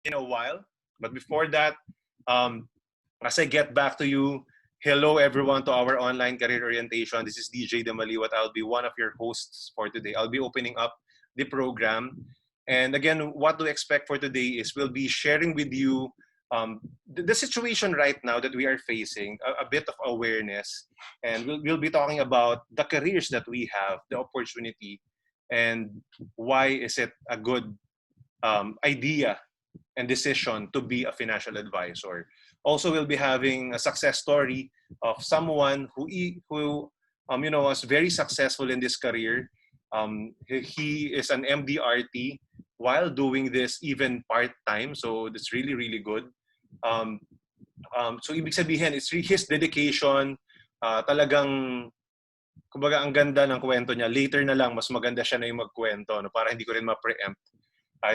in a while. But before that, um, as I get back to you, hello everyone to our online career orientation. This is DJ Dimaliuat. I'll be one of your hosts for today. I'll be opening up the program. And again, what to expect for today is we'll be sharing with you the situation right now that we are facing, a bit of awareness, and we'll be talking about the careers that we have, the opportunity, and why is it a good idea and decision to be a financial advisor. Also, we'll be having a success story of someone who was very successful in this career. He is an MDRT while doing this even part time, so that's really really good. Um, so ibig sabihin, it's his dedication. Talagang kumbaga ang ganda ng kwento niya. Later na lang, mas maganda siya na yung magkwento, no? Para hindi ko rin ma-preempt.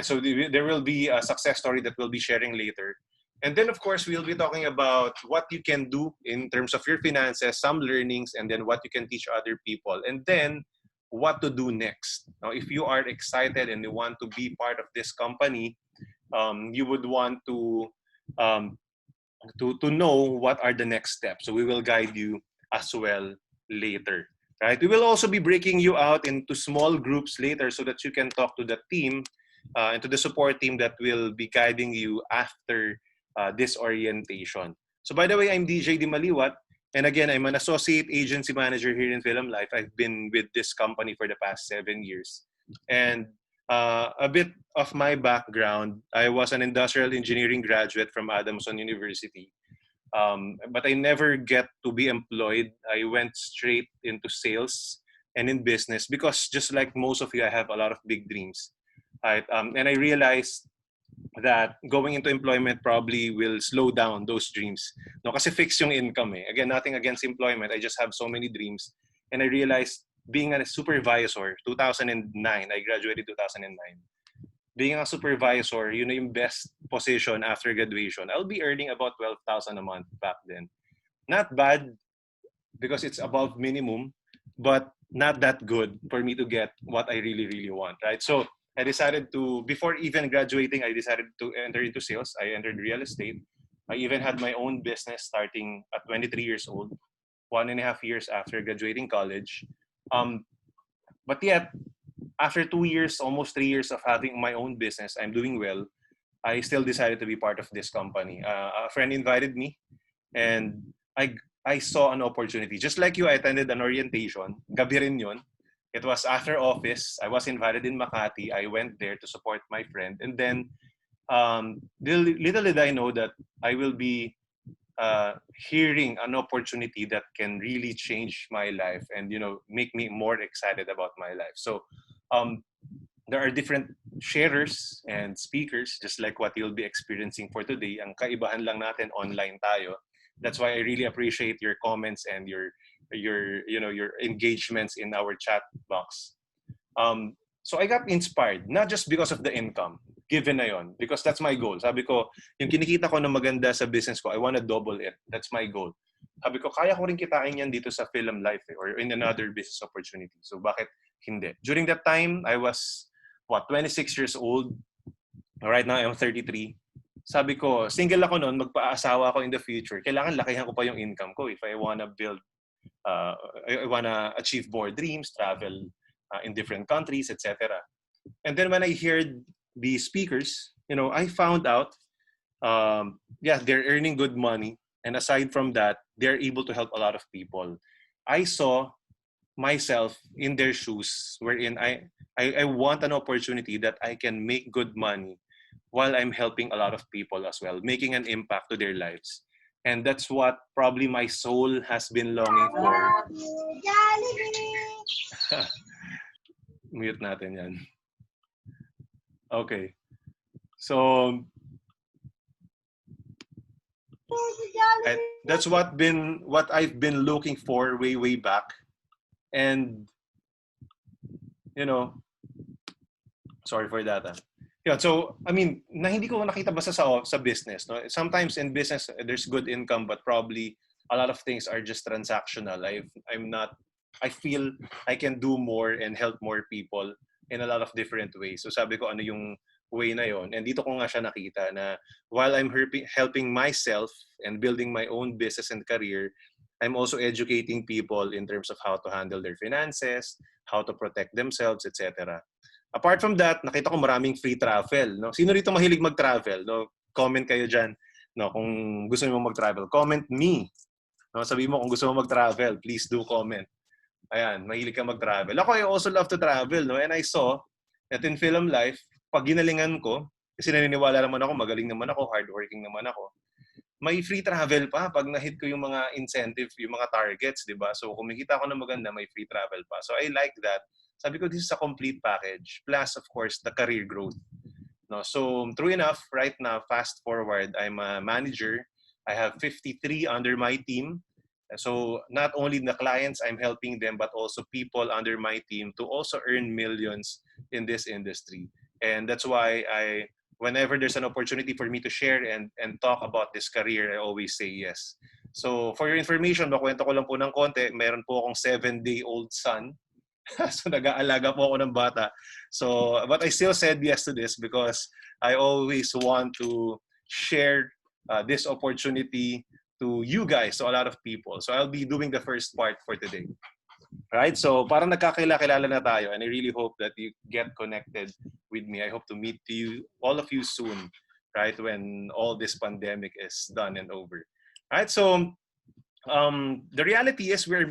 So there will be a success story that we'll be sharing later. And then, of course, we'll be talking about what you can do in terms of your finances, some learnings, and then what you can teach other people. And then, what to do next. Now, if you are excited and you want to be part of this company, you would want um, to know what are the next steps. So we will guide you as well later. Right? We will also be breaking you out into small groups later so that you can talk to the team and to the support team that will be guiding you after this orientation. So by the way, I'm DJ Dimaliuat. And again, I'm an associate agency manager here in Philam Life. I've been with this company for the past 7 years. And a bit of my background, I was an industrial engineering graduate from Adamson University. But I never get to be employed. I went straight into sales and in business because just like most of you, I have a lot of big dreams. Right? And I realized that going into employment probably will slow down those dreams. No, kasi fix yung income eh. Again, nothing against employment. I just have so many dreams. And I realized being a supervisor, 2009, I graduated 2009. Being a supervisor, yun na yung best position after graduation. I'll be earning about 12,000 a month back then. Not bad because it's above minimum, but not that good for me to get what I really, really want, right? So I decided to, before even graduating, I decided to enter into sales. I entered real estate. I even had my own business starting at 23 years old, 1.5 years after graduating college. Um, but yet, after 2 years, almost 3 years of having my own business, I'm doing well. I still decided to be part of this company. A friend invited me, and I saw an opportunity. Just like you, I attended an orientation. Gabi rin yun. It was after office. I was invited in Makati. I went there to support my friend. And then little did I know that I will be hearing an opportunity that can really change my life and make me more excited about my life. So um, there are different sharers and speakers, just like what you'll be experiencing for today. Ang kaibahan lang natin online tayo. That's why I really appreciate your comments and your engagements in our chat box. So I got inspired, not just because of the income, given na yon, because that's my goal. Sabi ko, yung kinikita ko na maganda sa business ko, I want to double it. That's my goal. Sabi ko, kaya ko rin kitain yan dito sa Philam Life or in another business opportunity. So bakit hindi? During that time, I was, 26 years old. Right now, I'm 33. Sabi ko, single ako noon, magpa-asawa ako in the future. Kailangan lakihan ko pa yung income ko if I wanna build, I wanna achieve more dreams, travel in different countries, etc. And then when I heard the speakers, I found out, they're earning good money. And aside from that, they're able to help a lot of people. I saw myself in their shoes, wherein I want an opportunity that I can make good money while I'm helping a lot of people as well, making an impact to their lives. And that's what probably my soul has been longing for. Mute natin yan. Okay. So that's what I've been looking for way back. And sorry for that. Yeah, so I mean, na hindi ko nakita basta sa business, no? Sometimes in business there's good income, but probably a lot of things are just transactional. I feel I can do more and help more people in a lot of different ways. So sabi ko, ano yung way na yon. And dito ko nga siya nakita na while I'm helping myself and building my own business and career, I'm also educating people in terms of how to handle their finances, how to protect themselves, etc. Apart from that, nakita ko maraming free travel. No? Sino rito mahilig mag-travel? No? Comment kayo dyan. No? Kung gusto niyo mag-travel, comment me. No? Sabi mo kung gusto mo mag-travel, please do comment. Ayan, mahilig ka mag-travel. Ako, I also love to travel. No? And I saw that in Philam life, pag ginalingan ko, kasi naniniwala naman ako, magaling naman ako, hardworking naman ako, may free travel pa pag na-hit ko yung mga incentive, yung mga targets, di ba? So, kumikita ako ng maganda, may free travel pa. So, I like that. Sabi ko, this is a complete package. Plus, of course, the career growth. No? So, true enough, right now, fast forward, I'm a manager. I have 53 under my team. So, not only the clients, I'm helping them, but also people under my team to also earn millions in this industry. And that's why whenever there's an opportunity for me to share and talk about this career, I always say yes. So for your information, makwento ko lang po ng konti, meron po akong 7-day-old son. So nag-aalaga po ako ng bata. So, but I still said yes to this because I always want to share this opportunity to you guys, to a lot of people. So I'll be doing the first part for today. Right? So parang nagkakilala na tayo, and I really hope that you get connected with me. I hope to meet you, all of you soon, right? When all this pandemic is done and over. Right? So the reality is we're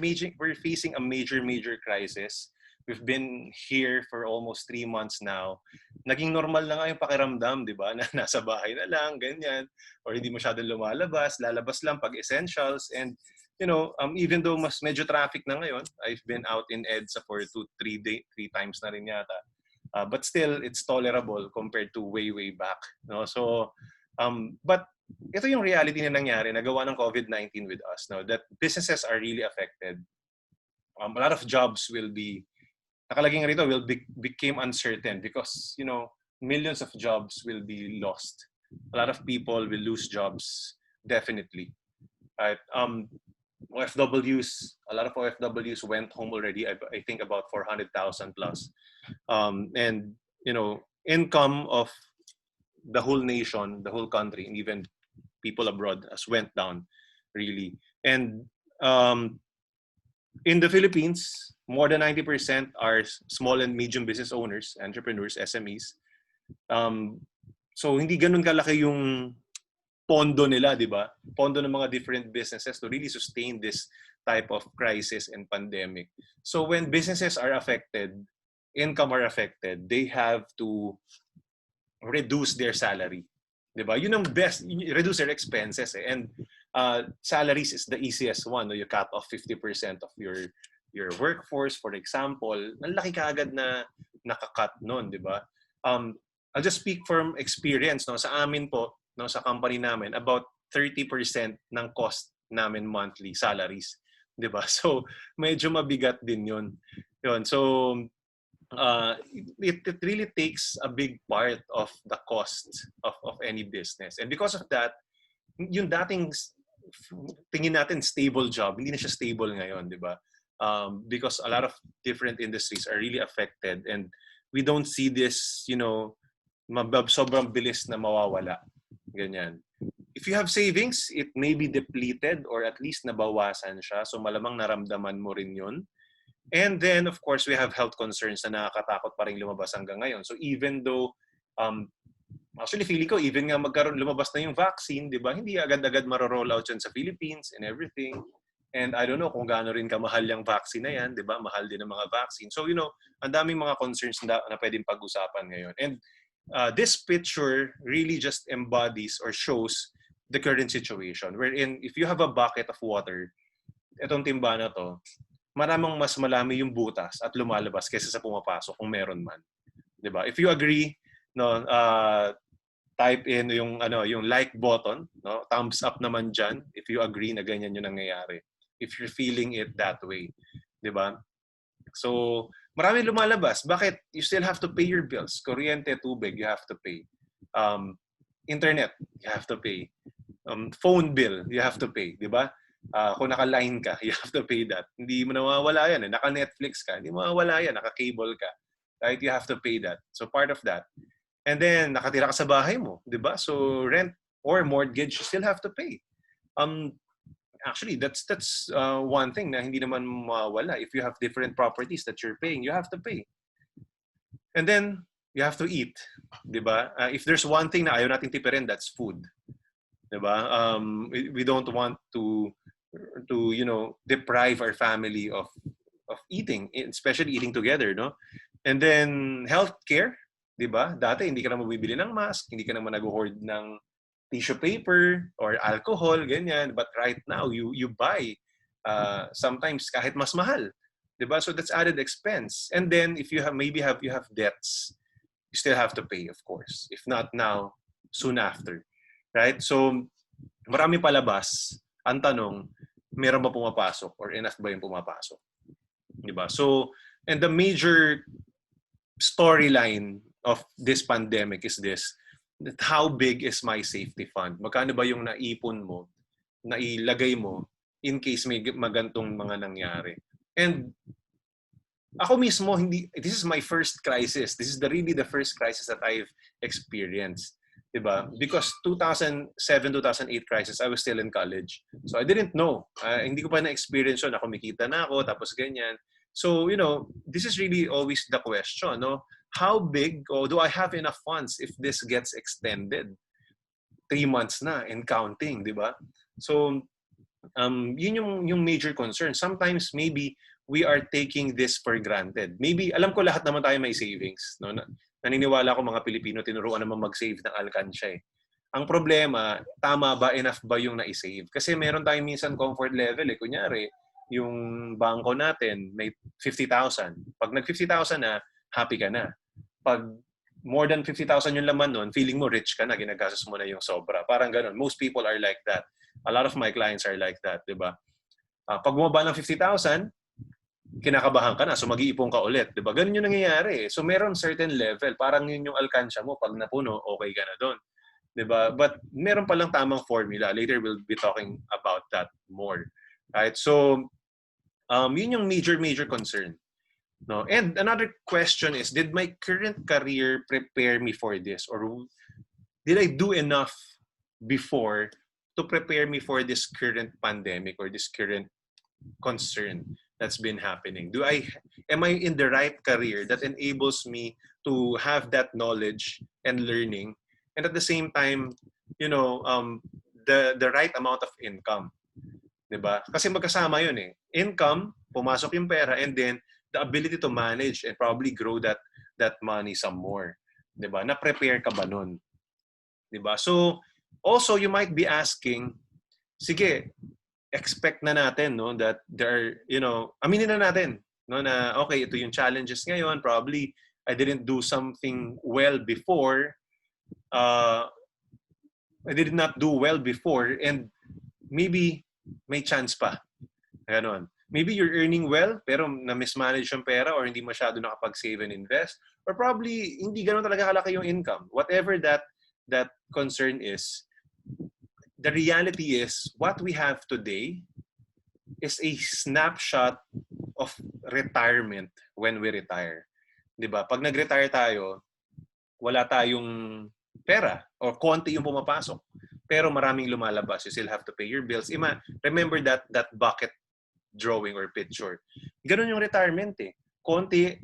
facing a major crisis. We've been here for almost 3 months now. Naging normal na nga yung pakiramdam, di ba? Na nasa bahay na lang, ganyan. Or hindi masyadong lumalabas, lalabas lang pag essentials. And you know, even though mas medyo traffic na ngayon, I've been out in EDSA for 3 times na rin yata. But still, it's tolerable compared to way back. No? So, but ito yung reality na nangyari, nagawa ng COVID-19 with us. No? That businesses are really affected. A lot of jobs will be, nakalagay nga rito, became uncertain because, you know, millions of jobs will be lost. A lot of people will lose jobs, definitely. Right? OFWs, a lot of OFWs went home already. I think about 400,000 plus. And, you know, income of the whole nation, the whole country, and even people abroad has went down, really. And in the Philippines, more than 90% are small and medium business owners, entrepreneurs, SMEs. So, hindi ganun kalaki yung pondo nila, di ba? Pondo ng mga different businesses to really sustain this type of crisis and pandemic. So when businesses are affected, income are affected, they have to reduce their salary. Di ba? Yun ang best, reduce their expenses. And salaries is the easiest one. No? You cut off 50% of your workforce, for example. Ang laki kaagad na nakakat nun, di ba? I'll just speak from experience. No? Sa amin po, no, sa company namin, about 30% ng cost namin monthly salaries, 'di ba? So medyo mabigat din 'yun. So it really takes a big part of the cost of any business. And because of that, yung dating tingin natin stable job, hindi na siya stable ngayon, 'di ba? Because a lot of different industries are really affected, and we don't see this, you know, sobrang bilis na mawawala. Ganyan. If you have savings, it may be depleted or at least nabawasan siya. So malamang naramdaman mo rin yun. And then, of course, we have health concerns na nakakatakot pa rin lumabas hanggang ngayon. So even though, actually feeling ko, even nga lumabas na yung vaccine, di ba? Hindi agad-agad maro-roll out yan sa Philippines and everything. And I don't know kung gaano rin kamahal yung vaccine na yan, di ba? Mahal din ang mga vaccine. So, you know, ang daming mga concerns na pwedeng pag-usapan ngayon. And this picture really just embodies or shows the current situation wherein if you have a bucket of water, itong timba na to, maraming mas malami yung butas at lumalabas kaysa sa pumapasok kung meron man. 'Di ba? If you agree, no, type in yung like button, no? Thumbs up naman diyan if you agree na ganyan yung nangyayari. If you're feeling it that way, 'di ba? So, marami lumalabas. Bakit? You still have to pay your bills. Kuryente, tubig, you have to pay. Internet, you have to pay. Phone bill, you have to pay. Di ba? Kung naka-line ka, you have to pay that. Hindi mo nawawala yan. Naka-Netflix ka, hindi mo nawawala yan. Naka-cable ka. Right? You have to pay that. So part of that. And then nakatira ka sa bahay mo, 'di ba? So rent or mortgage you still have to pay. Actually, that's one thing na hindi naman mawala. If you have different properties that you're paying, you have to pay. And then you have to eat, 'di ba? If there's one thing na ayaw nating tipirin, that's food. 'Di ba? We don't want to deprive our family of eating, especially eating together, no? And then healthcare, 'di ba? Dati hindi ka na mabibili ng mask, hindi ka naman nag-hoard ng tissue paper or alcohol, ganyan. But right now, you buy sometimes kahit mas mahal, 'di ba? So that's added expense. And then if you have you have debts, you still have to pay, of course. If not now, soon after, right? So marami palabas. Ang tanong, meron ba pumapasok or enough ba yung pumapasok? 'Di ba? So, and the major storyline of this pandemic is this: that how big is my safety fund? Magkano ba yung naipon mo, nailagay mo in case may magantong mga nangyari? And ako mismo, this is my first crisis. This is really the first crisis that I've experienced. Diba? Because 2007-2008 crisis, I was still in college. So I didn't know. Hindi ko pa na-experience yun. Kumikita na ako, tapos ganyan. So, this is really always the question, no? How big, or do I have enough funds if this gets extended? 3 months na and counting, di ba? So, yun yung major concern. Sometimes, maybe, we are taking this for granted. Maybe, alam ko lahat naman tayo may savings. No? Naniniwala ko mga Pilipino, tinuruan naman mag-save ng alkansya eh. Ang problema, tama ba, enough ba yung na-save? Kasi meron tayong minsan comfort level eh. Kunyari, yung bangko natin may 50,000. Pag nag-50,000 na, happy ka na. Pag more than 50,000 yung laman nun, feeling mo rich ka na, ginagastos mo na yung sobra. Parang ganun. Most people are like that. A lot of my clients are like that, di ba? Pag bumaba ng 50,000, kinakabahan ka na, so mag-iipon ka ulit. Diba? Ganun yung nangyayari. So meron certain level, parang yun yung alkansya mo. Pag napuno, okay ka na doon. Diba? But meron palang tamang formula. Later, we'll be talking about that more. Right? So, yun yung major concern. No? And another question is, did my current career prepare me for this? Or did I do enough before to prepare me for this current pandemic or this current concern that's been happening? Am I in the right career that enables me to have that knowledge and learning, and at the same time, the right amount of income, 'di ba? Kasi magkasama 'yun eh. Income, pumasok yung pera, and then the ability to manage and probably grow that money some more, 'di ba? Na-prepare ka ba nun? 'Di ba? So also you might be asking, sige, expect na natin, no, that there are, aminin na natin, no, na okay, ito yung challenges ngayon. Probably I didn't do something well before. I did not do well before, and maybe may chance pa. Ganon. Maybe you're earning well, pero na-mismanage yung pera or hindi masyado nakapag-save and invest, or probably hindi ganon talaga kalaki yung income. Whatever that concern is, the reality is, what we have today is a snapshot of retirement when we retire. 'Di ba? Pag nag-retire tayo, wala tayong pera or konti yung pumapasok. Pero maraming lumalabas. You still have to pay your bills. Remember that bucket drawing or picture. Ganun yung retirement eh. Konti,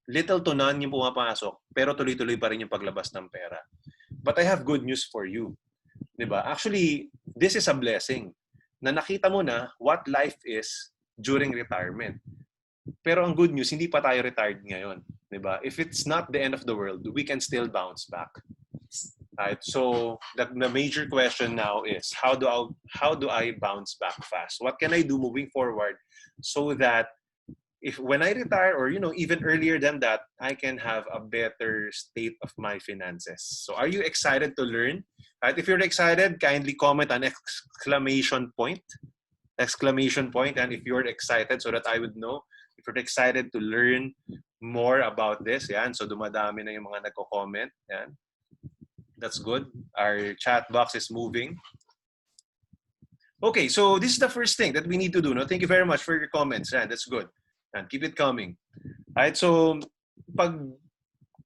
little to none yung pumapasok, pero tuloy-tuloy pa rin yung paglabas ng pera. But I have good news for you. Diba? Actually, this is a blessing na nakita mo na what life is during retirement. Pero ang good news, hindi pa tayo retired ngayon. Diba? If it's not the end of the world, we can still bounce back. Right? So the major question now is, how do I bounce back fast? What can I do moving forward so that when I retire, or even earlier than that, I can have a better state of my finances? So are you excited to learn? Right? If you're excited, kindly comment an exclamation point. And if you're excited, so that I would know if you're excited to learn more about this. Yan. So dumadami na yung mga nagko-comment. Yan. That's good. Our chat box is moving. Okay, so this is the first thing that we need to do. No? Thank you very much for your comments. Yan. That's good. And keep it coming. Right? So,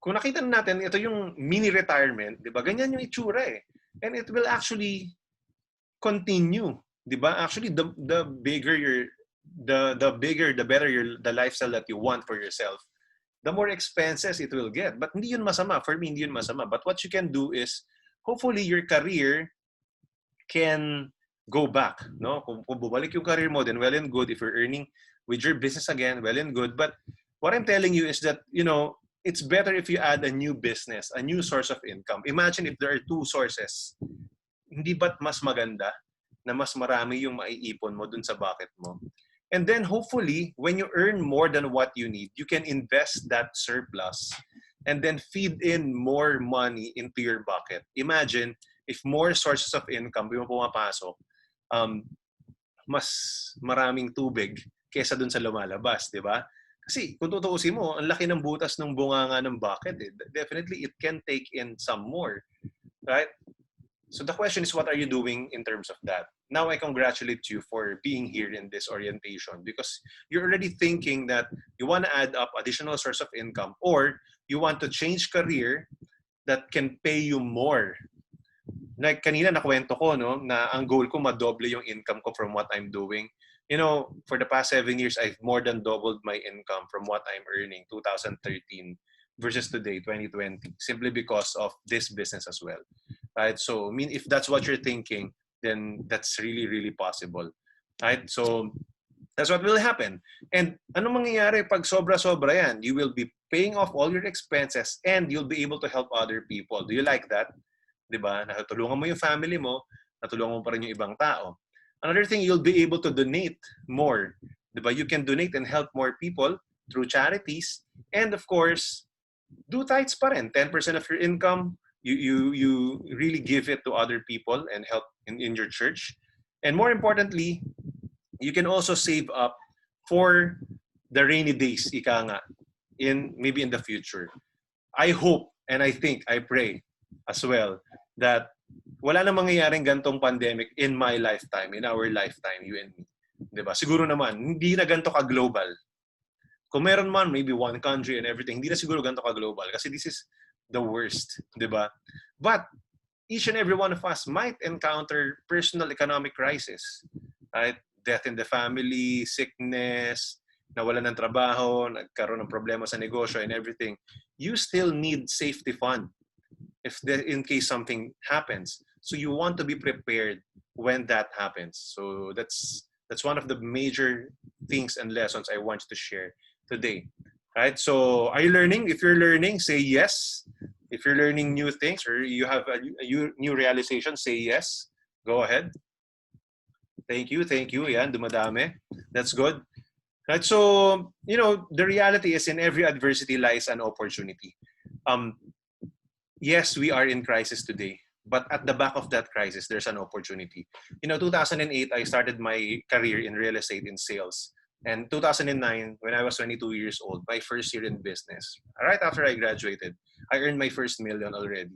kung nakita natin, ito yung mini retirement, di ba? Ganyan yung itsura eh. And it will actually continue, di ba? Actually, the bigger the better the lifestyle that you want for yourself, the more expenses it will get. But hindi yun masama. For me, hindi yun masama. But what you can do is, hopefully your career can go back. No? Kung bumalik yung career mo, then well and good. If you're earning with your business again, well and good. But what I'm telling you is that, it's better if you add a new business, a new source of income. Imagine if there are two sources. Hindi ba't mas maganda na mas marami yung maiipon mo dun sa bucket mo? And then hopefully, when you earn more than what you need, you can invest that surplus and then feed in more money into your bucket. Imagine if more sources of income yung pumapasok, mas maraming tubig kesa dun sa lumalabas, di ba? Kasi kung tutuusin mo, ang laki ng butas ng bunganga ng bucket. Definitely, it can take in some more. Right? So the question is, what are you doing in terms of that? Now I congratulate you for being here in this orientation because you're already thinking that you want to add up additional source of income or you want to change career that can pay you more. Like kanina nakwento ko, no, na ang goal ko madoble yung income ko from what I'm doing. For the past 7 years, I've more than doubled my income from what I'm earning 2013 versus today, 2020, simply because of this business as well. Right? So, if that's what you're thinking, then that's really, really possible. Right? So, that's what will happen. And anong mangyayari pag sobra-sobra yan? You will be paying off all your expenses and you'll be able to help other people. Do you like that? Diba? Natulungan mo yung family mo, natulungan mo pa rin yung ibang tao. Another thing, you'll be able to donate more. Diba? You can donate and help more people through charities. And of course, do tithes pa rin. 10% of your income, you really give it to other people and help in your church. And more importantly, you can also save up for the rainy days, ika nga, maybe in the future. I hope and I think, I pray as well that wala na mangyayaring gantong pandemic in my lifetime, in our lifetime, you and me. Diba? Siguro naman, hindi na ganito ka-global. Kung meron man, maybe one country and everything, hindi na siguro ganito ka-global kasi this is the worst, diba? But each and every one of us might encounter personal economic crisis. Right? Death in the family, sickness, nawalan ng trabaho, nagkaroon ng problema sa negosyo and everything. You still need safety fund in case something happens. So you want to be prepared when that happens. So that's one of the major things and lessons I want to share today. Right? So are you learning? If you're learning, say yes. If you're learning new things or you have a new realization, say yes. Go ahead. Thank you. Yan, dumadami. That's good. Right? So, the reality is in every adversity lies an opportunity. Yes, we are in crisis today. But at the back of that crisis, there's an opportunity. 2008, I started my career in real estate in sales. And 2009, when I was 22 years old, my first year in business, right after I graduated, I earned my first million already.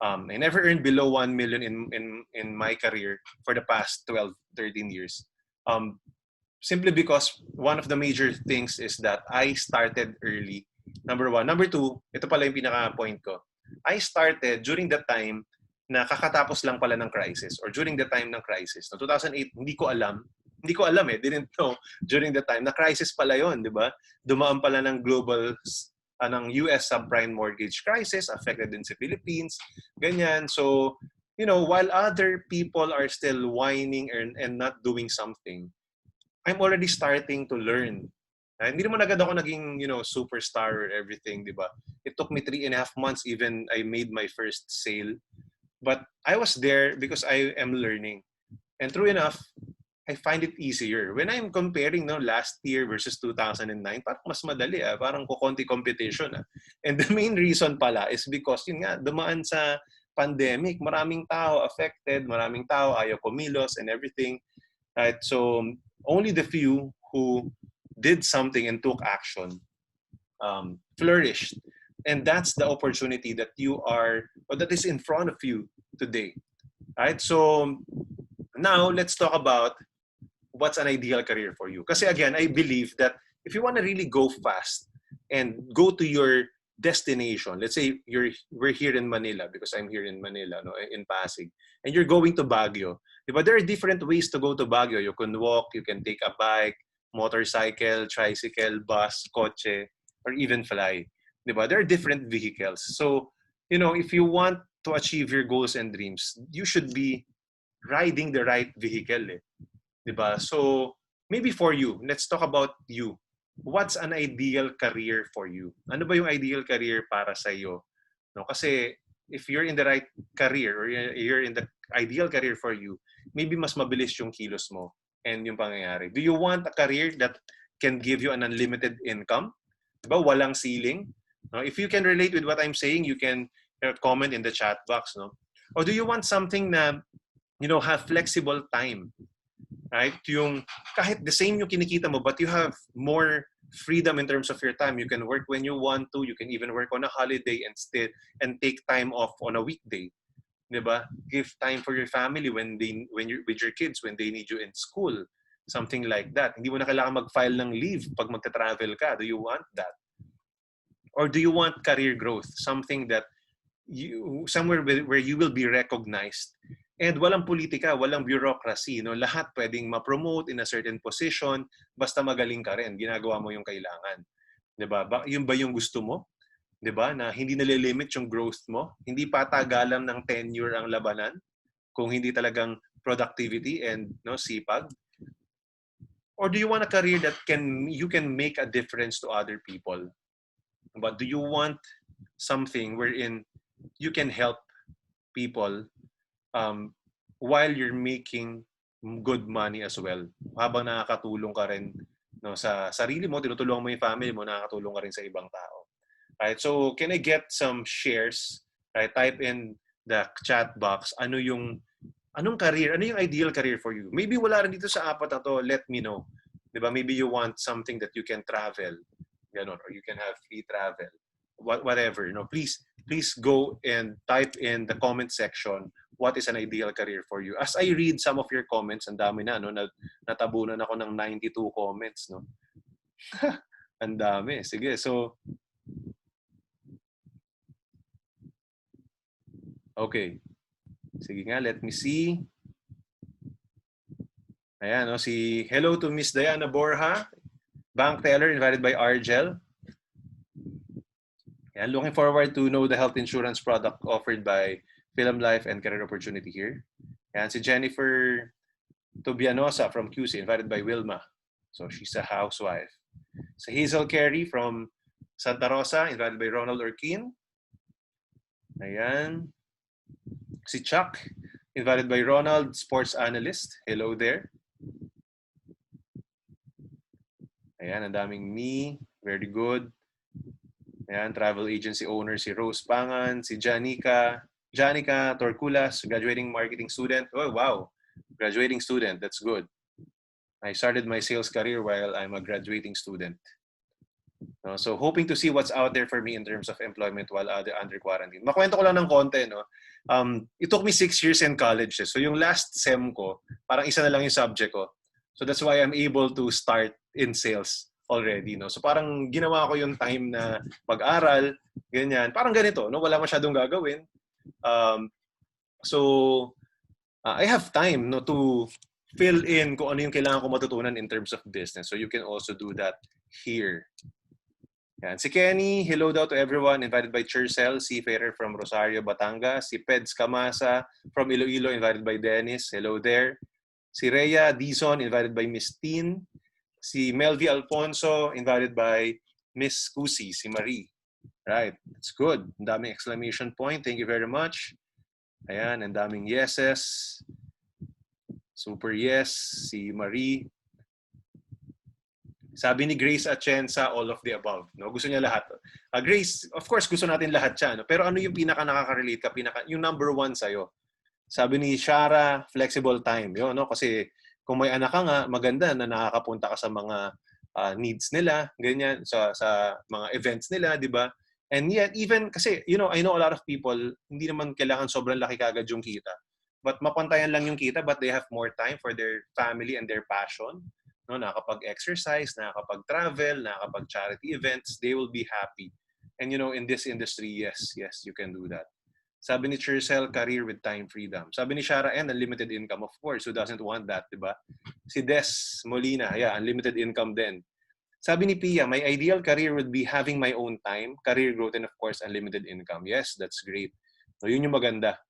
I never earned below 1 million in my career for the past 12, 13 years. Simply because one of the major things is that I started early. Number one. Number two, ito pala yung pinaka-point ko. I started during the time na kakatapos lang pala ng crisis or during the time ng crisis. No, 2008, hindi ko alam didn't know during the time na crisis pala yon, di ba? Dumaan pala ng global ng US subprime mortgage crisis, affected din sa Philippines, ganyan. So, while other people are still whining and not doing something, I'm already starting to learn. Hindi naman agad ako naging, superstar or everything, di ba? It took me 3.5 months even I made my first sale. But I was there because I am learning. And true enough, I find it easier. When I'm comparing last year versus 2009, parang mas madali. Parang kukonti competition. And the main reason pala is because yun nga, dumaan sa pandemic, maraming tao affected, maraming tao ayaw kumilos and everything. Right? So only the few who did something and took action flourished. And that's the opportunity that that is in front of you today. Right? So now let's talk about what's an ideal career for you. Kasi again, I believe that if you want to really go fast and go to your destination. Let's say we're here in Manila, because I'm here in Manila, no, in Pasig, and you're going to Baguio. But there are different ways to go to Baguio. You can walk, you can take a bike, motorcycle, tricycle, bus, kotse, or even fly. Diba? There are different vehicles. So, if you want to achieve your goals and dreams, you should be riding the right vehicle. Diba? So, maybe for you, let's talk about you. What's an ideal career for you? Ano ba yung ideal career para sa iyo? No, kasi if you're in the right career, or you're in the ideal career for you, maybe mas mabilis yung kilos mo and yung pangyayari. Do you want a career that can give you an unlimited income? Diba? Walang ceiling. No? If you can relate with what I'm saying, you can comment in the chat box. No? Or do you want something na, have flexible time? Right? Yung kahit the same yung kinikita mo, but you have more freedom in terms of your time. You can work when you want to. You can even work on a holiday and take time off on a weekday. Diba? Give time for your family when you're with your kids, when they need you in school. Something like that. Hindi mo na kailangan mag-file ng leave pag magta-travel ka. Do you want that? Or do you want career growth? Something that somewhere where you will be recognized. And walang politika, walang bureaucracy. No? Lahat pwedeng ma-promote in a certain position, basta magaling ka rin, ginagawa mo yung kailangan. Diba? Yun ba yung gusto mo? Diba? Na hindi nalilimit yung growth mo? Hindi patagalan ng tenure ang labanan? Kung hindi talagang productivity and sipag? Or do you want a career that you can make a difference to other people? But do you want something wherein you can help people while you're making good money as well? Habang nakakatulong ka rin sa sarili mo, tinutulungan mo yung family mo, nakakatulong ka rin sa ibang tao. Right? So, can I get some shares? Right? Type in the chat box, anong career, ano yung ideal career for you? Maybe wala rin dito sa apat na to, let me know. Diba? Maybe you want something that you can travel, or you can have free travel. Whatever, please go and type in the comment section what is an ideal career for you. As I read some of your comments, ang dami na, natabunan ako ng 92 comments, no? Ang dami. Sige, so okay. Sige nga, let me see. Ayan, hello to Miss Diana Borja, bank teller invited by Argel. Yeah, looking forward to know the health insurance product offered by Philam Life and Career Opportunity here. And si Jennifer Tobianosa from QC, invited by Wilma. So she's a housewife. Si Hazel Carey from Santa Rosa, invited by Ronald Orkin. Ayan. Si Chuck, invited by Ronald, sports analyst. Hello there. Ayan, ang daming me. Very good. Ayan, travel agency owner si Rose Pangan, si Janica Torculas, graduating marketing student. Oh, wow. Graduating student, that's good. I started my sales career while I'm a graduating student. So hoping to see what's out there for me in terms of employment while under quarantine. Makwento ko lang ng konti, no? It took me 6 years in college. So yung last sem ko, parang isa na lang yung subject ko. So that's why I'm able to start in sales already, no? So parang ginawa ko yung time na mag-aral, ganyan. Parang ganito, no? Wala masyadong gagawin. So I have time, no, to fill in kung ano yung kailangan ko matutunan in terms of business. So you can also do that here. Yan. Si Kenny, hello daw to everyone, invited by Churcel, seafarer from Rosario, Batangas. Si Peds Camasa from Iloilo, invited by Dennis. Hello there. Si Rhea Dizon, invited by Miss Teen. Si Melvi Alfonso, invited by Miss Cusi, si Marie. Right, that's good. Ang daming exclamation point. Thank you very much. Ayan, ang daming yeses. Super yes, si Marie. Sabi ni Grace Atienza, all of the above. No? Gusto niya lahat. Grace, of course, gusto natin lahat siya. No? Pero ano yung pinaka nakaka-relate ka? Yung number one sa'yo. Sabi ni Shara, flexible time. Yun, no? Kasi kung may anak ka nga, maganda na nakakapunta ka sa mga needs nila, ganyan, sa mga events nila, di ba? And yet, even, kasi, I know a lot of people, hindi naman kailangan sobrang laki kagad yung kita. But mapantayan lang yung kita, but they have more time for their family and their passion. No, nakakapag-exercise, nakakapag-travel, nakakapag-charity events, they will be happy. And in this industry, yes, you can do that. Sabi ni Churcell, career with time freedom. Sabi ni Shara, and unlimited income. Of course, who doesn't want that, diba? Si Des Molina, yeah, unlimited income din. Sabi ni Pia, my ideal career would be having my own time, career growth, and of course, unlimited income. Yes, that's great. So, yun yung maganda.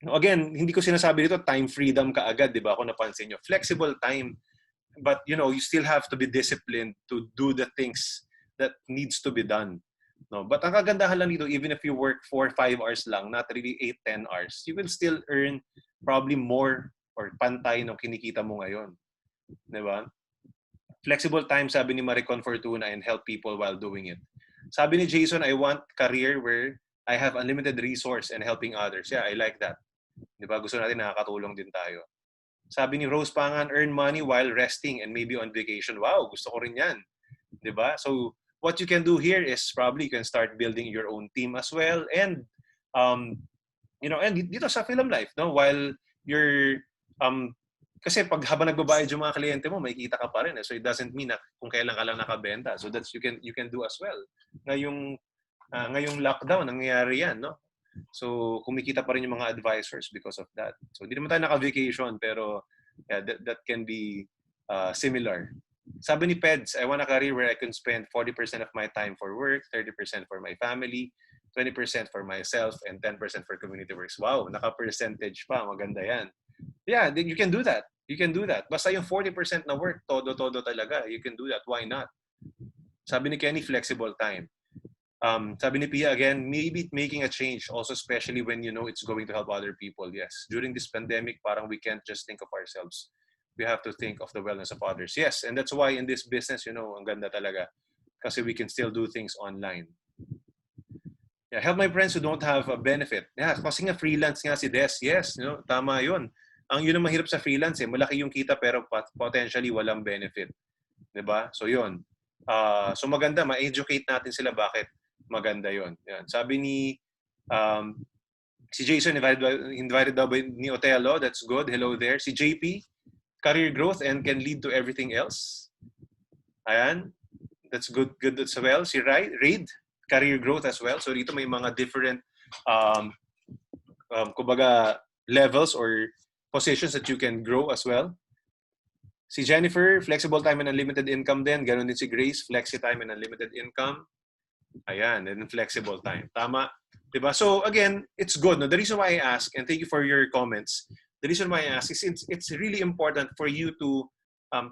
Again, hindi ko sinasabi dito, time freedom ka agad, di ba? Kung napansin nyo. Flexible time. But, you still have to be disciplined to do the things that needs to be done. No? But ang kagandahan lang dito, even if you work 4 5 hours lang, not really 8 10 hours, you will still earn probably more or pantay ng kinikita mo ngayon. Di ba? Flexible time, sabi ni Maricon Fortuna, and help people while doing it. Sabi ni Jason, I want career where I have unlimited resource and helping others. Yeah, I like that. Di ba? Gusto natin nakakatulong din tayo. Sabi ni Rose Pangan, earn money while resting and maybe on vacation. Wow, gusto ko rin yan. Di ba? So, what you can do here is probably you can start building your own team as well. And, and dito sa Philam Life, no? While you're, kasi pag habang nagbabayad yung mga kliyente mo, may kita ka pa rin. So, it doesn't mean na kung kailan ka lang nakabenta. So, that's you can do as well. Ngayong lockdown, nangyayari yan, no? So, kumikita pa rin yung mga advisors because of that. So, hindi naman tayo naka-vacation, pero yeah, that can be similar. Sabi ni Peds, I want a career where I can spend 40% of my time for work, 30% for my family, 20% for myself, and 10% for community works. Wow, naka-percentage pa. Maganda yan. Yeah, you can do that. You can do that. Basta yung 40% na work, todo-todo talaga. You can do that. Why not? Sabi ni Kenny, flexible time. Sabi ni Pia again, maybe making a change, also especially when it's going to help other people. Yes, during this pandemic, parang we can't just think of ourselves. We have to think of the wellness of others. Yes, and that's why in this business, ang ganda talaga. Kasi we can still do things online. Yeah, help my friends who don't have a benefit. Yeah, kasi nga freelance nga si Des. Yes, tama yun. Yun ang mahirap sa freelance malaki yung kita pero potentially walang benefit. 'Di ba? So yun. So maganda ma-educate natin sila bakit maganda yun. Yan. Sabi ni si Jason invited daw by ni Otelo. That's good. Hello there. Si JP, career growth and can lead to everything else. Ayan. That's good as well. Si Raid, career growth as well. So dito may mga different kumbaga levels or positions that you can grow as well. Si Jennifer, flexible time and unlimited income din. Ganon din si Grace, flexi time and unlimited income. Ayan, and flexible time. Tama. Diba? So again, it's good. No? The reason why I ask, and thank you for your comments, the reason why I ask is it's really important for you to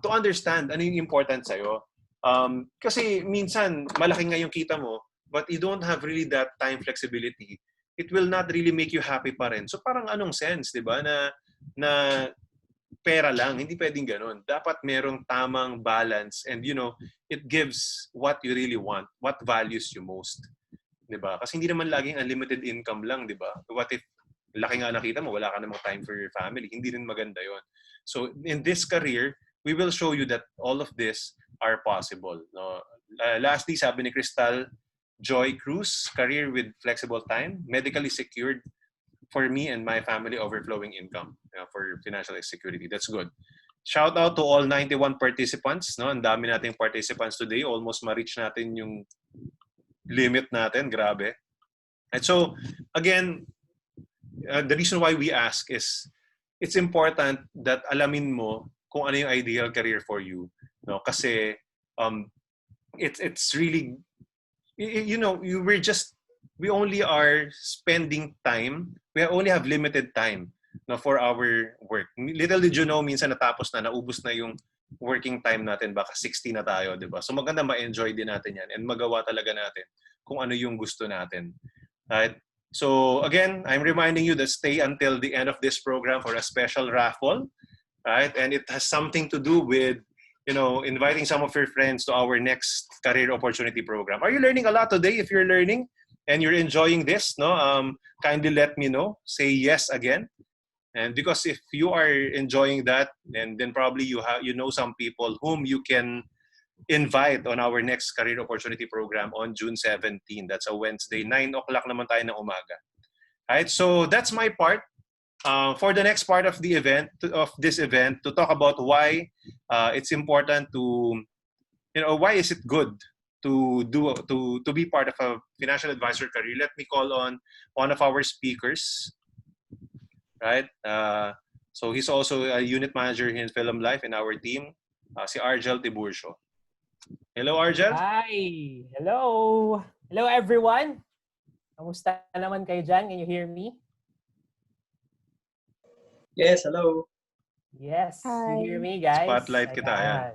understand ano yung important sa'yo. Kasi minsan, malaki nga yung kita mo, but you don't have really that time flexibility. It will not really make you happy pa rin. So parang anong sense, diba? Na pera lang, hindi pwedeng ganun. Dapat merong tamang balance and it gives what you really want, what values you most. 'Di ba? Kasi hindi naman laging unlimited income lang, 'di ba? What if laki nga nakita mo, wala ka namang time for your family? Hindi rin maganda 'yon. So in this career, we will show you that all of this are possible, no? Lastly, sabi ni Crystal Joy Cruz, career with flexible time, medically secured for me and my family, overflowing income for financial security. That's good. Shout out to all 91 participants. No? Ang dami nating participants today. Almost ma-reach natin yung limit natin. Grabe. And so, again, the reason why we ask is it's important that alamin mo kung ano yung ideal career for you. No? Kasi it's really, we only are spending time. We only have limited time for our work. Little did you know, minsan natapos na, naubos na yung working time natin, baka 60 na tayo, di ba? So maganda ma-enjoy din natin yan and magawa talaga natin kung ano yung gusto natin. Right? So again, I'm reminding you that stay until the end of this program for a special raffle. Right? And it has something to do with inviting some of your friends to our next career opportunity program. Are you learning a lot today? If you're learning and you're enjoying this, kindly let me know. Say yes again. And because if you are enjoying that, and then probably you know some people whom you can invite on our next career opportunity program on June 17. That's a Wednesday, 9 o'clock naman tayo ng umaga. Right? So that's my part. For the next part of the event, to talk about why it's important to, why is it good to be part of a financial advisor career, let me call on one of our speakers, right? So he's also a unit manager here in Philam Life in our team, si Argel Tiburcio. Hello, Argel. Hi! Hello! Hello, everyone! Kamusta naman kayo dyan? Can you hear me? Yes, hello. Yes, Hi. you hear me, guys? Spotlight kita, yan.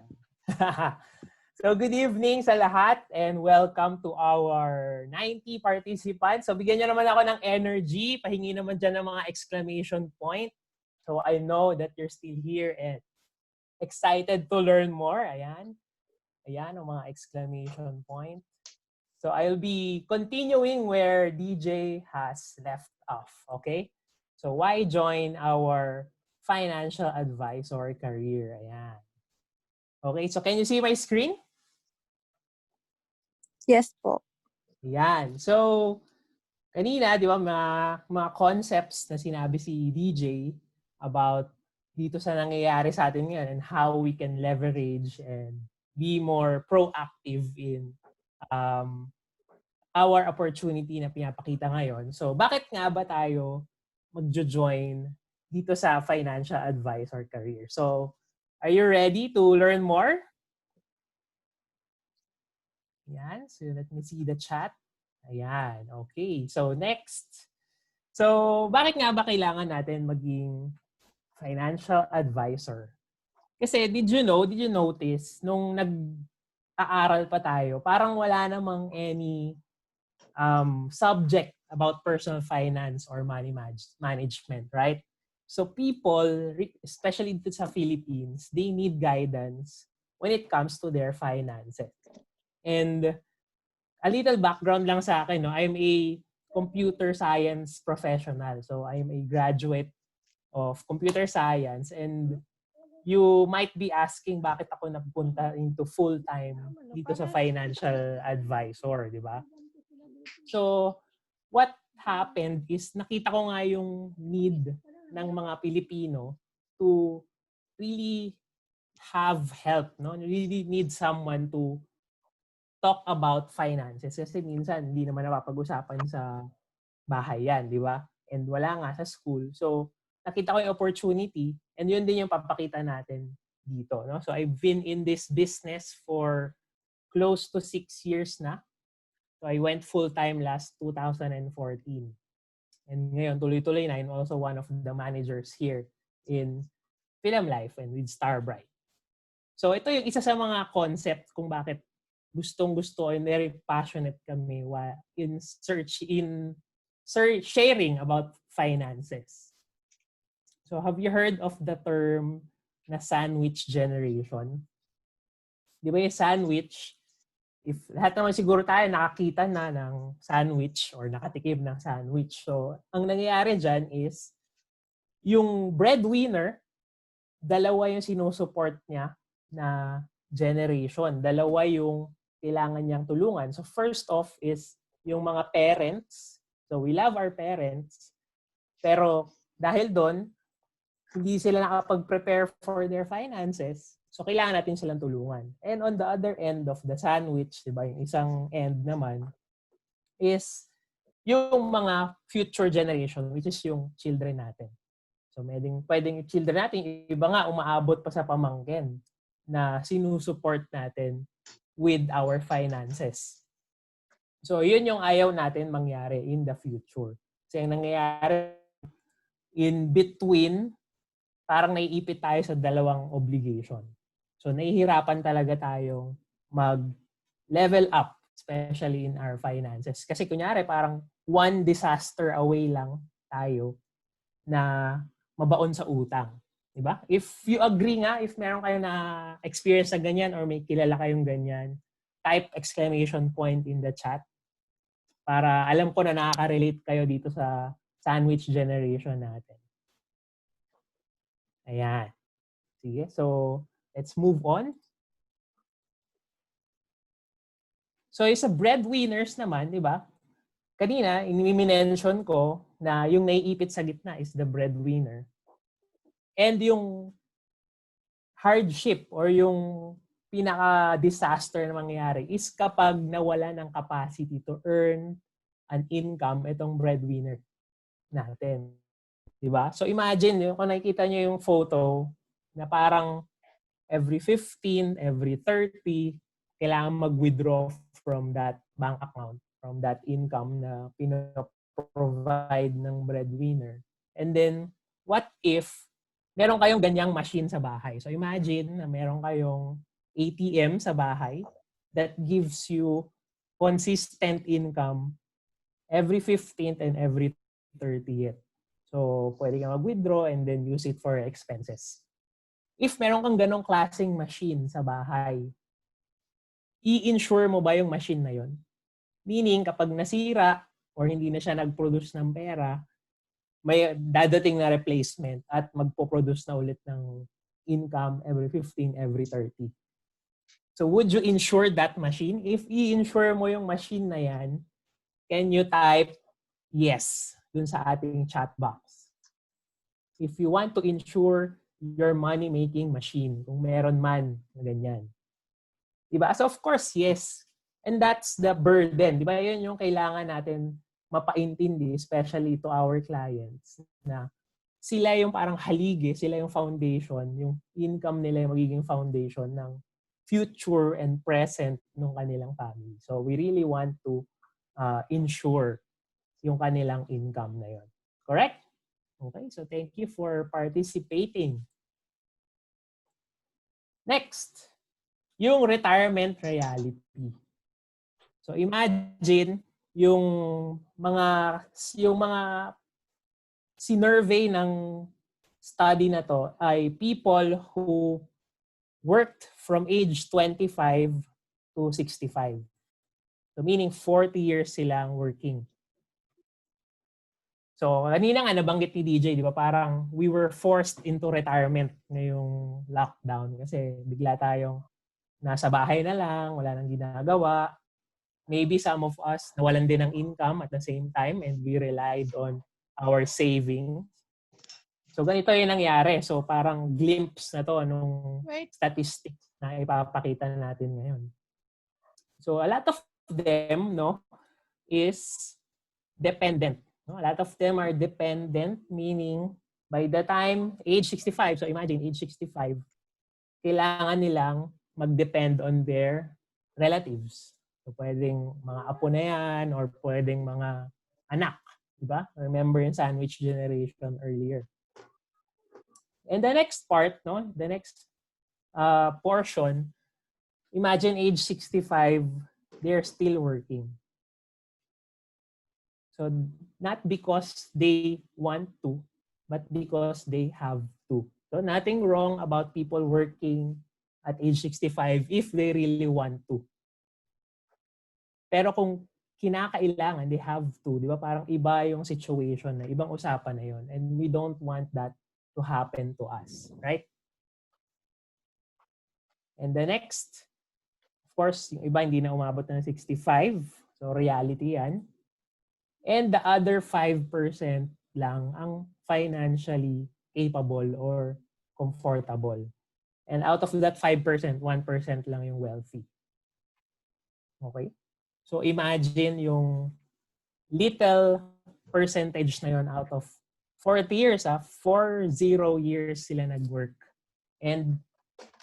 So, good evening sa lahat and welcome to our 90 participants. So, bigyan nyo naman ako ng energy. Pahingi naman dyan ng mga exclamation point. So, I know that you're still here and excited to learn more. Ayan. Ayan, ang mga exclamation point. So, I'll be continuing where DJ has left off. Okay? So, why join our financial advisor career? Ayan. Okay, so can you see my screen? Yes po. Yan. So, kanina, di ba, mga concepts na sinabi si DJ about dito sa nangyayari sa atin ngayon and how we can leverage and be more proactive in our opportunity na pinapakita ngayon. So, bakit nga ba tayo magjo-join dito sa financial advisor career? So, are you ready to learn more? Ayan. So, let me see the chat. Ayan. Okay. So, next. So, bakit nga ba kailangan natin maging financial advisor? Kasi, did you notice, nung nag-aaral pa tayo, parang wala namang any subject about personal finance or money management, right? So, people, especially dito sa Philippines, they need guidance when it comes to their finances. And a little background lang sa akin, no? I'm a computer science professional. So I'm a graduate of computer science and you might be asking bakit ako nagpunta into full-time dito sa financial advisor, di ba? So what happened is nakita ko nga yung need ng mga Pilipino to really have help, no? Really need someone to talk about finances kasi minsan hindi naman napapag-usapan sa bahay yan, di ba? And wala nga sa school. So, nakita ko yung opportunity and yun din yung papakita natin dito. No? So, I've been in this business for close to 6 years na. So, I went full-time last 2014. And ngayon, tuloy-tuloy na. I'm also one of the managers here in Philam Life and with Starbright. So, ito yung isa sa mga concept kung bakit gustong-gusto and very passionate kami in sharing about finances. So have you heard of the term na sandwich generation? Di ba yung sandwich, if lahat naman siguro tayo nakakita na ng sandwich or nakatikim ng sandwich. So ang nangyayari dyan is yung breadwinner, dalawa yung sinusupport niya na generation. Dalawa yung kailangan niyang tulungan. So first off is yung mga parents. So we love our parents. Pero dahil doon, hindi sila nakapag-prepare for their finances. So kailangan natin silang tulungan. And on the other end of the sandwich, diba, yung isang end naman, is yung mga future generation, which is yung children natin. So pwedeng children natin, iba nga umaabot pa sa pamangkin na sinusupport natin with our finances. So, yun yung ayaw natin mangyari in the future. Kasi ang nangyayari in between, parang naiipit tayo sa dalawang obligation. So, nahihirapan talaga tayong mag-level up, especially in our finances. Kasi kunyari, parang one disaster away lang tayo na mabaon sa utang. Diba? If you agree nga, if meron kayo na experience na ganyan or may kilala kayong ganyan, type exclamation point in the chat para alam ko na nakaka-relate kayo dito sa sandwich generation natin. Ayan. Sige, so let's move on. So yung sa breadwinners naman, di ba? Kanina, i-mention ko na yung naiipit sa gitna is the breadwinner. And yung hardship or yung pinaka-disaster na mangyayari is kapag nawala ng capacity to earn an income itong breadwinner natin. Diba? So imagine, kung nakikita nyo yung photo na parang every 15, every 30, kailangan mag-withdraw from that bank account, from that income na pinaprovide ng breadwinner. And then, what if meron kayong ganyang machine sa bahay? So imagine na meron kayong ATM sa bahay that gives you consistent income every 15th and every 30th. So, pwede ka mag-withdraw and then use it for expenses. If meron kang ganong klaseng machine sa bahay, i-insure mo ba yung machine na yon? Meaning, kapag nasira or hindi na siya nag-produce ng pera, may dadating na replacement at magpo-produce na ulit ng income every 15, every 30. So, would you insure that machine? If i-insure mo yung machine na yan, can you type yes dun sa ating chat box? If you want to insure your money-making machine, kung meron man na ganyan. Diba? So of course, yes. And that's the burden. Diba? Yun yung kailangan natin mapaintindi, especially to our clients, na sila yung parang haligi, sila yung foundation, yung income nila yung magiging foundation ng future and present ng kanilang family. So we really want to insure yung kanilang income na yun. Correct? Okay, so thank you for participating. Next, yung retirement reality. So imagine yung mga sinurvey ng study na to ay people who worked from age 25 to 65. So meaning 40 years silang working. So, kanina nga nabanggit ni DJ, di ba? Parang we were forced into retirement ngayong lockdown kasi bigla tayong nasa bahay na lang, wala nang ginagawa. Maybe some of us nawalan din ng income at the same time and we relied on our saving. So, ganito yung nangyari. So, parang glimpse na to nung statistics na ipapakita natin ngayon. So, a lot of them, no, is dependent. A lot of them are dependent, meaning by the time age 65, so imagine age 65, kailangan nilang mag-depend on their relatives. So pwedeng mga apo na yan or pwedeng mga anak. Diba? Remember yung sandwich generation earlier. And the next part, no, the next portion, imagine age 65, they're still working. So not because they want to, but because they have to. So nothing wrong about people working at age 65 if they really want to. Pero kung kinakailangan, they have to, di ba? Parang iba yung situation na, ibang usapan na yon. And we don't want that to happen to us, right? And the next, of course, yung iba hindi na umabot ng 65. So reality yan. And the other 5% lang ang financially capable or comfortable. And out of that 5%, 1% lang yung wealthy. Okay? So imagine yung little percentage na yun out of 40 years, 40 years sila nag-work. And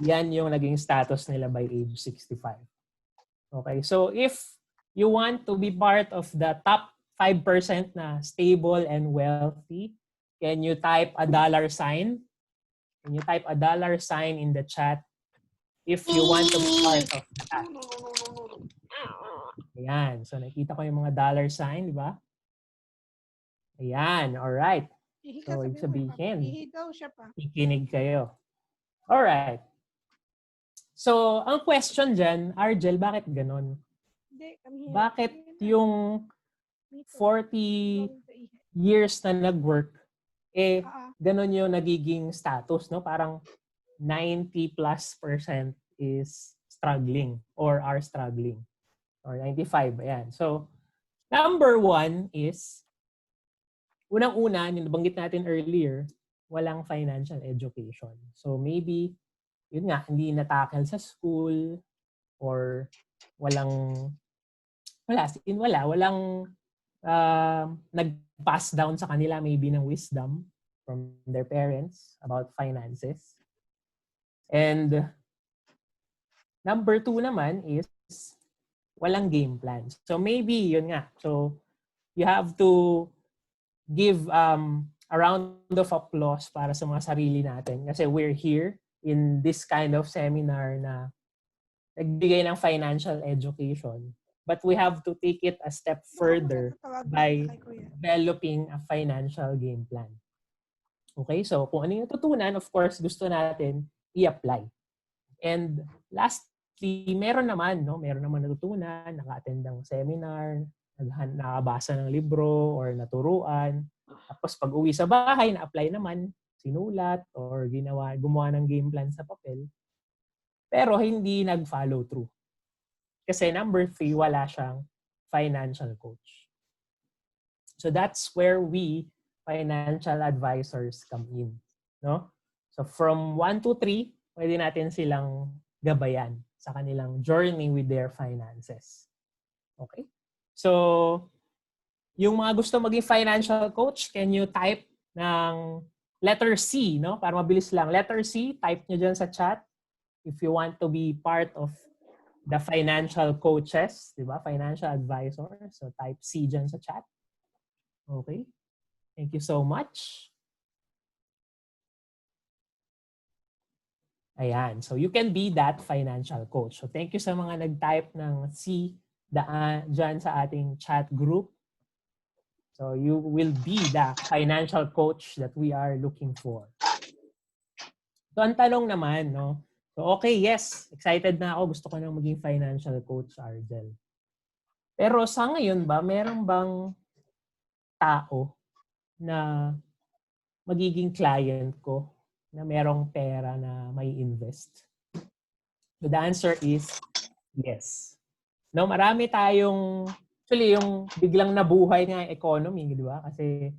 yan yung naging status nila by age 65. Okay? So if you want to be part of the top 5% na stable and wealthy, can you type a $sign? Can you type a $sign in the chat if you want to be part of that? Ayan. So, nakita ko yung mga $sign, di ba? Ayan. Alright. So, ibig sabihin, ikinig kayo. Alright. So, ang question dyan, Argel, bakit ganon? Bakit yung 40 years na nag-work, ganon yung nagiging status, no? Parang 90+% is struggling or are struggling. Or 95, ayan. So, number one is, unang-una, yung nabanggit natin earlier, walang financial education. So, maybe yun nga, hindi na-tackle sa school or walang nag-pass down sa kanila maybe ng wisdom from their parents about finances. And number 2 naman is walang game plan. So maybe yun nga. So you have to give a round of applause para sa mga sarili natin kasi we're here in this kind of seminar na nagbigay ng financial education. But we have to take it a step further by developing a financial game plan. Okay, so kung ano yung natutunan, of course, gusto natin i-apply. And lastly, meron naman natutunan, naka-attend ng seminar, nakabasa ng libro or naturuan. Tapos pag uwi sa bahay, na-apply naman, sinulat or gumawa ng game plan sa papel. Pero hindi nag-follow through. Kasi number 3, wala siyang financial coach. So that's where we financial advisors come in. No? So from 1 to 3, pwede natin silang gabayan sa kanilang journey with their finances. Okay? So, yung mga gusto maging financial coach, can you type ng letter C, no? Para mabilis lang. Letter C, type nyo dyan sa chat if you want to be part of the financial coaches, di ba? Financial advisor. So, type C dyan sa chat. Okay? Thank you so much. Ayan. So, you can be that financial coach. So, thank you sa mga nag-type ng C dyan sa ating chat group. So, you will be the financial coach that we are looking for. So, ang tanong naman, no? So, okay, yes. Excited na ako. Gusto ko nang maging financial coach, Argel. Pero sa ngayon ba, meron bang tao na magiging client ko na merong pera na may invest? So, the answer is yes. No, marami tayong, actually, yung biglang nabuhay nga yung economy, di ba? Kasi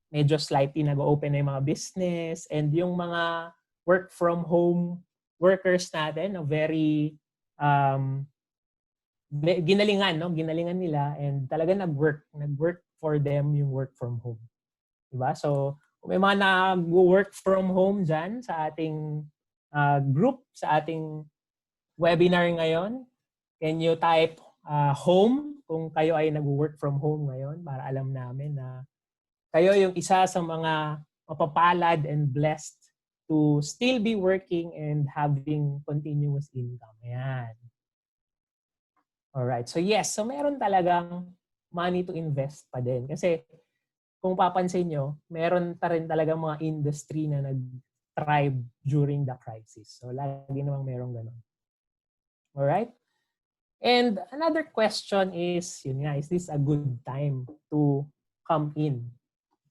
medyo slightly nag-open na yung mga business and yung mga work from home workers natin, no, very ginalingan nila and talaga nag-work for them yung work from home. Diba? So, kung may mga nag-work from home dyan sa ating group, sa ating webinar ngayon, can you type home kung kayo ay nag-work from home ngayon para alam namin na kayo yung isa sa mga mapapalad and blessed to still be working and having continuous income. Ayan. Alright. So yes, so meron talagang money to invest pa din. Kasi kung papansin nyo, meron pa rin talagang mga industry na nag-thrive during the crisis. So lagi namang merong ganun. Alright? And another question is, yun nga, is this a good time to come in?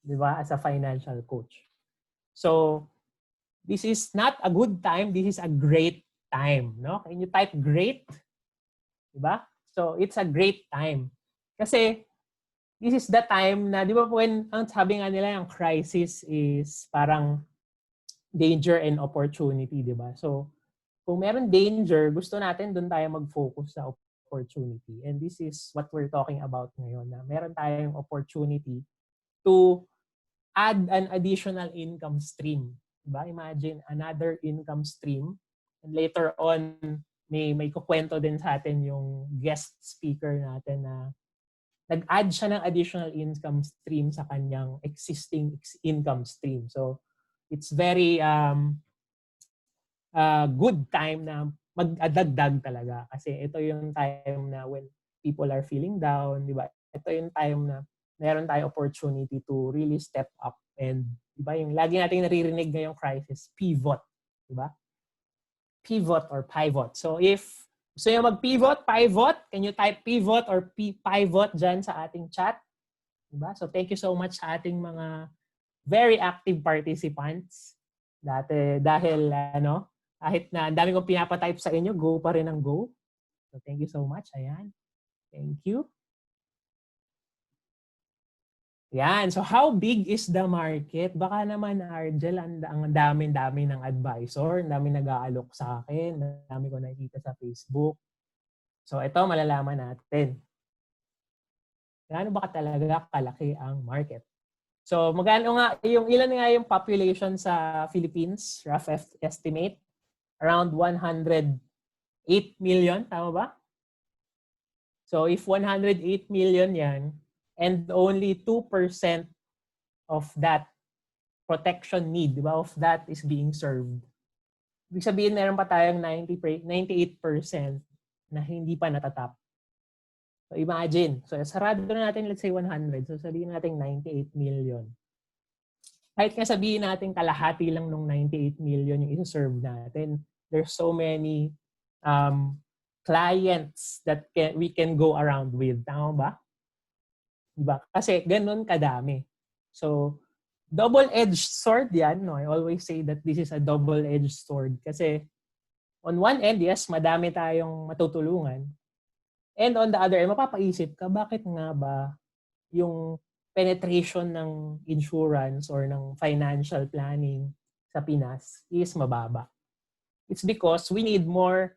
Diba? As a financial coach. So, this is not a good time. This is a great time. No? Can you type great? Diba? So, it's a great time. Kasi, this is the time na, di ba when, ang sabi nga nila, yung crisis is parang danger and opportunity, di ba? So, kung meron danger, gusto natin doon tayo mag-focus sa opportunity. And this is what we're talking about ngayon, na meron tayong opportunity to add an additional income stream. Diba? Imagine another income stream. And later on, may kukwento din sa atin yung guest speaker natin na nag-add siya ng additional income stream sa kanyang existing income stream. So, it's very good time na mag-adagdag talaga. Kasi ito yung time na when people are feeling down, di ba? Ito yung time na meron tayong opportunity to really step up and di ba yung lagi nating naririnig ngayong crisis, pivot, di ba? Pivot or pivot. So if gusto nyo mag-pivot, pivot, can you type pivot or pivot dyan sa ating chat? Di ba? So thank you so much sa ating mga very active participants. Dahil kahit na ang dami kong pinapatype sa inyo, go pa rin ang go. So thank you so much. Ayan. Thank you. Yan. So how big is the market? Baka naman, Argel, ang dami-dami ng advisor, ang dami nag-aalok sa akin, ang dami ko nakikita sa Facebook. So ito, malalaman natin. Gaano ba talaga kalaki ang market? So magkano nga, ilan nga yung population sa Philippines? Rough estimate? Around 108 million, tama ba? So if 108 million yan, and only 2% of that protection need, di ba, of that is being served. Ibig sabihin, meron pa tayong 98% na hindi pa natatap. So imagine, so sarado na natin, let's say 100, so sabihin natin 98 million. Kahit nga sabihin natin kalahati lang nung 98 million yung isa-serve natin, there's so many clients that we can go around with. Tama ba? Diba? Kasi ganun kadami. So, double-edged sword yan. No? I always say that this is a double-edged sword. Kasi on one end, yes, madami tayong matutulungan. And on the other end, mapapaisip ka, bakit nga ba yung penetration ng insurance or ng financial planning sa Pinas is mababa? It's because we need more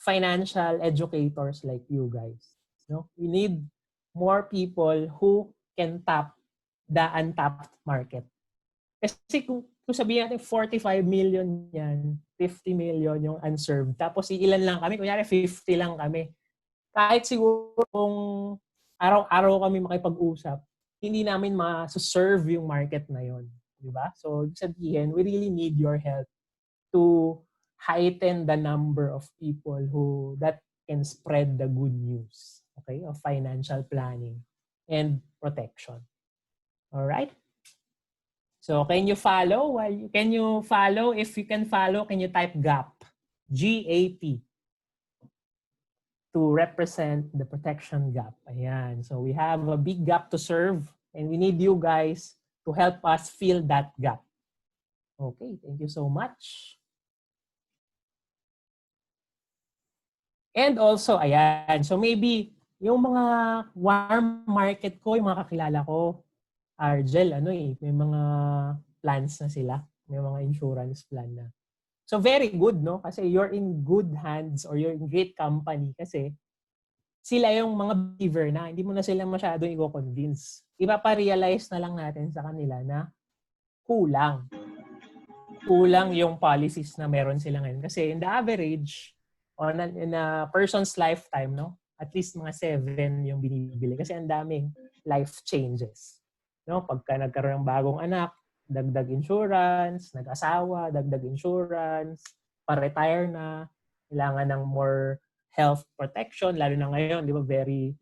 financial educators like you guys. No? We need more people who can tap the untapped market. Kasi kung sabihin natin 45 million yan, 50 million yung unserved, tapos ilan lang kami, kunyari 50 lang kami. Kahit siguro kung araw-araw kami makipag-usap, hindi namin ma-serve yung market na yon, di ba? So, sabihin, we really need your help to heighten the number of people who that can spread the good news, okay, of financial planning and protection. All right? So, can you follow? Can you follow? If you can follow, can you type GAP? G-A-P. To represent the protection gap. Ayan. So we have a big gap to serve and we need you guys to help us fill that gap. Okay, thank you so much. And also, ayan. So maybe yung mga warm market ko, yung mga kakilala ko, Argel, may mga plans na sila. May mga insurance plan na. So very good, no? Kasi you're in good hands or you're in great company kasi sila yung mga believer na hindi mo na sila masyadong i-convince. Ipaparealize na lang natin sa kanila na kulang. Kulang yung policies na meron sila ngayon. Kasi in the average, in a person's lifetime, no? At least mga 7 yung binibili. Kasi ang daming life changes. No? Pagka nagkaroon ng bagong anak, dagdag insurance, nag-asawa, dagdag insurance, pa-retire na, kailangan ng more health protection, lalo na ngayon, di ba, very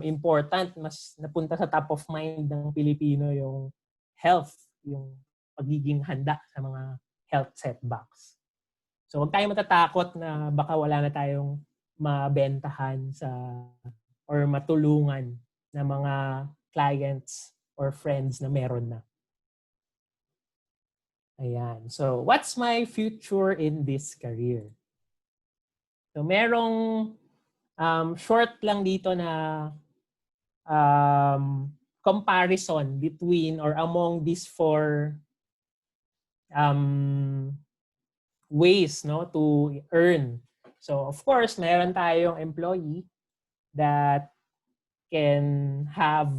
important, mas napunta sa top of mind ng Pilipino yung health, yung pagiging handa sa mga health setbacks. So huwag tayong matatakot na baka wala na tayong mabentahan or matulungan na mga clients or friends na meron na. Ayan. So, what's my future in this career? So, merong short lang dito na comparison between or among these 4 ways, no, to earn. So, of course, meron tayong employee that can have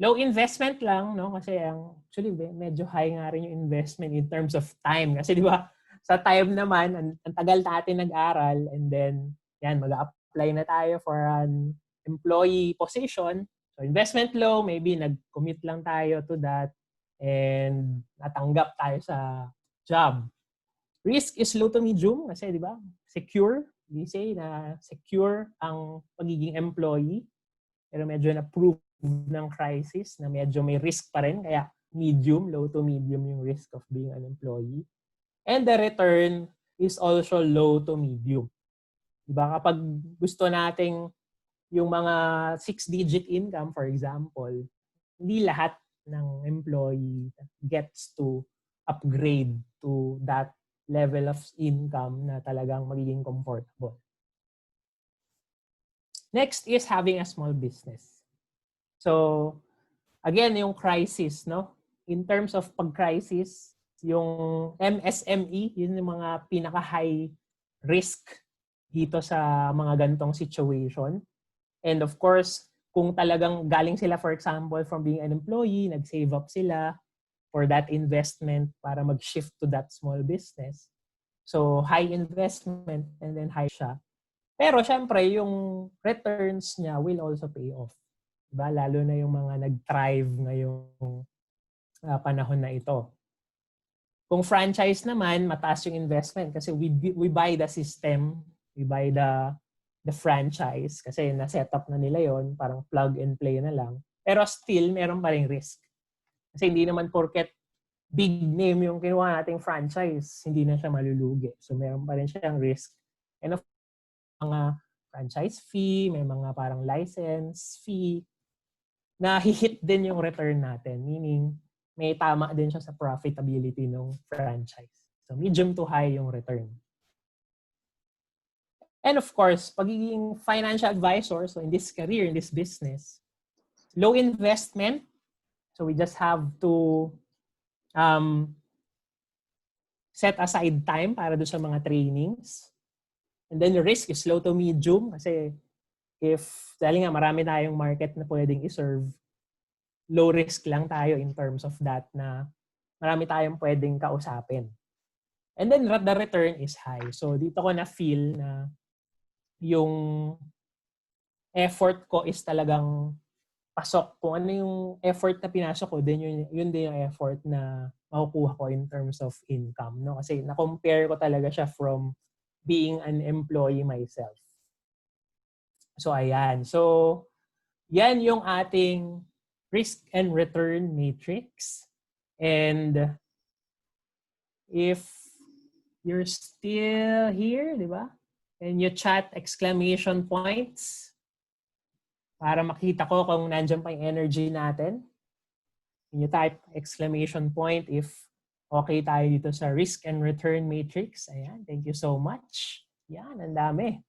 low investment lang, no? Kasi actually medyo high nga rin yung investment in terms of time. Kasi di ba, sa time naman, ang tagal natin nag-aral and then, yan, mag-apply na tayo for an employee position. So, investment low, maybe nag-commit lang tayo to that and natanggap tayo sa job. Risk is low to medium kasi, di ba, secure. They say na secure ang pagiging employee. Pero medyo na-prove ng crisis na medyo may risk pa rin. Kaya medium, low to medium yung risk of being an employee. And the return is also low to medium. Diba? Kapag gusto nating yung mga 6-digit income, for example, hindi lahat ng employee gets to upgrade to that level of income na talagang magiging comfortable. Next is having a small business. So, again, yung crisis, no? In terms of pag-crisis, yung MSME, yun yung mga pinaka-high risk dito sa mga ganitong situation. And of course, kung talagang galing sila, for example, from being an employee, nag-save up sila for that investment para mag-shift to that small business. So, high investment and then high siya. Pero syempre, yung returns niya will also pay off. Diba? Lalo na yung mga nag-thrive ngayong panahon na ito. Kung franchise naman, mataas yung investment kasi we buy the system, we buy the franchise kasi na-set up na nila yon, parang plug and play na lang. Pero still, meron pa ring risk. Kasi hindi naman porket big name yung kinuha nating franchise, hindi na siya malulugi. So meron pa rin siyang risk. And of mga franchise fee, may mga parang license fee, na hit din yung return natin. Meaning, may tama din siya sa profitability ng franchise. So medium to high yung return. And of course, pagiging financial advisor, so in this career, in this business, low investment. So we just have to set aside time para do sa mga trainings. And then the risk is low to medium kasi dahil nga marami tayong market na pwedeng i-serve, low risk lang tayo in terms of that na marami tayong pwedeng kausapin. And then the return is high. So dito ko na feel na yung effort ko is talagang pasok. Kung ano yung effort na pinasok ko, then yun din yung effort na makukuha ko in terms of income. No? Kasi na-compare ko talaga siya from being an employee myself. So ayan. So yan yung ating risk and return matrix. And if you're still here, di ba? And you chat exclamation points para makita ko kung nandiyan pa yung energy natin. And you type exclamation point if okay tayo dito sa risk and return matrix. Ayan, thank you so much. Yan, ang dami.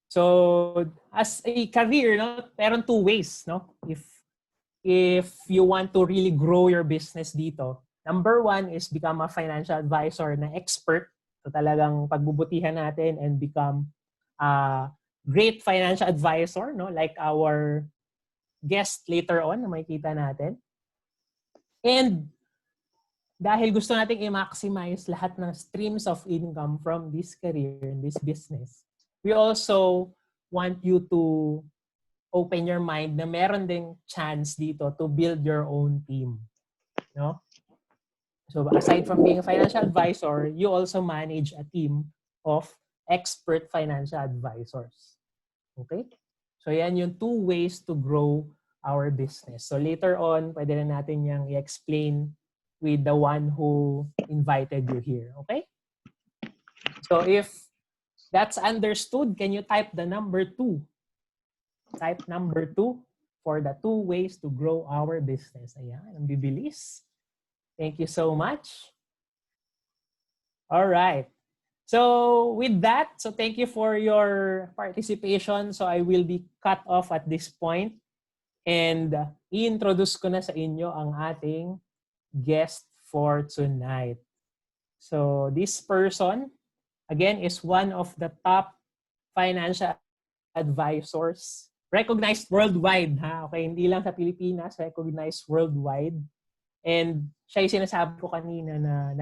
So, as a career, no, meron two ways, no? If you want to really grow your business dito, number one is become a financial advisor na expert. So, talagang pagbubutihan natin and become a great financial advisor, no? Like our guest later on na makikita natin. And dahil gusto nating i-maximize lahat ng streams of income from this career and this business, we also want you to open your mind na meron ding chance dito to build your own team. No? So aside from being a financial advisor, you also manage a team of expert financial advisors. Okay? So yan yung two ways to grow our business. So later on, pwede na natin yung i-explain with the one who invited you here. Okay? So if that's understood, can you type the number 2? Type number 2 for the two ways to grow our business. Ayan, ang bibilis. Thank you so much. All right. So with that, so thank you for your participation. So I will be cut off at this point and i-introduce ko na sa inyo ang ating guest for tonight. So this person, again, is one of the top financial advisors recognized worldwide. Ha? Okay, hindi lang sa Pilipinas, recognized worldwide. And siya yung sinasabi ko kanina na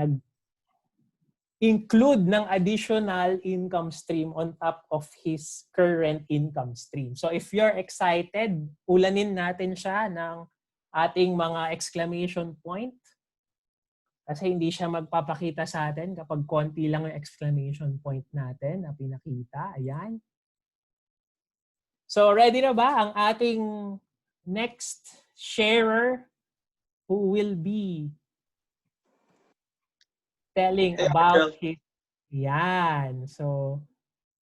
nag-include ng additional income stream on top of his current income stream. So if you're excited, ulanin natin siya ng ating mga exclamation point. Kasi hindi siya magpapakita sa atin kapag konti lang yung exclamation point natin na pinakita. Ayan. So ready na ba ang ating next sharer who will be telling about his... Yan. So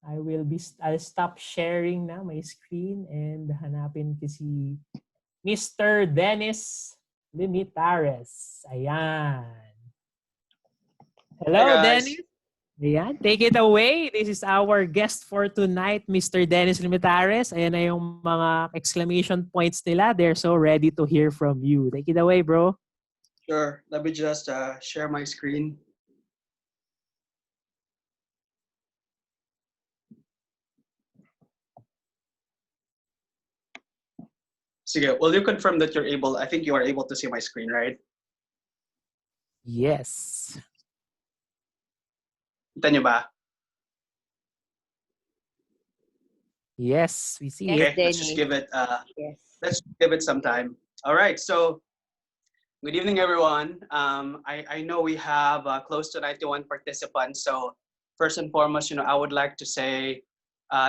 I'll stop sharing na my screen and hanapin ko si Mr. Dennis Limitares. Ayan. Hello, Hi guys. Dennis. Ayan, take it away. This is our guest for tonight, Mr. Dennis Limitares. Ayan na yung mga exclamation points nila. They're so ready to hear from you. Take it away, bro. Sure. Let me just share my screen. Sige, will you confirm that you're able? I think you are able to see my screen, right? Yes. Kita niyo ba? Yes, we see Yes, it. Okay, let's just Dennis. give it. Yes. Let's give it some time. All right. So, good evening, everyone. I know we have close to 91 participants. So, first and foremost, I would like to say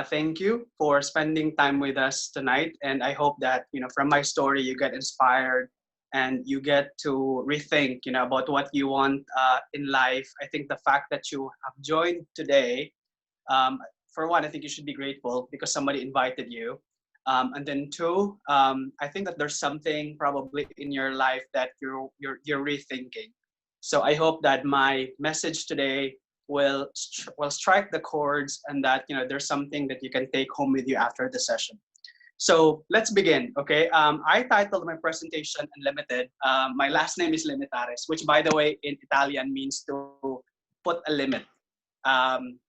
thank you for spending time with us tonight. And I hope that from my story, you get inspired and you get to rethink, about what you want in life. I think the fact that you have joined today, um, for one, I think you should be grateful because somebody invited you. And then two, I think that there's something probably in your life that you're rethinking. So I hope that my message today will strike the chords, and that there's something that you can take home with you after the session. So let's begin, okay? I titled my presentation Unlimited. My last name is Limitares, which by the way in Italian means to put a limit. Um,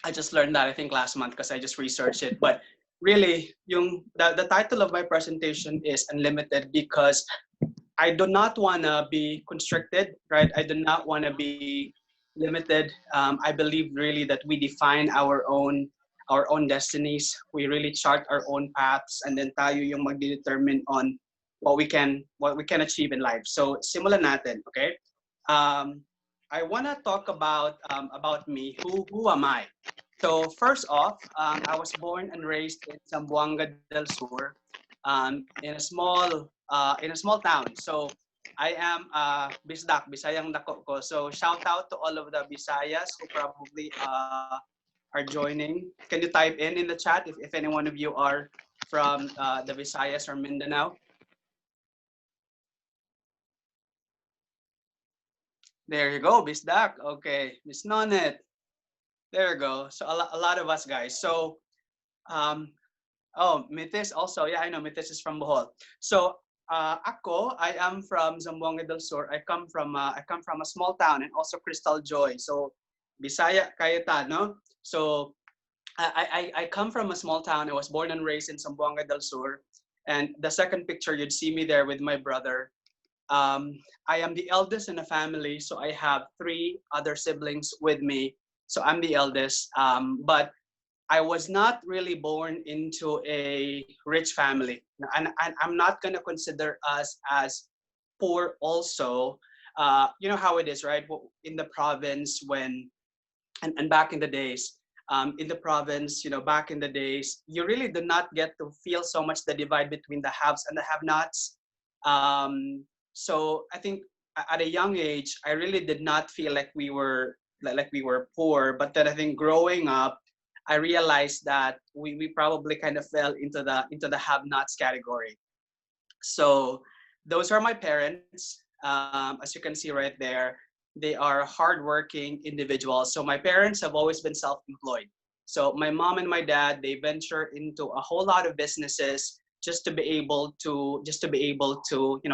I just learned that I think last month because I just researched it. But really, the title of my presentation is Unlimited because I do not want to be constricted, right? I do not want to be limited. I believe really that we define our own destinies. We really chart our own paths, and then tayo yung magdedetermine on what we can achieve in life. So simulan natin, okay? Um, I want to talk about me. Who am I? So first off, I was born and raised in Zamboanga del Sur, in a small town. So I am Bisdak, Bisayang Dako ko. So shout out to all of the Bisayas who probably are joining. Can you type in the chat if any one of you are from the Visayas or Mindanao? There you go, Bisdak. Okay, Miss Nonet. There you go. So a lot of us guys. So um, oh, Mitis also. Yeah, I know Mitis is from Bohol. So I am from Zamboanga del Sur. I come from a small town, and also Crystal Joy. So Bisaya Cayetano. So I come from a small town. I was born and raised in Zamboanga del Sur. And the second picture, you'd see me there with my brother. I am the eldest in a family, so I have three other siblings with me. So I'm the eldest. But I was not really born into a rich family, and I'm not gonna consider us as poor. Also, you know how it is, right? In the province, and back in the days, in the province, back in the days, you really do not get to feel so much the divide between the haves and the have-nots. So I think at a young age, I really did not feel like we were poor. But then I think growing up, I realized that we probably kind of fell into the have-nots category. So those are my parents. As you can see right there, they are hardworking individuals. So my parents have always been self-employed. So my mom and my dad, they venture into a whole lot of businesses just to be able to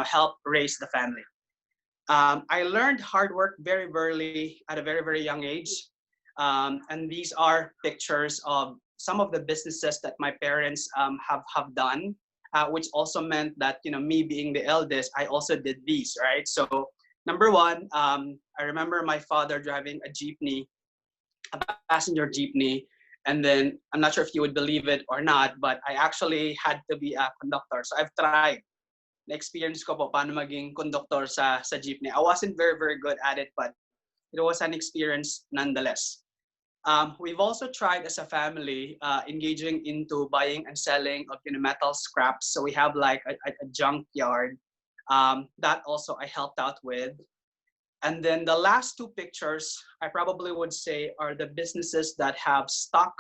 help raise the family. I learned hard work very early at a very, very young age. And these are pictures of some of the businesses that my parents have done, which also meant that, me being the eldest, I also did these, right? So number one, I remember my father driving a jeepney, a passenger jeepney. And then I'm not sure if you would believe it or not, but I actually had to be a conductor. So I've tried na-experience ko po paano maging conductor sa jeepney. I wasn't very, very good at it, but it was an experience nonetheless. We've also tried as a family engaging into buying and selling of metal scraps. So we have like a junkyard that also I helped out with. And then the last two pictures, I probably would say, are the businesses that have stuck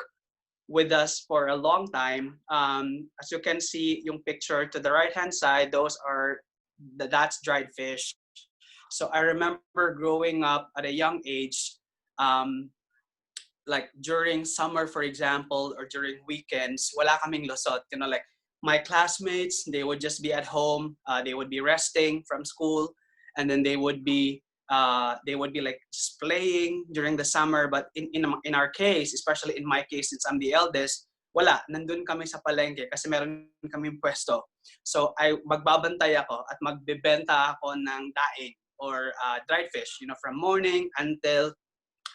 with us for a long time. As you can see, yung picture to the right-hand side, that's dried fish. So I remember growing up at a young age, um, like during summer, for example, or during weekends, wala kaming losot. You know, like my classmates, they would just be at home. They would be resting from school, and then they would be like just playing during the summer. But in our case, especially in my case, since I'm the eldest, wala, nandun kami sa palengke kasi meron kaming pwesto. So magbabantay ako at magbebenta ako ng daing or dried fish, you know, from morning until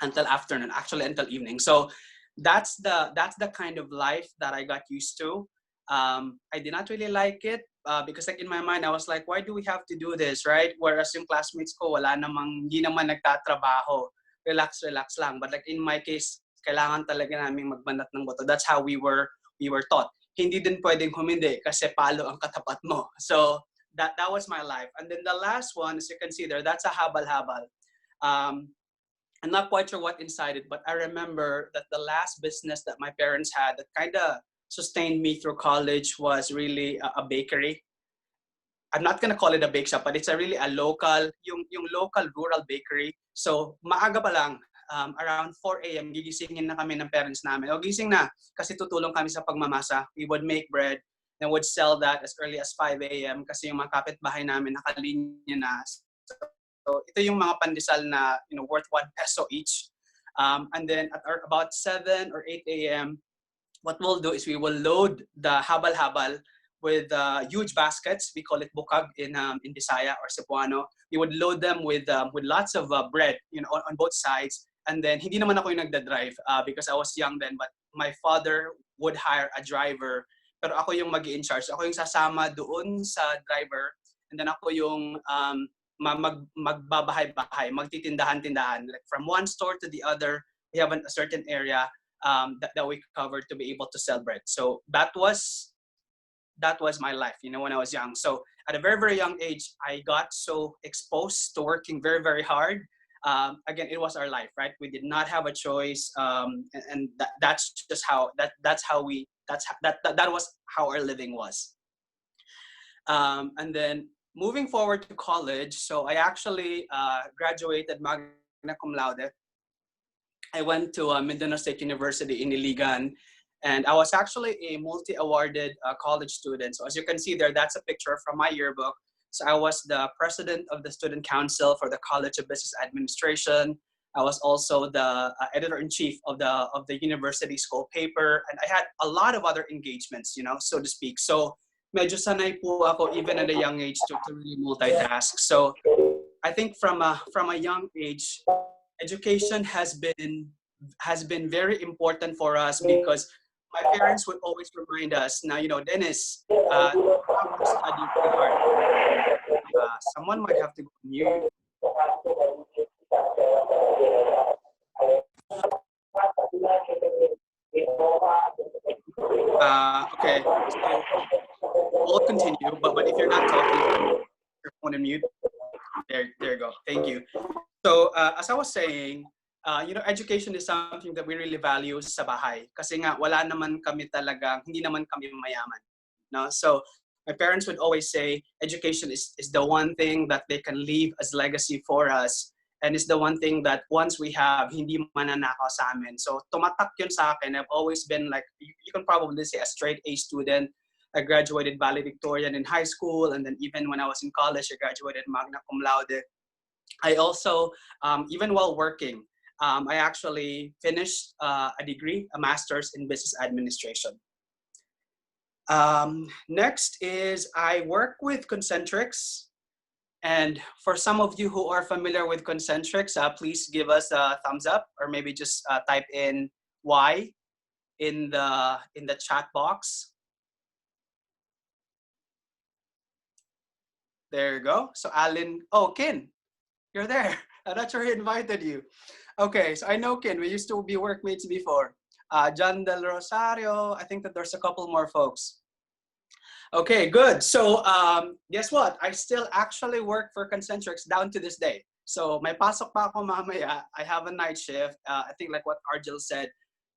afternoon, actually until evening. So that's the kind of life that I got used to. I did not really like it because like in my mind I was like, why do we have to do this, right? Whereas yung classmates ko wala namang hindi naman nagtatrabaho, relax lang. But like in my case, kailangan talaga naming magbanat ng boto. That's how we were taught. Hindi din pwedeng humindi kasi palo ang katapat mo. So that was my life. And then the last one, as you can see there, that's a habal-habal. I'm not quite sure what inside it, but I remember that the last business that my parents had that kind of sustained me through college was really a bakery. I'm not gonna call it a bake shop, but it's a local, yung local rural bakery. So maaga pa lang, around 4 a.m. gigisingin na kami ng parents namin. O gising na, kasi tutulong kami sa pagmamasa. We would make bread and would sell that as early as 5 a.m. kasi yung mga kapitbahay namin nakalinya na. So ito yung mga pandesal na, you know, worth 1 peso each. And then at about 7 or 8 a.m., what we'll do is we will load the habal-habal with huge baskets. We call it bukag in Bisaya or Cebuano. We would load them with lots of bread, you know, on both sides. And then hindi naman ako yung nagda-drive because I was young then, but my father would hire a driver. Pero ako yung mag-i-in charge. Ako yung sasama doon sa driver. And then ako yung magbabahay-bahay, magtitindahan-tindahan. Like from one store to the other, we have a certain area that we covered to be able to sell bread. So that was my life, you know, when I was young. So at a very, very young age, I got so exposed to working very, very hard. Again, it was our life, right? We did not have a choice, and that's just how that was how our living was. And then moving forward to college, so I actually graduated magna cum laude. I went to Mindanao State University in Iligan, and I was actually a multi-awarded college student. So as you can see there, that's a picture from my yearbook. So I was the president of the student council for the College of Business Administration. I was also the editor-in-chief of the university school paper, and I had a lot of other engagements, you know, so to speak. So medyo sanay po ako even at a young age to really multitask. So I think from a young age, education has been very important for us because my parents would always remind us, now, you know, Dennis, you have to study pretty hard. Someone might have to go mute. Okay, so we'll continue, but if you're not talking, your phone on mute. There you go. Thank you. So as I was saying, you know, education is something that we really value sa bahay. Kasi nga wala naman kami talagang, hindi naman kami mayaman. No? So my parents would always say, education is the one thing that they can leave as legacy for us. And it's the one thing that once we have, hindi mananakaw sa amin. So tumatak yun sa akin. I've always been like, you can probably say a straight A student. I graduated valedictorian in high school. And then even when I was in college, I graduated magna cum laude. I also, even while working, I actually finished a degree, a master's in business administration. Next is I work with concentrics. And for some of you who are familiar with concentrics, please give us a thumbs up or maybe just type in Y in the chat box. There you go. So Alan, oh, Kin, you're there. I'm not sure he invited you. Okay, so I know Kin. We used to be workmates before. John Del Rosario. I think that there's a couple more folks. Okay, good. So guess what? I still actually work for Concentrics down to this day. So may pasok pa ako mamaya. I have a night shift. I think like what Argel said,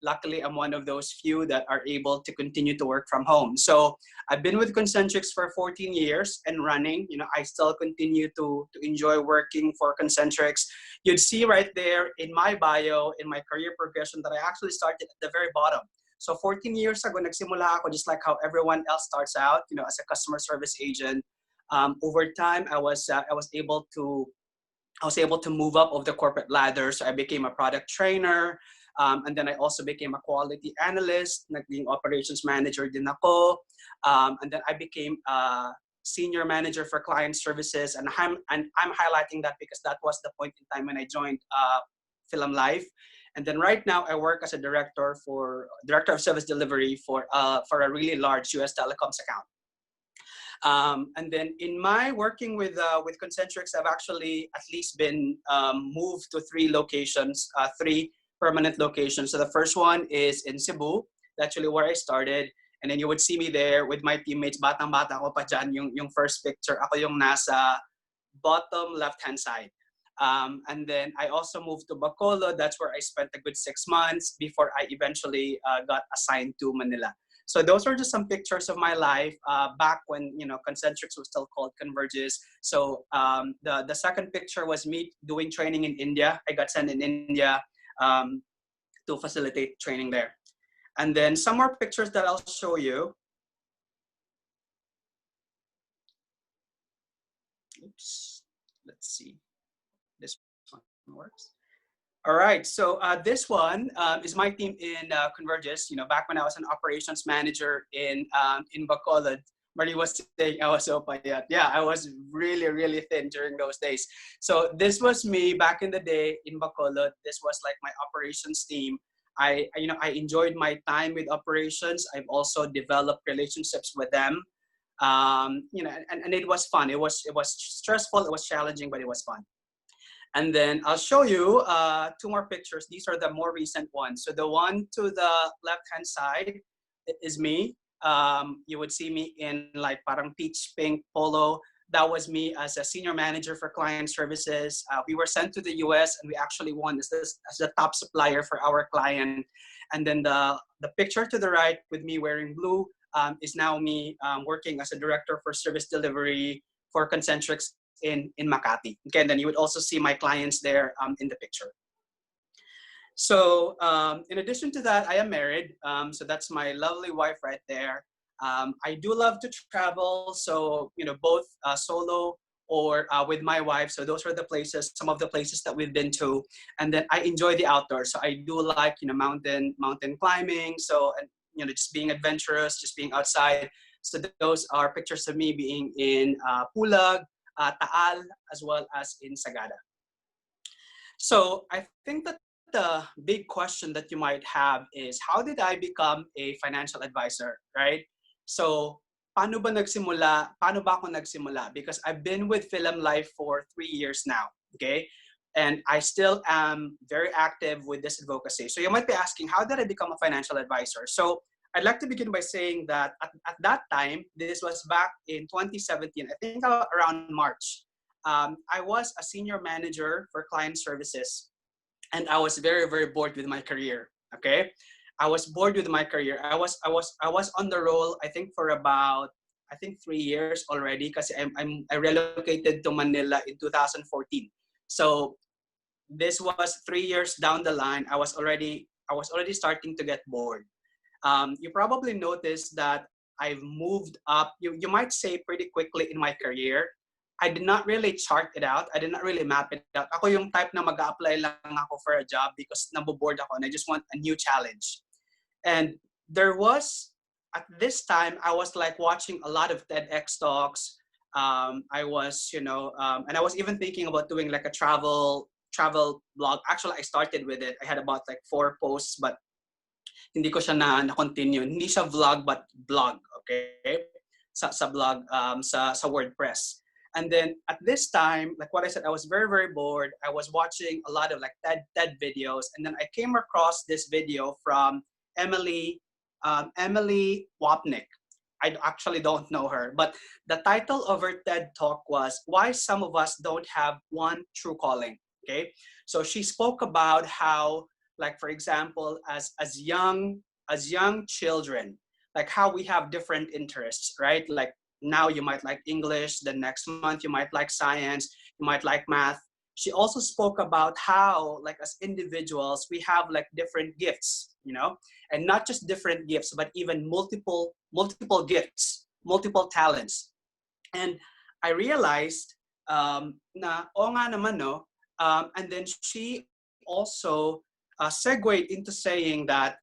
luckily, I'm one of those few that are able to continue to work from home. So I've been with Concentrix for 14 years and running. I still continue to enjoy working for Concentrix. You'd see right there in my bio, in my career progression, that I actually started at the very bottom. So 14 years ago, nagsimula ako just like how everyone else starts out, as a customer service agent. Over time, I was able to move up of the corporate ladder. So I became a product trainer, and then I also became a quality analyst, naging operations manager din ako, and then I became a senior manager for client services. And I'm highlighting that because that was the point in time when I joined Philam Life. And then right now I work as a director of service delivery for a really large US telecoms account. And then in my working with Concentrix, I've actually at least been moved to three locations, three permanent locations. So the first one is in Cebu, actually where I started. And then you would see me there with my teammates, batang-bata ko pa dyan, yung first picture. Ako yung nasa bottom left-hand side. And then I also moved to Bacolod. That's where I spent a good 6 months before I eventually got assigned to Manila. So those are just some pictures of my life back when Concentrix was still called Converges. So the second picture was me doing training in India. I got sent in India to facilitate training there. And then some more pictures that I'll show you. Oops, let's see. This one works. All right, so this one is my team in Converges. Back when I was an operations manager in Bacolod, Marie was saying I was so payat. Yeah, I was really, really thin during those days. So this was me back in the day in Bacolod. This was like my operations team. I enjoyed my time with operations. I've also developed relationships with them. And it was fun. It was stressful. It was challenging, but it was fun. And then I'll show you two more pictures. These are the more recent ones. So the one to the left-hand side is me. You would see me in like parang peach pink polo. That was me as a senior manager for client services. We were sent to the US and we actually won as the top supplier for our client. And then the picture to the right with me wearing blue is now me working as a director for service delivery for Concentrix in Makati. Okay, and then you would also see my clients there in the picture. So in addition to that, I am married. So that's my lovely wife right there. I do love to travel. So, both solo or with my wife. So those are some of the places that we've been to. And then I enjoy the outdoors. So I do like, mountain climbing. So, and, just being adventurous, just being outside. So those are pictures of me being in Pulag, Taal, as well as in Sagada. So I think that the big question that you might have is, how did I become a financial advisor, right? So paano ba ako nagsimula? Because I've been with Philam Life for 3 years now, okay? And I still am very active with this advocacy. So you might be asking, how did I become a financial advisor? So I'd like to begin by saying that at that time, this was back in 2017, I think around March, I was a senior manager for client services. And I was very, very bored with my career. Okay, I was bored with my career. I was on the roll. I think for about 3 years already, because I relocated to Manila in 2014. So this was 3 years down the line. I was already starting to get bored. You probably noticed that I've moved up. You might say pretty quickly in my career. I did not really chart it out. I did not really map it out. Ako yung type na mag-a-apply lang ako for a job because nabobored ako and I just want a new challenge. And there was, at this time, I was like watching a lot of TEDx talks. I was, and I was even thinking about doing like a travel blog. Actually, I started with it. I had about like 4 posts, but hindi ko siya na-continue. Hindi siya vlog, but blog, okay? Sa blog, sa WordPress. And then at this time, like what I said, I was very, very bored. I was watching a lot of like TED videos. And then I came across this video from Emily Wapnick. I actually don't know her. But the title of her TED talk was Why Some of Us Don't Have One True Calling. Okay. So she spoke about how like for example, as young children, like how we have different interests, right? Like now you might like English, the next month you might like science, you might like math. She also spoke about how, like as individuals, we have like different gifts, you know, and not just different gifts, but even multiple gifts, multiple talents. And I realized na o nga naman no, and then she also segued into saying that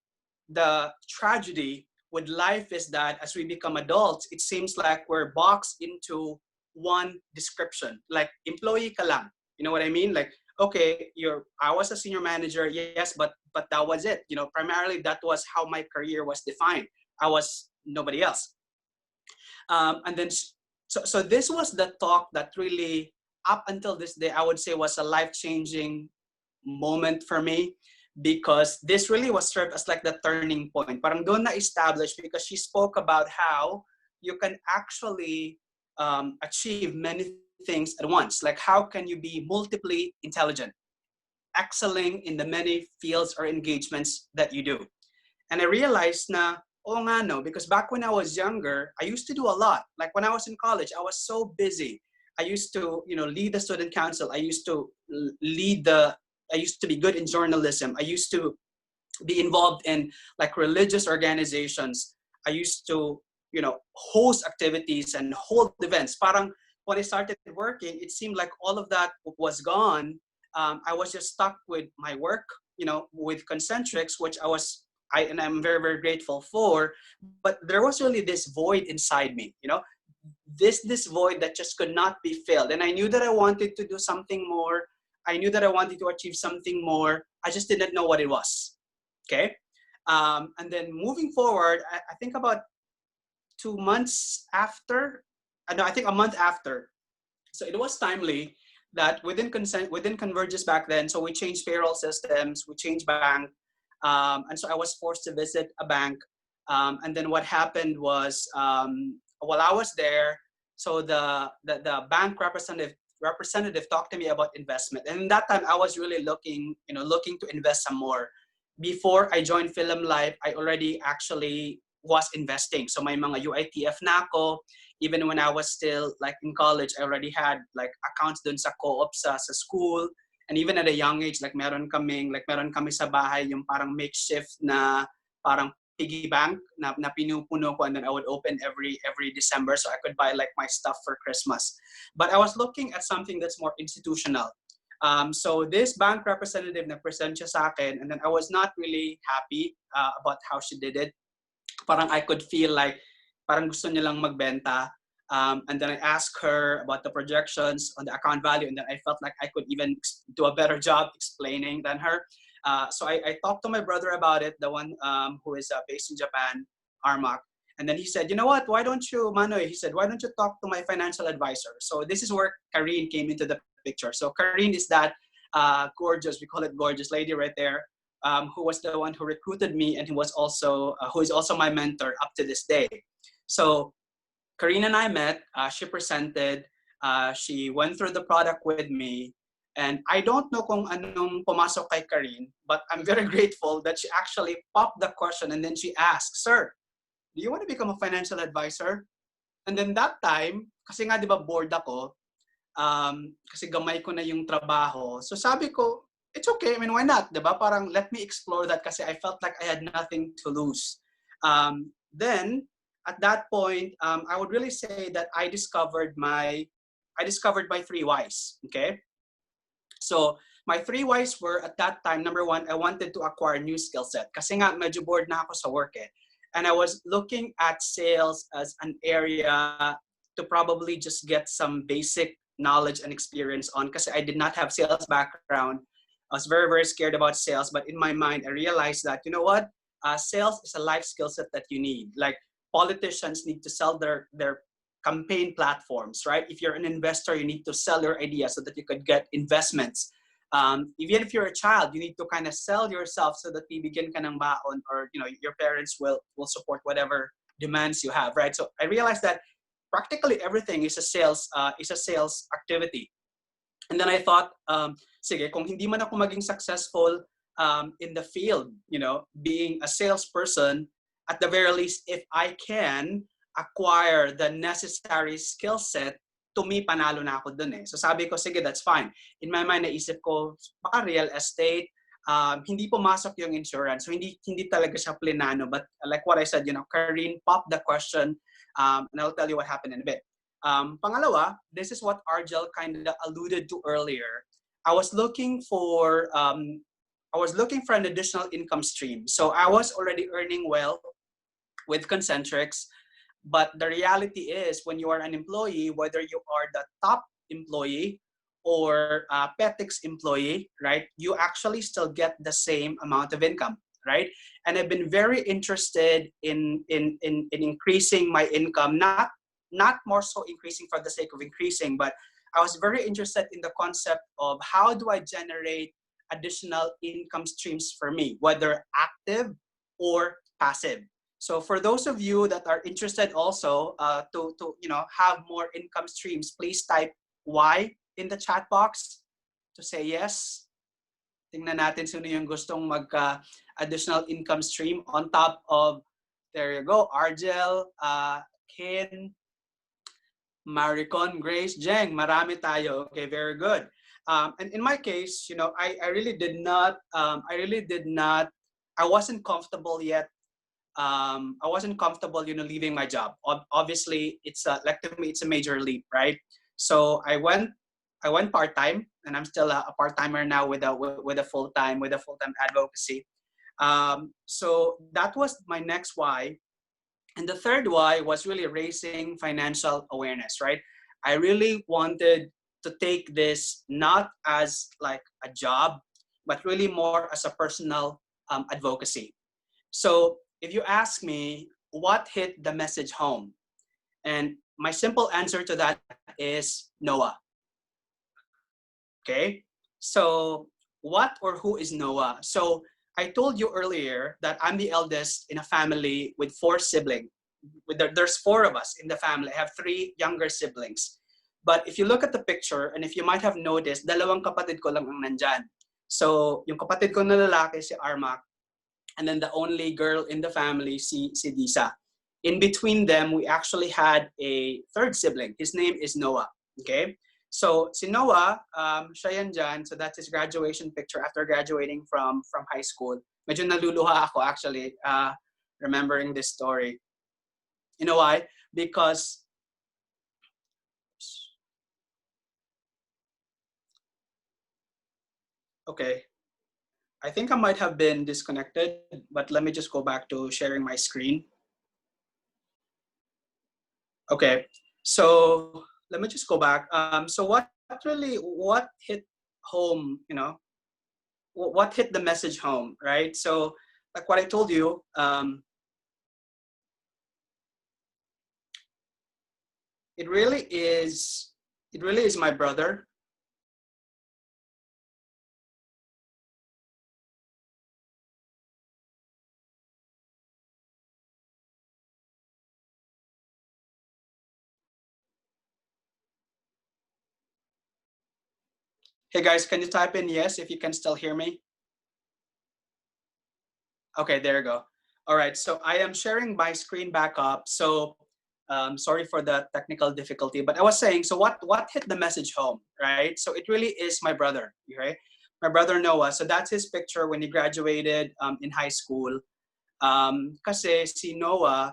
the tragedy with life is that as we become adults, it seems like we're boxed into one description, like employee ka lang. You know what I mean? Like, okay, I was a senior manager, yes, but that was it. You know, primarily that was how my career was defined. I was nobody else. And then, so this was the talk that really, up until this day, I would say was a life-changing moment for me, because this really was served as like the turning point. Parang doon na established, because she spoke about how you can actually achieve many things at once. Like how can you be multiply intelligent, excelling in the many fields or engagements that you do. And I realized na, oh nga no, because back when I was younger, I used to do a lot. Like when I was in college, I was so busy. I used to, you know, lead the student council. I used to I used to be good in journalism. I used to be involved in like religious organizations. I used to, you know, host activities and hold events. Parang when I started working, it seemed like all of that was gone. I was just stuck with my work, you know, with Concentrics, which and I'm very, very grateful for. But there was really this void inside me, you know, this void that just could not be filled. And I knew that I wanted to do something more. I knew that I wanted to achieve something more. I just didn't know what it was. Okay. And then moving forward, I think about 2 months after, no, I think a month after. So it was timely that within Convergys back then, so we changed payroll systems, we changed bank. And so I was forced to visit a bank. And then what happened was, while I was there, so the bank representative talked to me about investment. And in that time, I was really looking to invest some more. Before I joined Philam Life, I already actually was investing. So may mga UITF na ako. Even when I was still like in college, I already had like accounts dun sa co-op sa school. And even at a young age, like meron kami sa bahay yung parang makeshift na parang piggy bank na pinupuno ko, and then I would open every December so I could buy like my stuff for Christmas. But I was looking at something that's more institutional. So this bank representative na present siya sa akin, and then I was not really happy about how she did it. Parang I could feel like parang gusto niya lang magbenta. And then I asked her about the projections on the account value, and then I felt like I could even do a better job explaining than her. So I talked to my brother about it, the one who is based in Japan, Armak. And then he said, you know what, why don't you, Manoy, he said, why don't you talk to my financial advisor? So this is where Karine came into the picture. So Karine is that gorgeous, we call it gorgeous lady right there, who was the one who recruited me, and who is also my mentor up to this day. So Karine and I met, she presented, she went through the product with me, and I don't know kung anong pumasok kay Karine, but I'm very grateful that she actually popped the question, and then she asked, sir, do you want to become a financial advisor? And then that time, kasi nga di ba bored ako, kasi gamay ko na yung trabaho. So sabi ko, it's okay, I mean, why not? Diba? Parang let me explore that, kasi I felt like I had nothing to lose. Then, at that point, I would really say that I discovered my 3 whys, okay? So, my 3 whys were at that time, number 1, I wanted to acquire new skill set. Kasi nga, medyo bored na ako sa work eh. And I was looking at sales as an area to probably just get some basic knowledge and experience on, kasi I did not have sales background. I was very, very scared about sales, but in my mind, I realized that, you know what? Sales is a life skill set that you need. Like politicians need to sell their campaign platforms, right? If you're an investor, you need to sell your idea so that you could get investments. Even if you're a child, you need to kind of sell yourself so that bibigyan ka ng baon, or your parents will support whatever demands you have, right? So I realized that practically everything is a sales activity. And then I thought, sige, kung hindi man ako maging successful in the field, being a salesperson, at the very least, if I can acquire the necessary skill set, to me, panalo na ako dun eh. So sabi ko, sige, that's fine. In my mind, naisip ko, baka real estate, hindi pumasok yung insurance. So hindi talaga siya plinano. But like what I said, Karine popped the question, and I'll tell you what happened in a bit. Pangalawa, this is what Argel kind of alluded to earlier. I was looking for an additional income stream. So I was already earning well with Concentrics, but the reality is when you are an employee, whether you are the top employee or Petix employee, right, you actually still get the same amount of income, right? And I've been very interested in increasing my income, not more so increasing for the sake of increasing, but I was very interested in the concept of how do I generate additional income streams for me, whether active or passive. So for those of you that are interested also to have more income streams, please type Y in the chat box to say yes. Tingnan natin sino yung gustong additional income stream on top of, there you go, Argel, Kin, Maricon, Grace, Jeng, marami tayo. Okay, very good. And in my case, I wasn't comfortable yet. I wasn't comfortable, leaving my job. Obviously, it's like to me, it's a major leap, right? So I went part-time, and I'm still a part-timer now with a full-time advocacy. So that was my next why. And the third why was really raising financial awareness, right? I really wanted to take this not as like a job, but really more as a personal advocacy. So if you ask me, what hit the message home? And my simple answer to that is Noah. Okay, so what or who is Noah? So I told you earlier that I'm the eldest in a family with 4 siblings. There's 4 of us in the family. I have 3 younger siblings. But if you look at the picture, and if you might have noticed, dalawang kapatid ko lang ang nandyan. So yung kapatid ko na lalaki, si Armac, and then the only girl in the family, si Disa. In between them, we actually had a 3rd sibling. His name is Noah. Okay? So si Noah, siya yan dyan. So that's his graduation picture after graduating from high school. Medyo naluluha ako actually, remembering this story. You know why? Because okay, I think I might have been disconnected, but let me just go back to sharing my screen. Okay, so let me just go back. So what hit home, what hit the message home, right? So like what I told you, it really is my brother. Hey guys, can you type in yes if you can still hear me? Okay, there you go. All right, so I am sharing my screen back up. So sorry for the technical difficulty, but I was saying, so what hit the message home, right? So it really is my brother, right? My brother Noah. So that's his picture when he graduated in high school. Kasi si Noah,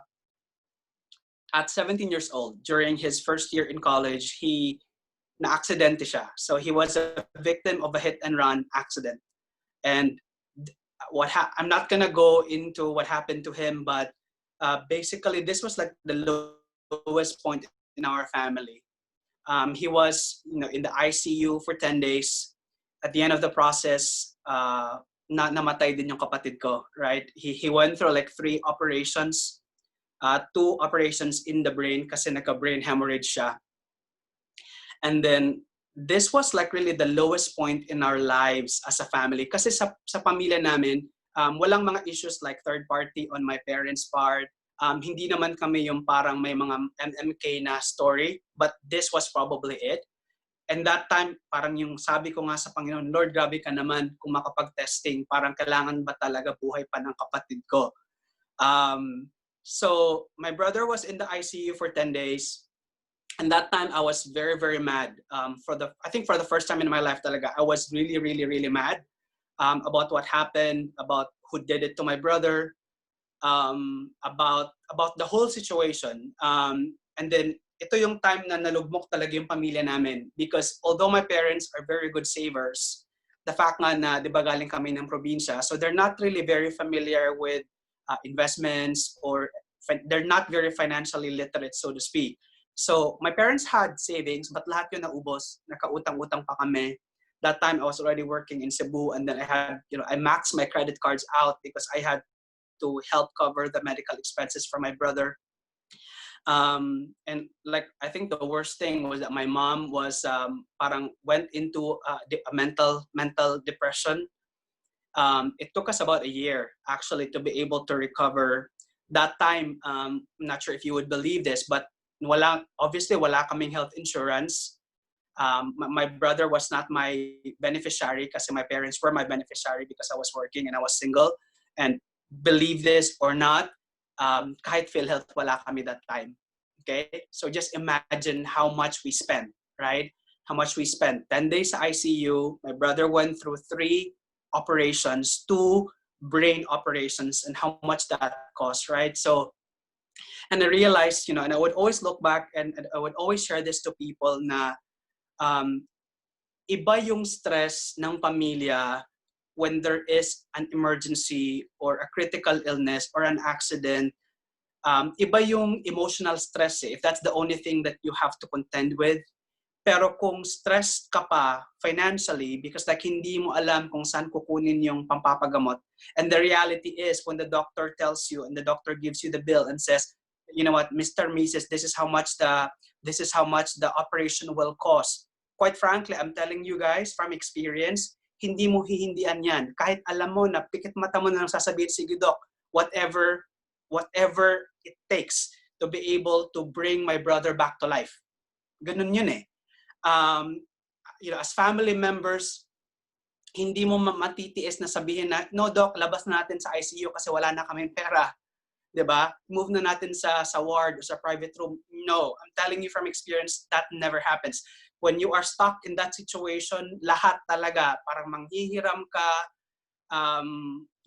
at 17 years old, during his first year in college, he na-aksidente siya. So he was a victim of a hit and run accident. And I'm not gonna go into what happened to him, but basically this was like the lowest point in our family. He was, in the ICU for 10 days. At the end of the process, namatay din yung kapatid ko, right? He went through like 3 operations, 2 operations in the brain kasi nagka-brain hemorrhage siya. And then this was like really the lowest point in our lives as a family. Kasi sa pamilya namin, walang mga issues like third party on my parents' part. Hindi naman kami yung parang may mga MMK na story, but this was probably it. And that time, parang yung sabi ko nga sa Panginoon, Lord, grabe ka naman kung makapag-testing. Parang kailangan ba talaga buhay pa ng kapatid ko? So my brother was in the ICU for 10 days. And that time, I was very, very mad. I think for the first time in my life talaga, I was really, really, really mad about what happened, about who did it to my brother, about the whole situation. And then, ito yung time na nalugmok talaga yung pamilya namin. Because although my parents are very good savers, the fact nga na, di ba, galing kami ng probinsya, so they're not really very familiar with investments, or they're not very financially literate, so to speak. So my parents had savings, but lahat yun naubos. Nakautang-utang pa kami. That time I was already working in Cebu, and then I maxed my credit cards out because I had to help cover the medical expenses for my brother. And like, I think the worst thing was that my mom was parang went into a mental depression. It took us about a year actually to be able to recover. That time, I'm not sure if you would believe this, but obviously wala kaming health insurance. My brother was not my beneficiary kasi my parents were my beneficiary because I was working and I was single. And believe this or not, kahit PhilHealth wala kami that time. Okay? So just imagine how much we spent, right? How much we spent. 10 days sa ICU. My brother went through 3 operations, 2 brain operations, and how much that cost, right? So, and I realized, and I would always look back and I would always share this to people na iba yung stress ng pamilya when there is an emergency or a critical illness or an accident. Iba yung emotional stress if that's the only thing that you have to contend with. Pero kung stressed ka pa financially because like hindi mo alam kung saan kukunin yung pampapagamot, and the reality is when the doctor tells you and the doctor gives you the bill and says, you know what, Mr. Mrs., this is how much the operation will cost. Quite frankly, I'm telling you guys from experience, hindi mo hihindian yan. Kahit alam mo na pikit mata mo na lang sasabihin, sige doc, whatever it takes to be able to bring my brother back to life. Ganun yun eh. As family members, hindi mo matitiis na sabihin na, no doc, labas natin sa ICU kasi wala na kaming pera. Diba? Move na natin sa ward or sa private room. No, I'm telling you from experience, that never happens. When you are stuck in that situation, lahat talaga, parang manghihiram ka,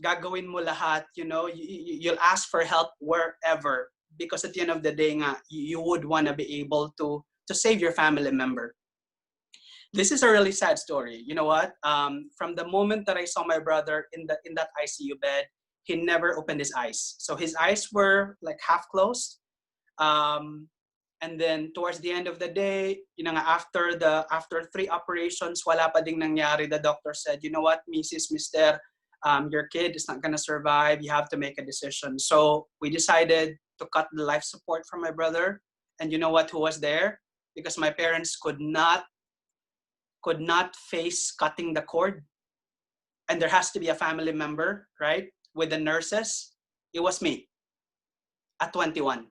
gagawin mo lahat, you'll ask for help wherever. Because at the end of the day nga, you would want to be able to save your family member. This is a really sad story. You know what? From the moment that I saw my brother in that ICU bed, he never opened his eyes. So his eyes were like half closed. And then towards the end of the day, after 3 operations, wala pa ding nangyari. The doctor said, you know what, Mr. Your kid is not gonna survive. You have to make a decision. So we decided to cut the life support from my brother. And you know what? Who was there? Because my parents could not face cutting the cord. And there has to be a family member, right? With the nurses. It was me at 21.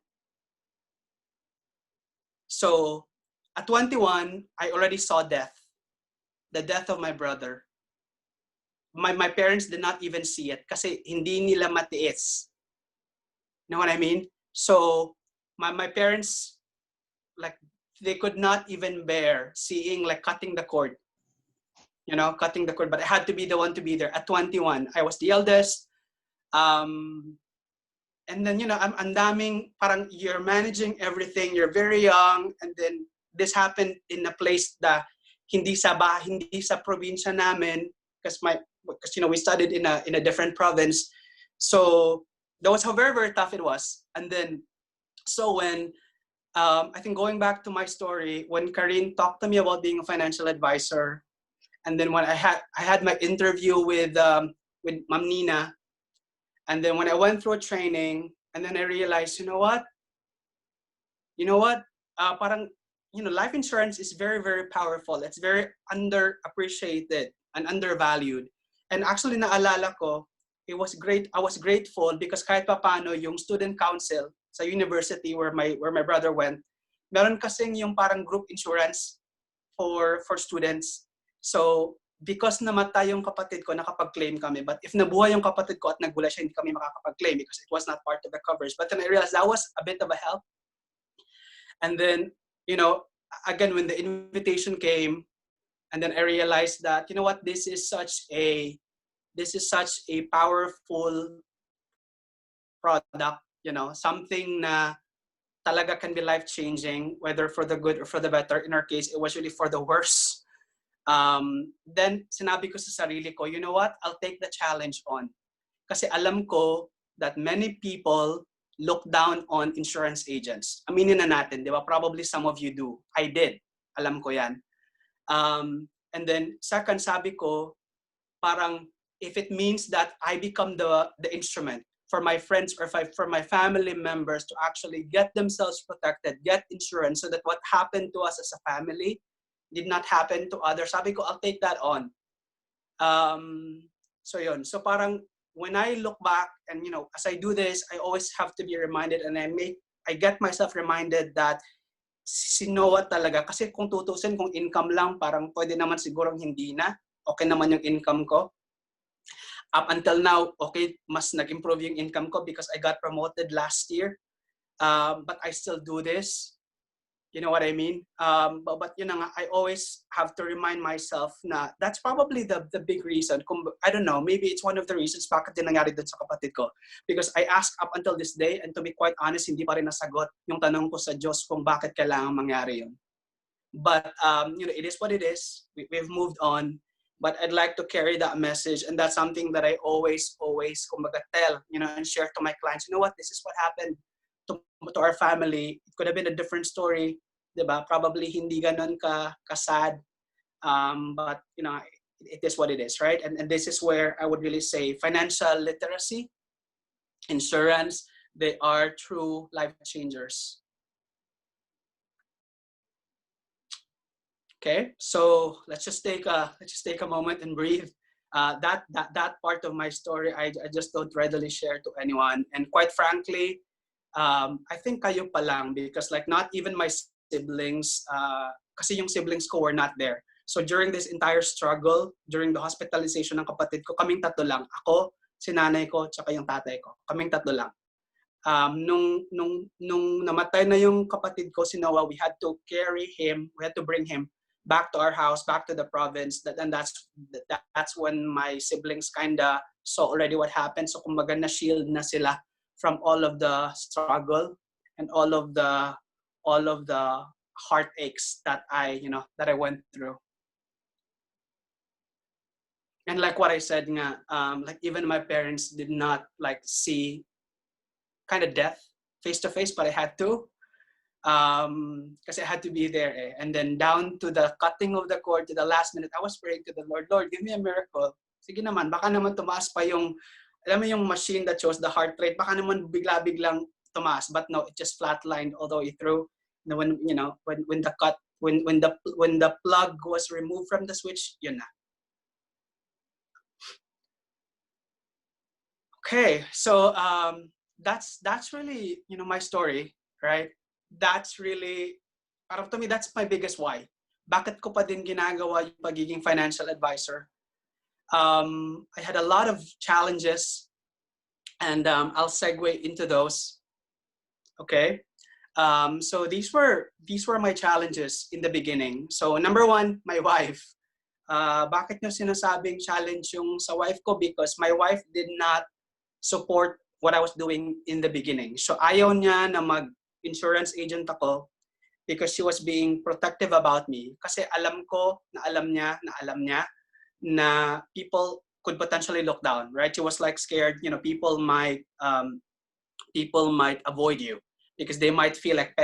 So at 21, I already saw death. The death of my brother. My parents did not even see it kasi hindi nila matiis. You know what I mean? So my parents, like, they could not even bear seeing like cutting the cord. Cutting the cord. But I had to be the one to be there at 21. I was the eldest. And then, ang daming, parang you're managing everything. You're very young. And then this happened in a place that hindi sa probinsya namin because we studied in a different province. So that was how very, very tough it was. And then, so when, I think going back to my story, when Karine talked to me about being a financial advisor, and then when I had my interview with Ma'am Nina, and then when I went through a training, and then I realized, you know what? Parang, life insurance is very, very powerful. It's very underappreciated and undervalued. And actually, naalala ko, it was great. I was grateful because kahit papaano yung student council sa university where my brother went, meron kasing yung parang group insurance. for students. So, because namatay yung kapatid ko, nakapag-claim kami. But if nabuhay yung kapatid ko at nagbula siya, hindi kami makakapag-claim because it was not part of the coverage. But then I realized that was a bit of a help. And then, you know, again, when the invitation came, and then I realized that, you know what, this is such a powerful product, you know, something na talaga can be life-changing, whether for the good or for the better. In our case, it was really for the worse. Then sinabi ko sa sarili ko, you know what, I'll take the challenge on. Kasi alam ko that many people look down on insurance agents. Aminin na natin, di ba? Probably some of you do. I did. Alam ko yan. And then second, sabi ko, parang if it means that I become the instrument for my friends or for my family members to actually get themselves protected, get insurance, so that what happened to us as a family did not happen to others. Sabi ko, I'll take that on. So yun. So parang when I look back and, you know, as I do this, I always have to be reminded, and I get myself reminded that sinowa talaga. Kasi kung tutusin, kung income lang, parang pwede naman sigurong hindi na. Okay naman yung income ko. Up until now, okay, mas nag-improve yung income ko because I got promoted last year. But I still do this. You know what I mean? But you know, I always have to remind myself na that's probably the big reason. I don't know, maybe it's one of the reasons bakit din nangyari dun sa kapatid ko. Because I asked up until this day, and to be quite honest, hindi pa rin nasagot yung tanong ko sa Diyos kung bakit kailangan mangyari yun. But you know, it is what it is. We've moved on. But I'd like to carry that message, and that's something that I always kumbaga tell, you know, and share to my clients. You know what? This is what happened to our family. It could have been a different story, diba? Probably hindi ganon ka-sad. But you know, it is what it is, right? And this is where I would really say financial literacy, insurance, they are true life changers. Okay, so let's just take a moment and breathe. That part of my story, I just don't readily share to anyone. And quite frankly, I think kayo pa lang, because like not even my siblings, kasi yung siblings ko were not there. So during this entire struggle, during the hospitalization ng kapatid ko, kaming tatlo lang. Ako, si nanay ko, tsaka yung tatay ko. Kaming tatlo lang. Nung namatay na yung kapatid ko, si Noah, we had to bring him back to our house, back to the province. And that's when my siblings kinda saw already what happened. So kumbaga na shield na sila from all of the struggle and all of the heartaches that I went through. And like what I said nga, like even my parents did not like see kind of death face to face, but I had to. Kasi I had to be there eh. And then down to the cutting of the cord, to the last minute, I was praying to the Lord, Lord, give me a miracle. Sige naman, baka naman tumaas pa yung, alam mo yung machine that shows the heart rate, baka naman bigla-biglang tumaas. But no, it just flatlined all the way through. And when the plug was removed from the switch, yun na. Okay, so that's really, you know, my story, right? That's really, parang to me, that's my biggest why. Bakit ko pa din ginagawa yung pagiging financial advisor? I had a lot of challenges, and I'll segue into those. Okay, so these were my challenges in the beginning. So number one, my wife. Bakit nyo sinasabing challenge yung sa wife ko? Because my wife did not support what I was doing in the beginning. So ayaw niya na mag-insurance agent ako because she was being protective about me. Kasi alam niya na people could potentially look down, right? She was like scared, you know, people might avoid you because they might feel like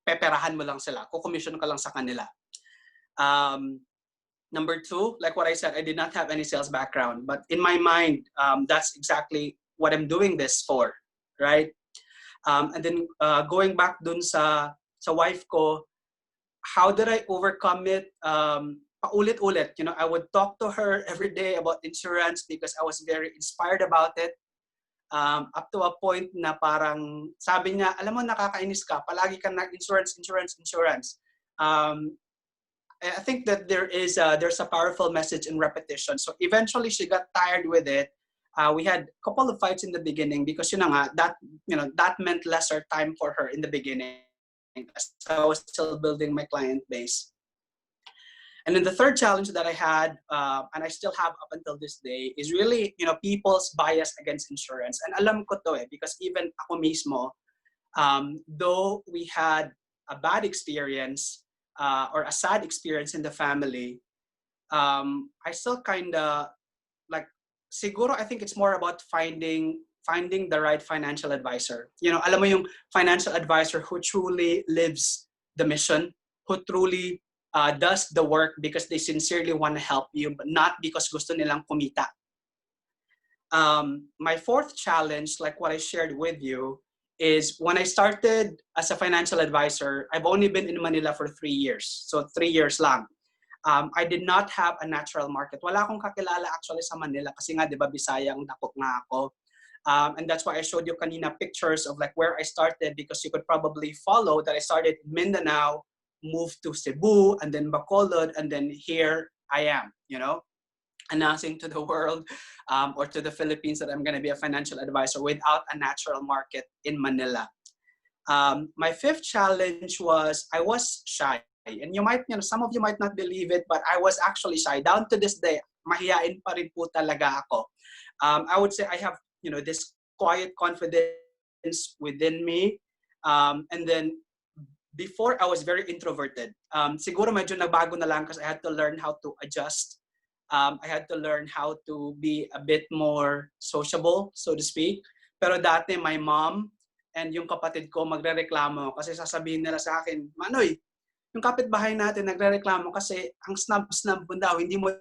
peperahan mo lang sila, kukomission ka lang sa kanila. Number two, like what I said, I did not have any sales background, but in my mind, that's exactly what I'm doing this for, right? And then going back dun sa wife ko, how did I overcome it? Paulit-ulit, you know, I would talk to her every day about insurance because I was very inspired about it. Up to a point na parang sabi niya, alam mo, nakakainis ka, palagi ka nag-insurance. I think that there's a powerful message in repetition. So eventually she got tired with it. We had a couple of fights in the beginning because that meant lesser time for her in the beginning as I was still building my client base. And then the third challenge that I had, and I still have up until this day, is really people's bias against insurance. And alam ko to because even ako mismo, though we had a bad experience or a sad experience in the family, I still kind of like, siguro I think it's more about finding the right financial advisor. Alam mo yung financial advisor who truly lives the mission, who truly does the work because they sincerely want to help you, but not because gusto nilang kumita. My fourth challenge, like what I shared with you, is when I started as a financial advisor, I've only been in Manila for 3 years. So 3 years lang. I did not have a natural market. Wala akong kakilala actually sa Manila kasi nga, di ba, Bisaya ang dako nga ako. And that's why I showed you kanina pictures of like where I started, because you could probably follow that I started in Mindanao, moved to Cebu, and then Bacolod, and then here I am, announcing to the world or to the Philippines that I'm going to be a financial advisor without a natural market in Manila. My fifth challenge was I was shy. And some of you might not believe it, but I was actually shy. Down to this day, mahiyain pa rin po talaga ako. I would say I have, this quiet confidence within me. And then before, I was very introverted. Siguro medyo nagbago na lang because I had to learn how to adjust. I had to learn how to be a bit more sociable, so to speak. Pero dati, my mom and yung kapatid ko magrereklamo kasi sasabihin nila sa akin, Manoy, yung kapitbahay natin nagrereklamo kasi ang snub-snub mo daw, hindi mo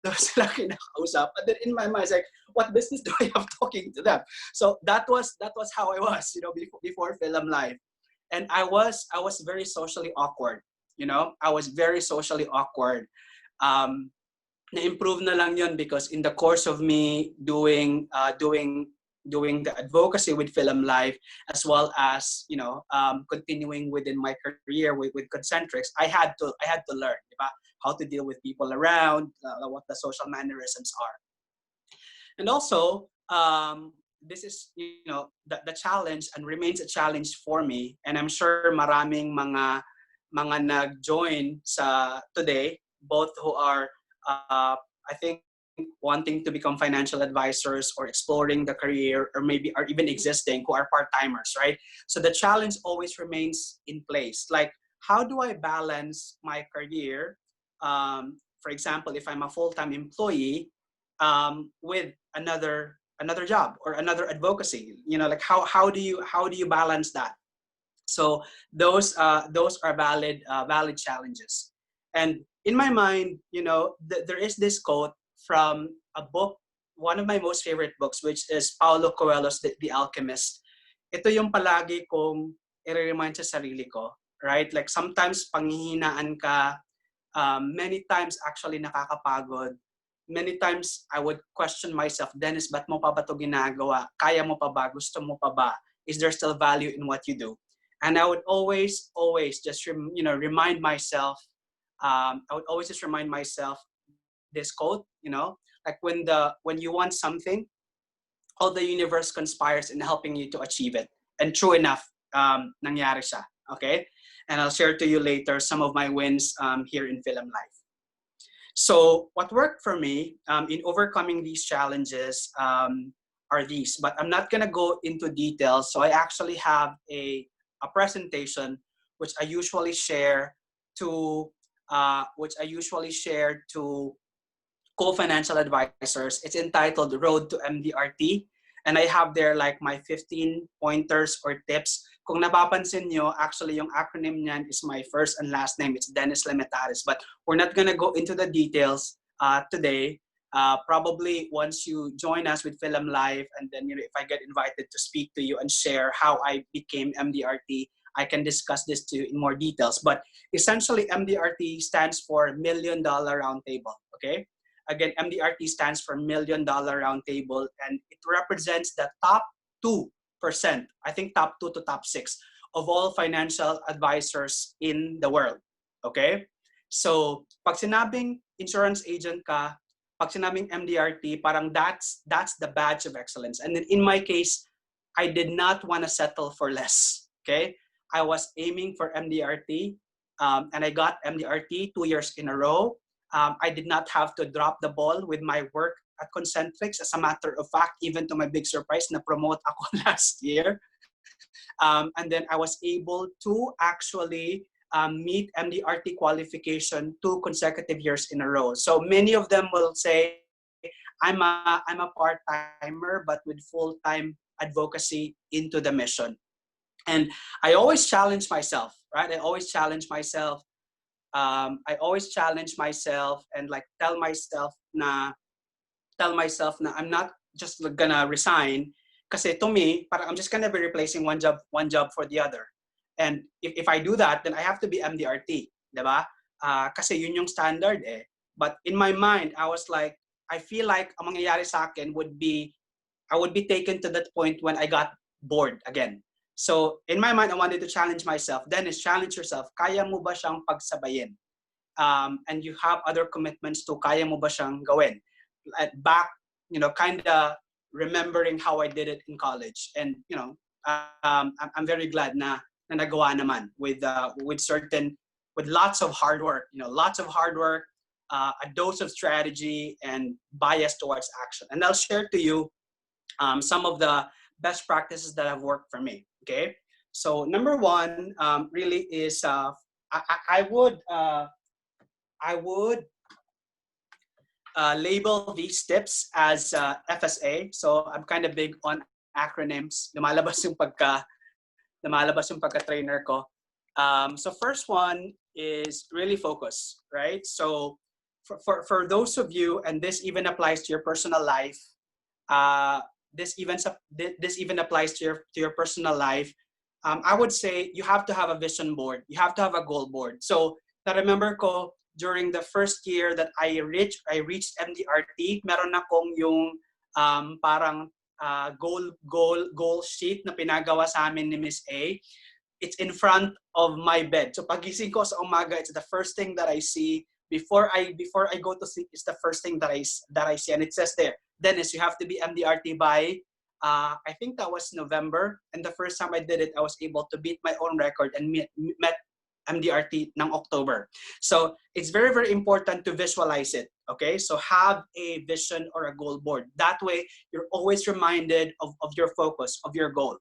daw sila kinakausap. And then in my mind, I was like, what business do I have talking to them? So that was how I was, before Philam Live. And I was very socially awkward, I was very socially awkward. Na-improve na lang yun because in the course of me doing the advocacy with Philam Life, as well as continuing within my career with Concentrics, I had to learn about how to deal with people around, what the social mannerisms are, and also this is the challenge and remains a challenge for me, and I'm sure maraming mga nag-join sa today, both who are I think wanting to become financial advisors or exploring the career, or maybe are even existing who are part-timers, right? So the challenge always remains in place. Like, how do I balance my career? For example, if I'm a full-time employee with another job or another advocacy, like how do you balance that? So those are valid challenges. And in my mind, there is this quote from a book, one of my most favorite books, which is Paulo Coelho's The Alchemist. Ito yung palagi kong i-remind sa sarili ko, right? Like sometimes panghihinaan ka, many times actually nakakapagod. Many times I would question myself, Dennis, ba't mo pa ba ito ginagawa? Kaya mo pa ba? Gusto mo pa ba? Is there still value in what you do? And I would always just remind myself. I would always just remind myself this quote, like when you want something, all the universe conspires in helping you to achieve it. And true enough, nangyari siya. Okay, and I'll share to you later some of my wins here in Philam Life. So what worked for me in overcoming these challenges are these, but I'm not gonna go into details. So I actually have a presentation which I usually share to co-financial advisors. It's entitled Road to MDRT. And I have there like my 15 pointers or tips. Kung napapansin nyo, actually yung acronym niyan is my first and last name. It's Dennis Limitares. But we're not gonna go into the details today. Probably once you join us with Philam Live, and then if I get invited to speak to you and share how I became MDRT, I can discuss this to you in more details. But essentially, MDRT stands for $1 Million Roundtable, okay? Again, MDRT stands for $1 Million Roundtable, and it represents the top 2%, I think top 2 to top 6 of all financial advisors in the world, okay? So, pag sinabing insurance agent ka, pag sinabing MDRT, parang that's the badge of excellence. And then in my case, I did not want to settle for less. Okay, I was aiming for MDRT, and I got MDRT 2 years in a row. I did not have to drop the ball with my work at Concentrix. As a matter of fact, even to my big surprise, na-promote ako last year. And then I was able to actually meet MDRT qualification 2 consecutive years in a row. So many of them will say, I'm a part-timer, but with full-time advocacy into the mission. And I always challenge myself, right? I always challenge myself. And like tell myself na I'm not just gonna resign. Kasi to me, parang I'm just gonna be replacing one job for the other. And if I do that, then I have to be MDRT, diba? Kasi yun yung standard eh. But in my mind, I was like, I feel like ang mangyayari sa akin would be, I would be taken to that point when I got bored again. So in my mind, I wanted to challenge myself. Dennis, challenge yourself. Kaya mo ba siyang pagsabayin? And you have other commitments to kaya mo ba siyang gawin? Back, kind of remembering how I did it in college. And, I'm very glad na nagawa naman with lots of hard work, a dose of strategy and bias towards action. And I'll share to you some of the best practices that have worked for me. Okay. So number one really is I would label these tips as FSA. So I'm kind of big on acronyms. Lumalabas yung pagka-trainer ko. So first one is really focus, right? So for those of you, and this even applies to your personal life, this even applies to your personal life. I would say you have to have a vision board. You have to have a goal board. So na-remember ko, during the first year that I reached MDRT, meron akong yung parang goal sheet na pinagawa sa amin ni Miss A. It's in front of my bed. So pagising ko sa umaga, it's the first thing that I see before I go to sleep. It's the first thing that I see, and it says there, Dennis, you have to be MDRT by I think that was November, and the first time I did it, I was able to beat my own record and met MDRT ng October. So it's very, very important to visualize it. Okay, so have a vision or a goal board. That way, you're always reminded of your focus, of your goal.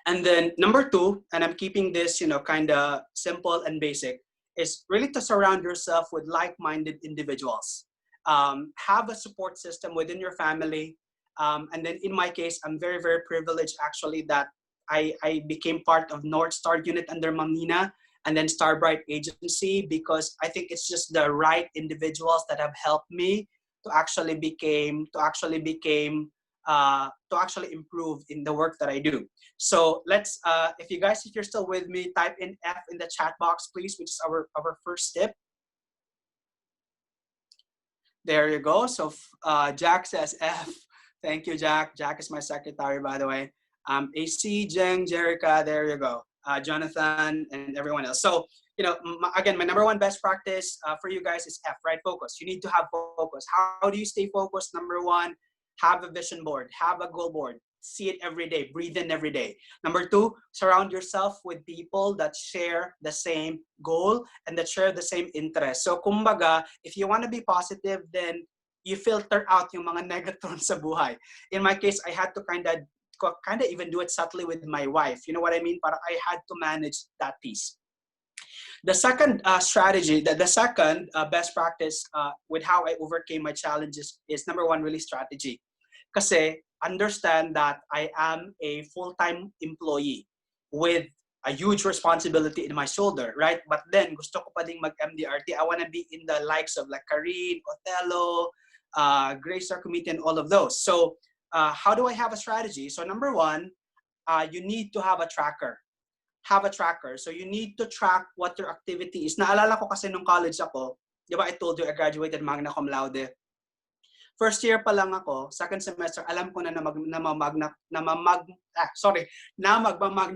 And then number two, and I'm keeping this, kind of simple and basic, is really to surround yourself with like-minded individuals. Have a support system within your family. And then in my case, I'm very, very privileged actually that I became part of North Star unit under Mamina and then Starbright agency, because I think it's just the right individuals that have helped me to actually improve in the work that I do. So let's, if you're still with me, type in F in the chat box, please, which is our first tip. There you go. So Jack says F. Thank you, Jack. Jack is my secretary, by the way. AC, Jeng, Jerica, there you go. Jonathan, and everyone else. So, again, my number one best practice for you guys is F, right? Focus. You need to have focus. How do you stay focused? Number one, have a vision board, have a goal board. See it every day, breathe in every day. Number two, surround yourself with people that share the same goal and that share the same interest. So, kumbaga, if you want to be positive, then you filter out yung mga negatrons sa buhay. In my case, I had to kind of even do it subtly with my wife. You know what I mean? But I had to manage that piece. The second strategy, the second best practice with how I overcame my challenges is number one, really strategy. Kasi understand that I am a full-time employee with a huge responsibility in my shoulder, right? But then gusto ko pa ding mag-MDRT. I want to be in the likes of like Karine, Othello, Grace Star Committee, and all of those. So how do I have a strategy? So number one, you need to have a tracker. Have a tracker. So you need to track what your activity is. Naalala ko kasi nung college ako, di ba I told you I graduated magna cum laude. First year pa lang ako, second semester, alam ko na magmamagna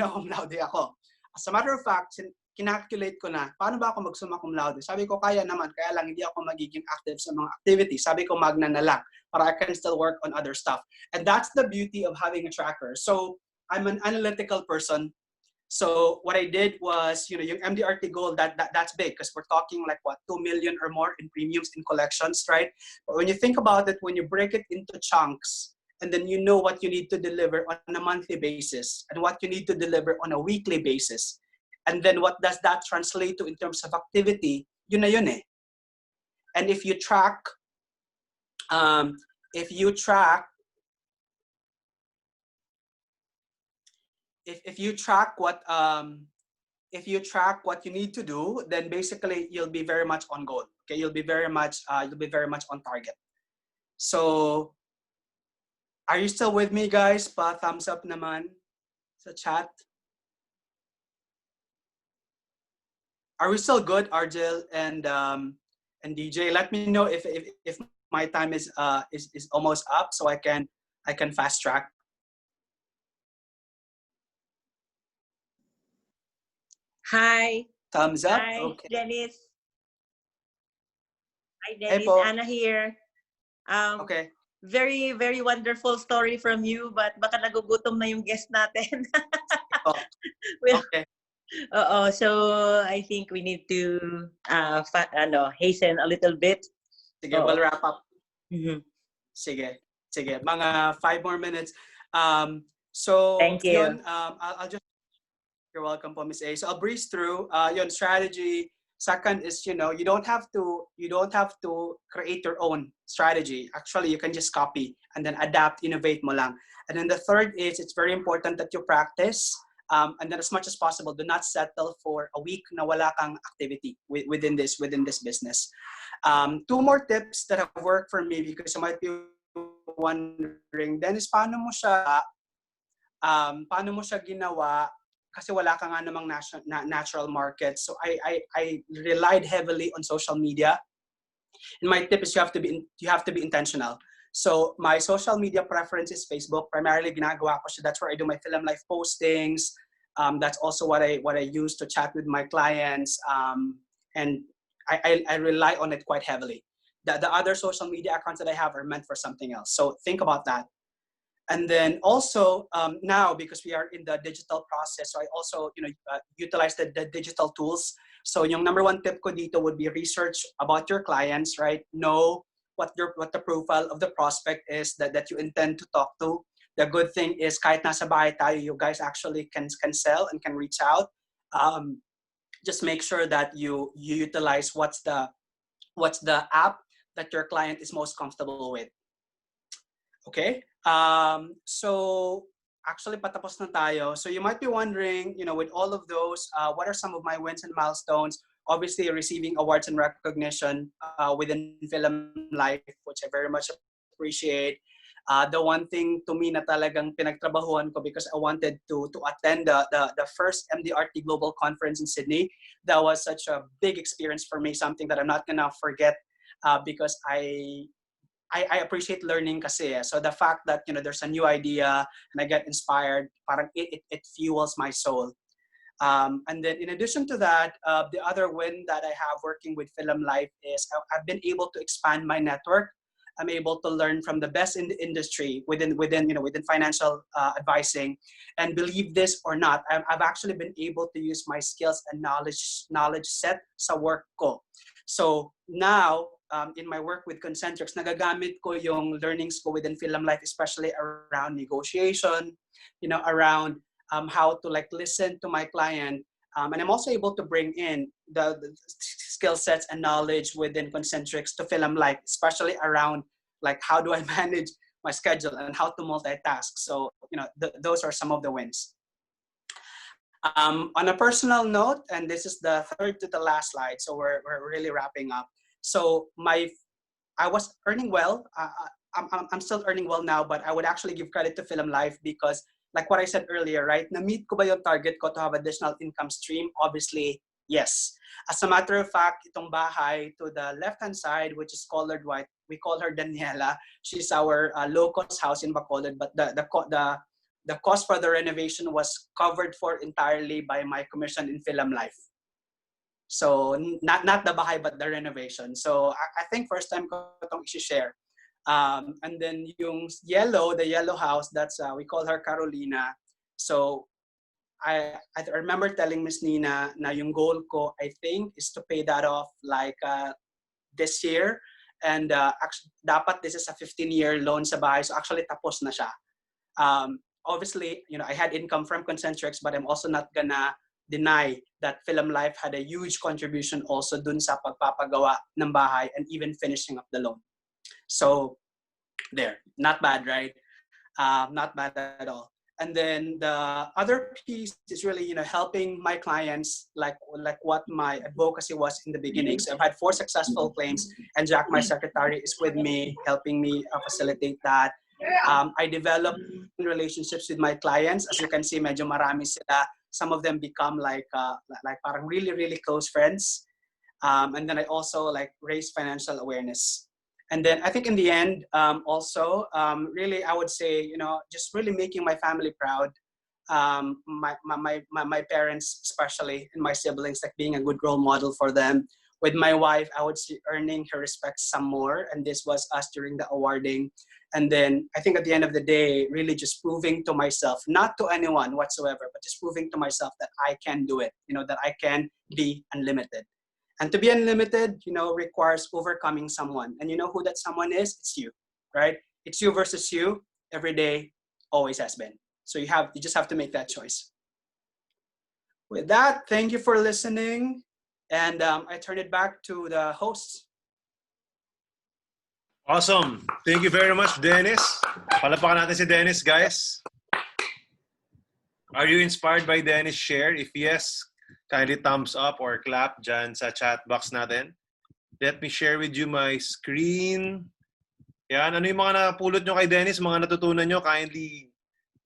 cum laude ako. As a matter of fact, kinalculate ko na, paano ba ako mag-summa cum laude? Sabi ko, kaya naman, kaya lang hindi ako magiging active sa mga activities. Sabi ko, magna na lang, para I can still work on other stuff. And that's the beauty of having a tracker. So I'm an analytical person. So what I did was, yung MDRT goal, that's big because we're talking like what, 2 million or more in premiums in collections, right? But when you think about it, when you break it into chunks, and then you know what you need to deliver on a monthly basis and what you need to deliver on a weekly basis, and then what does that translate to in terms of activity, yun na yun eh. And if you track, if you track what you need to do, then basically you'll be very much on goal. Okay, you'll be very much on target. So, are you still with me, guys? Pa thumbs up naman sa chat. Are we still good, Argel and DJ? Let me know if my time is almost up, so I can fast track. Hi. Thumbs up. Hi, Okay. Dennis. Hi, Hey, Dennis. po. Anna here. Okay. Very, very wonderful story from you, but baka nagugutom na yung guest natin. Oh, Well, okay. so I think we need to hasten a little bit. Sige, we'll wrap up. Mm-hmm. Sige. Mga 5 more minutes. So, Thank you. Yun, I'll just, you're welcome po, Miss A. So I'll breeze through. Yun, strategy. Second is, you don't have to create your own strategy. Actually, you can just copy and then adapt, innovate mo lang. And then the third is, it's very important that you practice. And then as much as possible, do not settle for a week na wala kang activity within this business. 2 more tips that have worked for me, because you might be wondering, Dennis, paano mo siya ginawa? Kasi wala ka nga namang natural market. So I relied heavily on social media. And my tip is you have to be intentional. So my social media preference is Facebook. Primarily ginagawa ko siya. That's where I do my Philam Life postings. That's also what I use to chat with my clients. And I rely on it quite heavily. The other social media accounts that I have are meant for something else. So think about that. And then also now, because we are in the digital process, so I also utilize the digital tools. So yung number 1 tip ko dito would be research about your clients, right? Know what the profile of the prospect is that you intend to talk to. The good thing is kahit nasa bahay tayo, you guys actually can sell and can reach out. Just make sure that you utilize what's the app that your client is most comfortable with. Okay. So actually patapos na tayo. So you might be wondering, with all of those, what are some of my wins and milestones? Obviously, receiving awards and recognition within Philam Life, which I very much appreciate. The one thing to me na talagang pinagtrabahuan ko, because I wanted to attend the first MDRT Global Conference in Sydney. That was such a big experience for me, something that I'm not gonna forget, because I appreciate learning kasi. So the fact that there's a new idea and I get inspired, parang it fuels my soul. And then in addition to that, the other win that I have working with Philam Life is I've been able to expand my network. I'm able to learn from the best in the industry within financial advising. And believe this or not, I've actually been able to use my skills and knowledge set sa work ko. So now, in my work with Concentrix, nagagamit ko yung learnings ko within Philam Life, especially around negotiation, around how to listen to my client. And I'm also able to bring in the skill sets and knowledge within Concentrix to Philam Life, especially around how do I manage my schedule and how to multitask. So, those are some of the wins. On a personal note, and this is the third to the last slide, so we're really wrapping up. So I was earning well. I'm still earning well now, but I would actually give credit to Philam Life because, like what I said earlier, right? Na-meet ko ba yung target ko to have additional income stream? Obviously, yes. As a matter of fact, itong bahay to the left-hand side, which is colored white, we call her Daniela. She's our low-cost house in Bacolod, but the cost for the renovation was covered for entirely by my commission in Philam Life. So not the bahay but the renovation. So I think first time ko itong i-share. And then yung the yellow house, that's we call her Carolina. So I remember telling Miss Nina na yung goal ko, I think, is to pay that off like this year. And actually, dapat this is a 15-year loan sa bahay. So actually, tapos na siya. Obviously, I had income from Concentrix, but I'm also not gonna deny that Philam Life had a huge contribution also dun sa pagpapagawa ng bahay and even finishing up the loan. So there, not bad, right? Not bad at all. And then the other piece is really, helping my clients like what my advocacy was in the beginning. So I've had 4 successful claims, and Jack, my secretary, is with me, helping me facilitate that. I developed relationships with my clients. As you can see, medyo marami sila. Some of them become like parang really, really close friends. And then I also raise financial awareness. And then I think in the end, also, really, I would say, just really making my family proud, my parents especially, and my siblings, like being a good role model for them. With my wife, I would say earning her respect some more, and this was us during the awarding. And then I think at the end of the day, really just proving to myself, not to anyone whatsoever, but just proving to myself that I can do it, that I can be unlimited. And to be unlimited, requires overcoming someone. And you know who that someone is? It's you, right? It's you versus you every day, always has been. So you just have to make that choice. With that, thank you for listening. And I turn it back to the hosts. Awesome. Thank you very much, Dennis. Palapakan natin si Dennis, guys. Are you inspired by Dennis' share? If yes, kindly thumbs up or clap dyan sa chat box natin. Let me share with you my screen. Yan, ano yung mga napulot nyo kay Dennis, mga natutunan nyo, kindly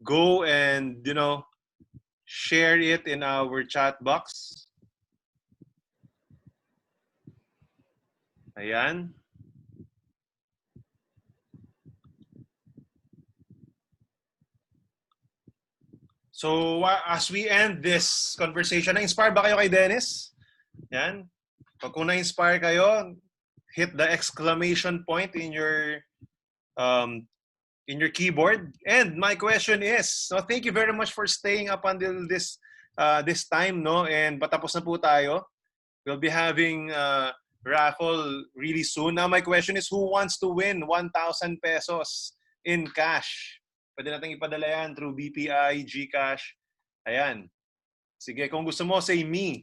go and, share it in our chat box. Ayan. So, as we end this conversation, na-inspire ba kayo kay Dennis? Yan. Kung na-inspire kayo, hit the exclamation point in your keyboard. And my question is, so thank you very much for staying up until this time, no? And patapos na po tayo. We'll be having raffle really soon. Now, my question is, who wants to win 1,000 pesos in cash? Pwede natin ipadala yan through BPI, GCash. Ayan. Sige, kung gusto mo, say me.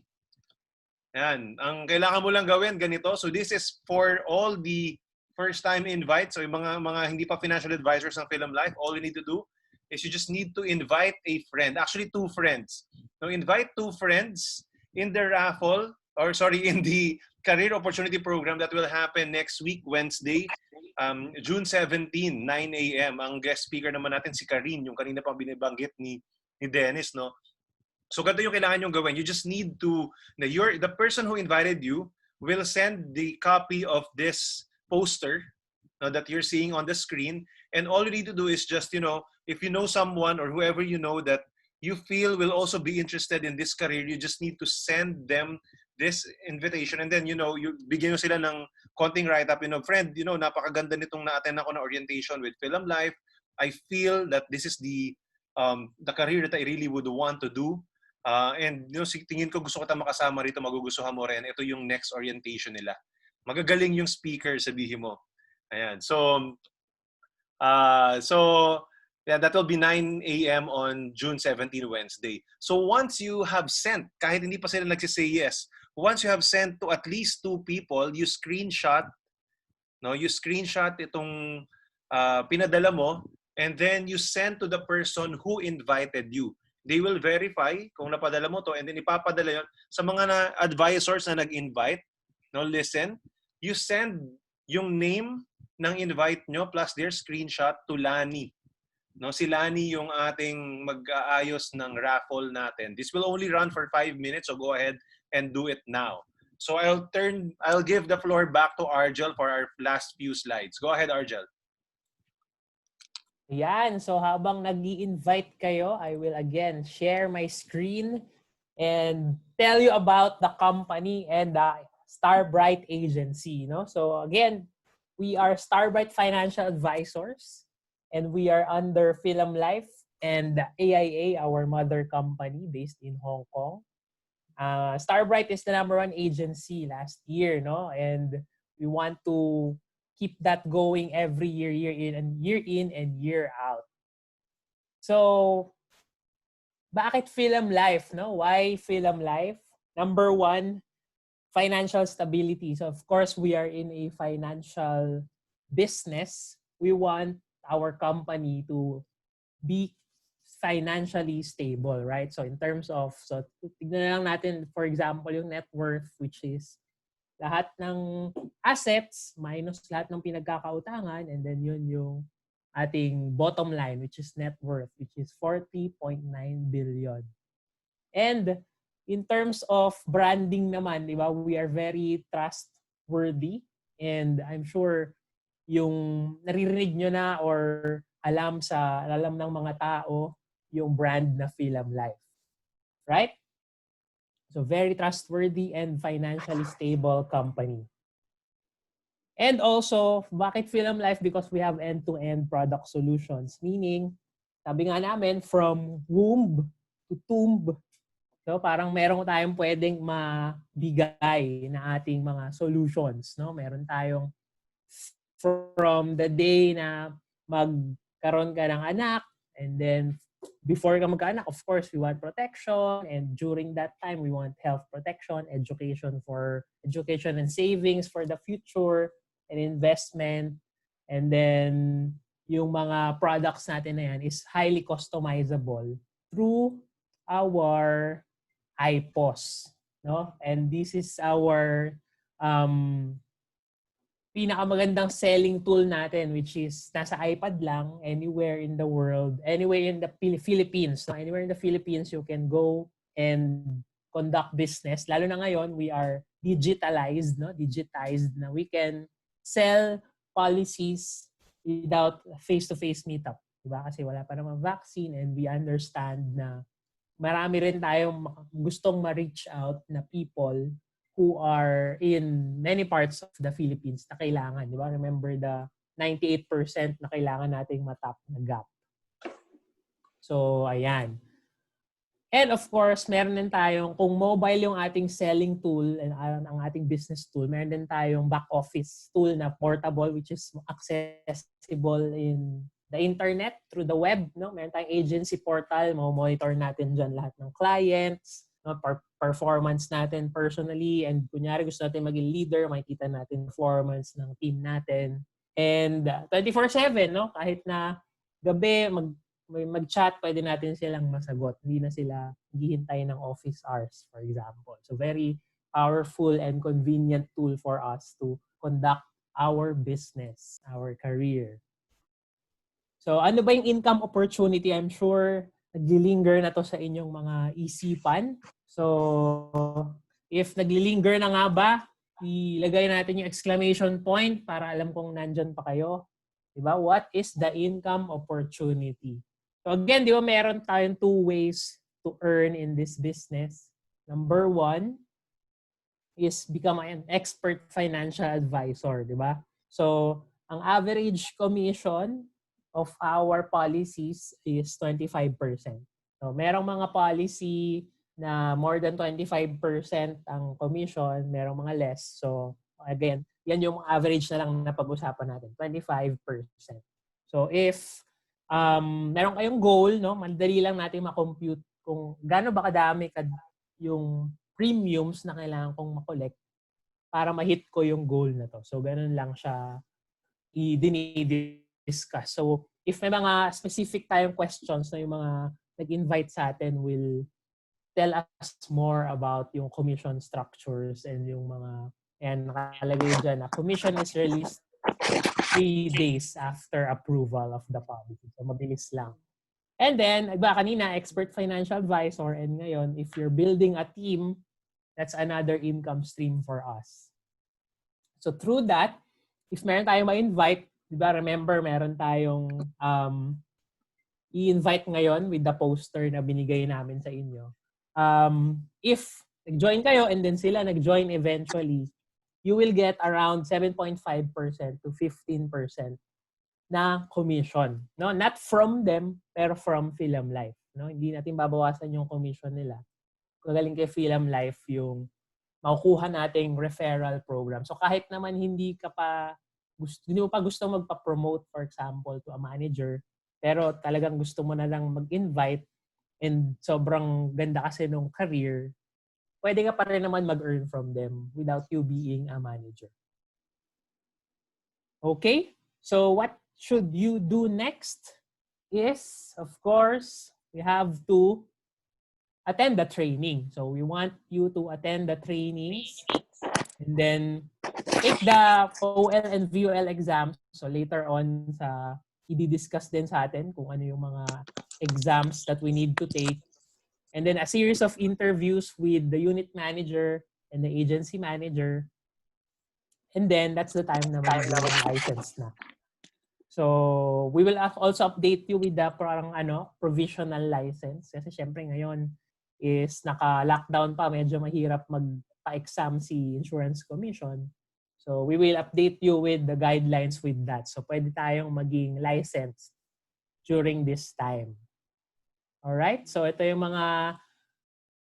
Ayan. Ang kailangan mo lang gawin, ganito. So this is for all the first-time invites. So yung mga hindi pa financial advisors ng Philam Life, all you need to do is you just need to invite a friend. Actually, 2 friends. So invite 2 friends in the raffle, in the Career Opportunity Program that will happen next week, Wednesday, June 17, 9 a.m. Ang guest speaker naman natin si Karin, yung kanina pang binibanggit ni Dennis, no? So ganito yung kailangan yung gawin. You just need to, the person who invited you will send the copy of this poster that you're seeing on the screen. And all you need to do is just, if you know someone or whoever you know that you feel will also be interested in this career, you just need to send them this invitation, and then you bigyan nyo sila ng konting write-up, friend, napakaganda nitong na-attend ako na orientation with Philam Life. I feel that this is the career that I really would want to do, and tingin ko gusto ko tayong makasama rito, magugustuhan mo rin. Ito yung next orientation nila. Magagaling yung speaker, sabihin mo. Ayan. So yeah, that will be 9 a.m. on June 17, Wednesday. So once you have sent, kahit hindi pa sila nagsisay yes, once you have sent to at least 2 people, you screenshot itong pinadala mo, and then you send to the person who invited you. They will verify kung napadala mo to, and then ipapadala yun sa mga advisors na nag-invite. Listen, you send yung name ng invite nyo plus their screenshot to Lani. Si Lani yung ating mag-aayos ng raffle natin. This will only run for 5 minutes, so go ahead and do it now. So I'll give the floor back to Argel for our last few slides. Go ahead, Argel. Yan. So habang nag-i-invite kayo, I will again share my screen and tell you about the company and the Starbright agency. No? So again, we are Starbright Financial Advisors, and we are under Philam Life and AIA, our mother company based in Hong Kong. Starbright is the #1 agency last year, no? And we want to keep that going every year, year in and year out. So, bakit Philam Life, no? Why Philam Life? #1, financial stability. So, of course, we are in a financial business. We want our company to be financially stable, right? So in terms of, so tignan na lang natin, for example, yung net worth, which is lahat ng assets minus lahat ng pinagkakautangan, and then yun yung ating bottom line, which is net worth, which is 40.9 billion. And in terms of branding naman, di ba, we are very trustworthy, and I'm sure yung naririnig nyo na or alam ng mga tao yung brand na Philam Life. Right? So very trustworthy and financially stable company. And also, bakit Philam Life? Because we have end-to-end product solutions. Meaning, sabi nga namin, from womb to tomb. So parang meron tayong pwedeng mabigay na ating mga solutions. No? Meron tayong from the day na magkaroon ka ng anak, and then before ka magkaanak, of course, we want protection, and during that time, we want health protection, education and savings for the future, and investment. And then yung mga products natin na yan is highly customizable through our iPOS, no? And this is our pinakamagandang selling tool natin, which is nasa iPad lang, anywhere in the world, anywhere in the Philippines. No? Anywhere in the Philippines, you can go and conduct business. Lalo na ngayon, we are digitized na we can sell policies without face-to-face meetup. Diba? Kasi wala pa namang vaccine, and we understand na marami rin tayong gustong ma-reach out na people who are in many parts of the Philippines na kailangan. Di ba? Remember the 98% na kailangan nating matap na gap. So, ayan. And of course, meron din tayong, kung mobile yung ating selling tool and ang ating business tool, meron din tayong back office tool na portable, which is accessible in the internet, through the web. No? Meron tayong agency portal, monitor natin dyan lahat ng clients, no? Performance natin personally, and kunyari gusto natin maging leader, makikita natin performance ng team natin. And 24/7, no? Kahit na gabi mag-chat, pwede natin silang masagot. Hindi na sila hihintay ng office hours, for example. So very powerful and convenient tool for us to conduct our business, our career. So ano ba yung income opportunity? I'm sure naglilinger na to sa inyong mga isipan. So, if naglilinger na nga ba, ilagay natin yung exclamation point para alam kong nandyan pa kayo. Diba? What is the income opportunity? So again, di ba meron tayong 2 ways to earn in this business. Number 1 is become an expert financial advisor. Diba? So, ang average commission of our policies is 25%. So, merong mga policy na more than 25% ang commission, merong mga less. So, again, yan yung average na lang na pag-usapan natin, 25%. So, if meron kayong goal, no, madali lang natin ma-compute kung gaano ba kadami yung premiums na kailangan kong makolekt para ma-hit ko yung goal na to. So, ganun lang siya i-discuss. So, if may mga specific tayong questions na yung mga nag-invite sa atin will tell us more about yung commission structures and yung mga, and nakalagay dyan na commission is released 3 days after approval of the policy. So, mabilis lang. And then, iba kanina, expert financial advisor, and ngayon, if you're building a team, that's another income stream for us. So, through that, if meron tayong ma-invite, diba, remember, meron tayong i-invite ngayon with the poster na binigay namin sa inyo. If nag-join kayo and then sila nag-join eventually, you will get around 7.5% to 15% na commission. No? Not from them, pero from Philam Life. No? Hindi natin babawasan yung commission nila. Magaling kay Philam Life yung makukuha nating referral program. So kahit naman hindi mo pa gusto magpa-promote, for example, to a manager, pero talagang gusto mo na lang mag-invite and sobrang ganda kasi nung career, pwede ka pa rin naman mag-earn from them without you being a manager. Okay? So what should you do next is, of course, we have to attend the training. So we want you to attend the trainings and then take the OL and VUL exams. So later on, i-discuss din sa atin kung ano yung mga exams that we need to take. And then a series of interviews with the unit manager and the agency manager. And then that's the time na magiging license na. So we will also update you with the provisional license. Kasi syempre ngayon is naka-lockdown pa. Medyo mahirap magpa-exam si Insurance Commission. So we will update you with the guidelines with that. So pwede tayong maging licensed during this time. Alright? So ito yung mga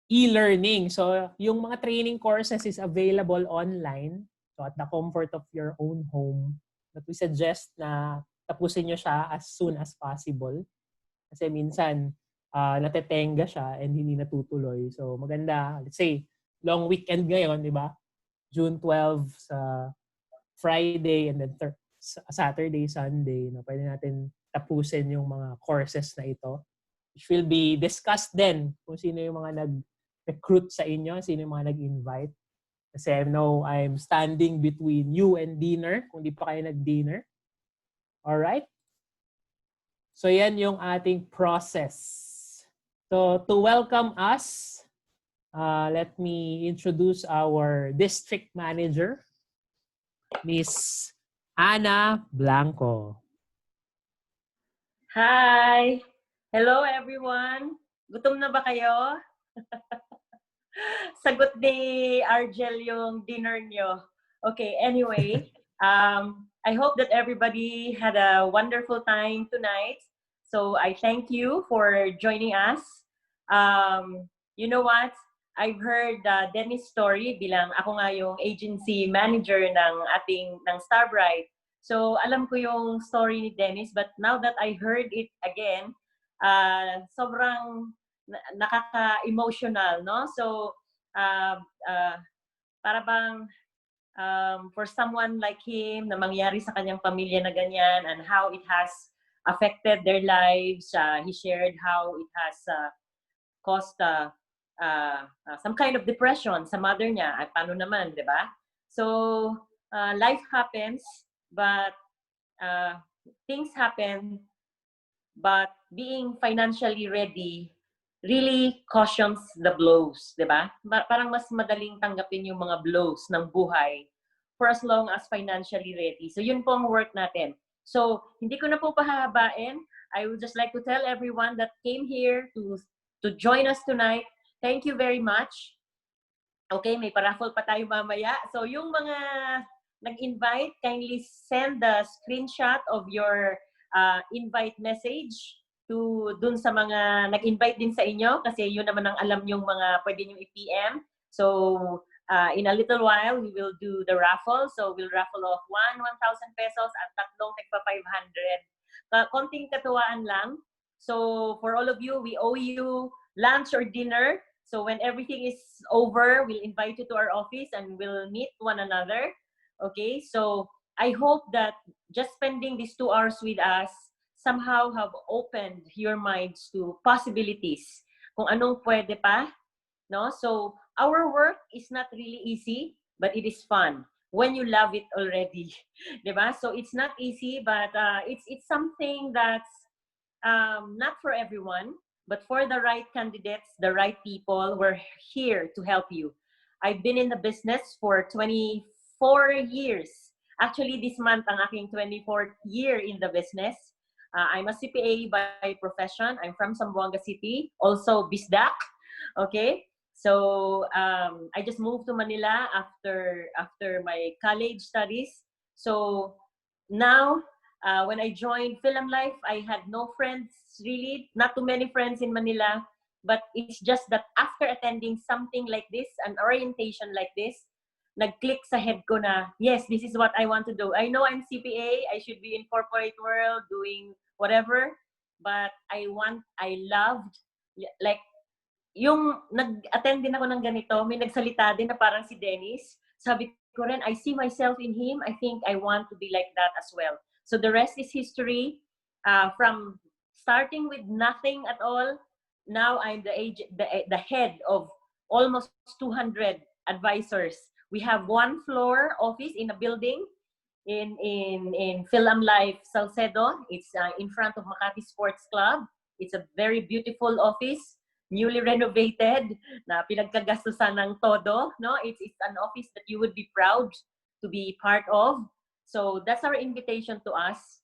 e-learning. So yung mga training courses is available online. So at the comfort of your own home. But we suggest na tapusin nyo siya as soon as possible. Kasi minsan natetenga siya and hindi natutuloy. So maganda, let's say, long weekend ngayon, di ba? June 12 sa Friday and then Saturday, Sunday, na pwede natin tapusin yung mga courses na ito. Which will be discussed then kung sino yung mga nag-recruit sa inyo, sino yung mga nag-invite. Kasi I know I'm standing between you and dinner, kung di pa kayo nag-dinner. Alright? So yan yung ating process. So to welcome us, let me introduce our district manager, Miss Ana Blanco. Hi! Hello everyone! Gutom na ba kayo? Sagot ni Argel yung dinner nyo. Okay, anyway, I hope that everybody had a wonderful time tonight. So I thank you for joining us. You know what? I've heard Dennis' story bilang ako nga yung agency manager ng Starbright. So alam ko yung story ni Dennis, but now that I heard it again, sobrang nakaka-emotional, no? So para bang for someone like him na mangyari sa kanyang pamilya na ganyan and how it has affected their lives, he shared how it has caused some kind of depression sa mother niya. At paano naman, di ba? So, life happens, but things happen, but being financially ready really cautions the blows, di ba? Parang mas madaling tanggapin yung mga blows ng buhay for as long as financially ready. So, yun po ang work natin. So, hindi ko na po pahahabain. I would just like to tell everyone that came here to join us tonight. Thank you very much. Okay, may paraffle pa tayo mamaya. So, yung mga nag-invite, kindly send the screenshot of your invite message to dun sa mga nag-invite din sa inyo kasi yun naman ang alam yung mga pwede nyo i-PM. So, in a little while, we will do the raffle. So, we'll raffle off 1,000 pesos at tatlong tagpa 500. Konting katuwaan lang. So, for all of you, we owe you lunch or dinner. So, when everything is over, we'll invite you to our office and we'll meet one another. Okay? So, I hope that just spending these 2 hours with us somehow have opened your minds to possibilities. Kung anong pwede pa. No? So, our work is not really easy, but it is fun when you love it already. Diba? So, it's not easy, but it's something that's not for everyone, but for the right candidates, the right people, we're here to help you. I've been in the business for 24 years. Actually, this month, ang aking 24th year in the business. I'm a CPA by profession. I'm from Zamboanga City, also BISDAC. Okay, so I just moved to Manila after my college studies. So now, when I joined Philam Life, I had no friends really, not too many friends in Manila. But it's just that after attending something like this, an orientation like this, nag-click sa head ko na, yes, this is what I want to do. I know I'm CPA, I should be in corporate world doing whatever, but I loved, like, yung nag-attend din ako ng ganito, may nagsalita din na parang si Dennis. Sabi ko rin, I see myself in him. I think I want to be like that as well. So the rest is history. From starting with nothing at all, now I'm the head of almost 200 advisors. We have one floor office in a building in Philam Life Salcedo. It's in front of Makati Sports Club. It's a very beautiful office, newly renovated, na pinagkagastusan ng todo, no? It's an office that you would be proud to be part of. So that's our invitation to us.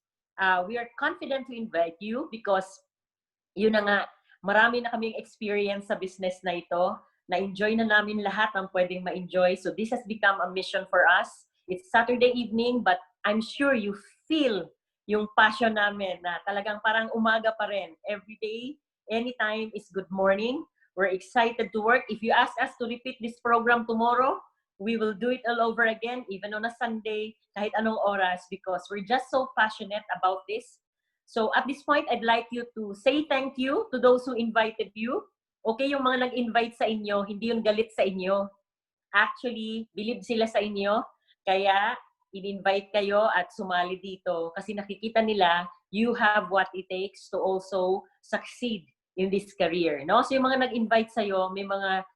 We are confident to invite you because yun na nga, marami na kaming experience sa business na ito. Na-enjoy na namin lahat ang pwedeng ma-enjoy. So this has become a mission for us. It's Saturday evening, but I'm sure you feel yung passion namin na talagang parang umaga pa rin. Every day, anytime is good morning. We're excited to work. If you ask us to repeat this program tomorrow, we will do it all over again, even on a Sunday, kahit anong oras, because we're just so passionate about this. So at this point, I'd like you to say thank you to those who invited you. Okay, yung mga nag-invite sa inyo, hindi yung galit sa inyo. Actually, believe sila sa inyo. Kaya, in-invite kayo at sumali dito kasi nakikita nila you have what it takes to also succeed in this career. No? So yung mga nag-invite sa'yo, may mga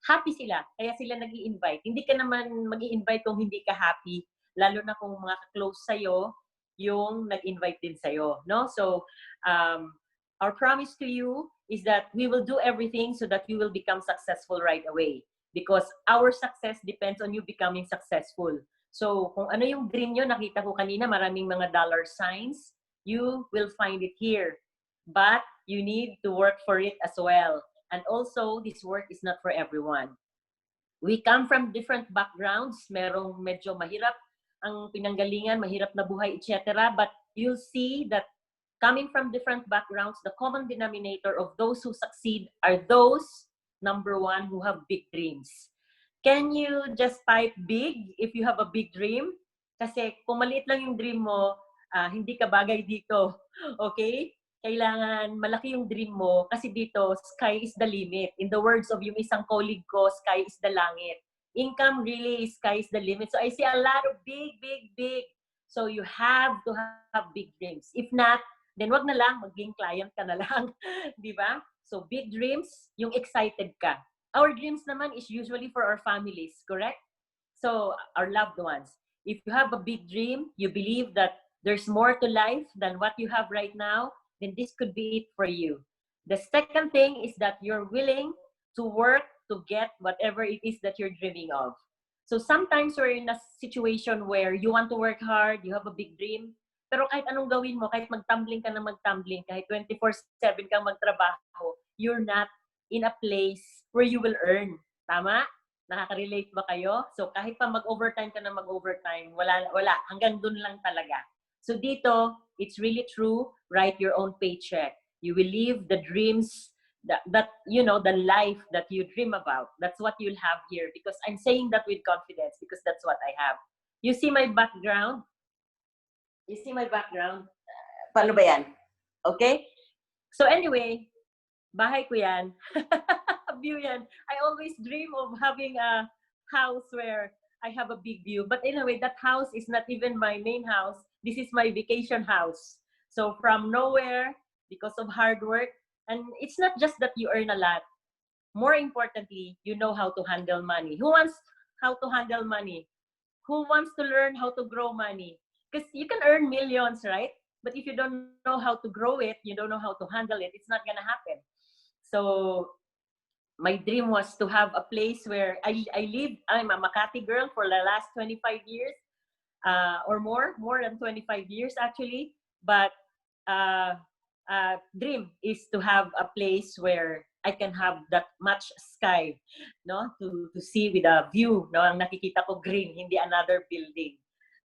happy sila. Kaya sila nag-i-invite. Hindi ka naman mag-i-invite kung hindi ka happy. Lalo na kung mga close sa'yo, yung nag-invite din sa'yo. No? So, our promise to you is that we will do everything so that you will become successful right away. Because our success depends on you becoming successful. So, kung ano yung dream nyo, nakita ko kanina, maraming mga dollar signs, you will find it here. But you need to work for it as well. And also, this work is not for everyone. We come from different backgrounds. Merong medyo mahirap ang pinanggalingan, mahirap na buhay, etc. But you'll see that coming from different backgrounds, the common denominator of those who succeed are those, number one, who have big dreams. Can you just type big if you have a big dream? Kasi kung maliit lang yung dream mo, hindi ka bagay dito. Okay? Kailangan malaki yung dream mo kasi dito, sky is the limit. In the words of yung isang colleague ko, sky is the langit. Income really is sky is the limit. So I see a lot of big. So you have to have big dreams. If not, then wag na lang, maging client ka na lang. Di ba? So big dreams, yung excited ka. Our dreams naman is usually for our families, correct? So our loved ones. If you have a big dream, you believe that there's more to life than what you have right now, then this could be it for you. The second thing is that you're willing to work to get whatever it is that you're dreaming of. So sometimes we're in a situation where you want to work hard, you have a big dream, pero kahit anong gawin mo, kahit magtumbling ka na magtumbling, kahit 24/7 kang magtrabaho, you're not in a place where you will earn. Tama? Nakaka-relate ba kayo? So kahit pa mag-overtime ka na mag-overtime, wala, hanggang dun lang talaga. So dito, it's really true, write your own paycheck. You will live the dreams that you know, the life that you dream about. That's what you'll have here because I'm saying that with confidence because that's what I have. You see my background? You see my background? Paano ba yan? Okay? So anyway, bahay ko yan. View yan. I always dream of having a house where I have a big view. But anyway, that house is not even my main house. This is my vacation house. So from nowhere, because of hard work, and it's not just that you earn a lot. More importantly, you know how to handle money. Who wants how to handle money? Who wants to learn how to grow money? Because you can earn millions, right? But if you don't know how to grow it, you don't know how to handle it, it's not going to happen. So my dream was to have a place where I live. I'm a Makati girl for the last 25 years or more than 25 years actually. But dream is to have a place where I can have that much sky, no, to see with a view, no, ang nakikita ko green, hindi another building.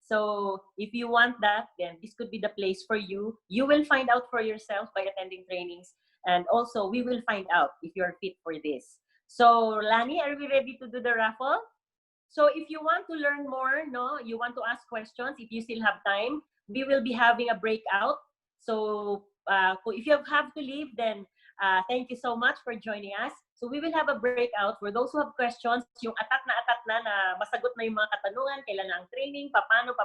So if you want that, then this could be the place for you. You will find out for yourself by attending trainings, and also we will find out if you're fit for this. So Lani, are we ready to do the raffle? So if you want to learn more, no, you want to ask questions, if you still have time, we will be having a breakout. So if you have to leave, then thank you so much for joining us. So we will have a breakout for those who have questions, yung atat na masagot na yung mga katanungan, kailan na ang training, paano.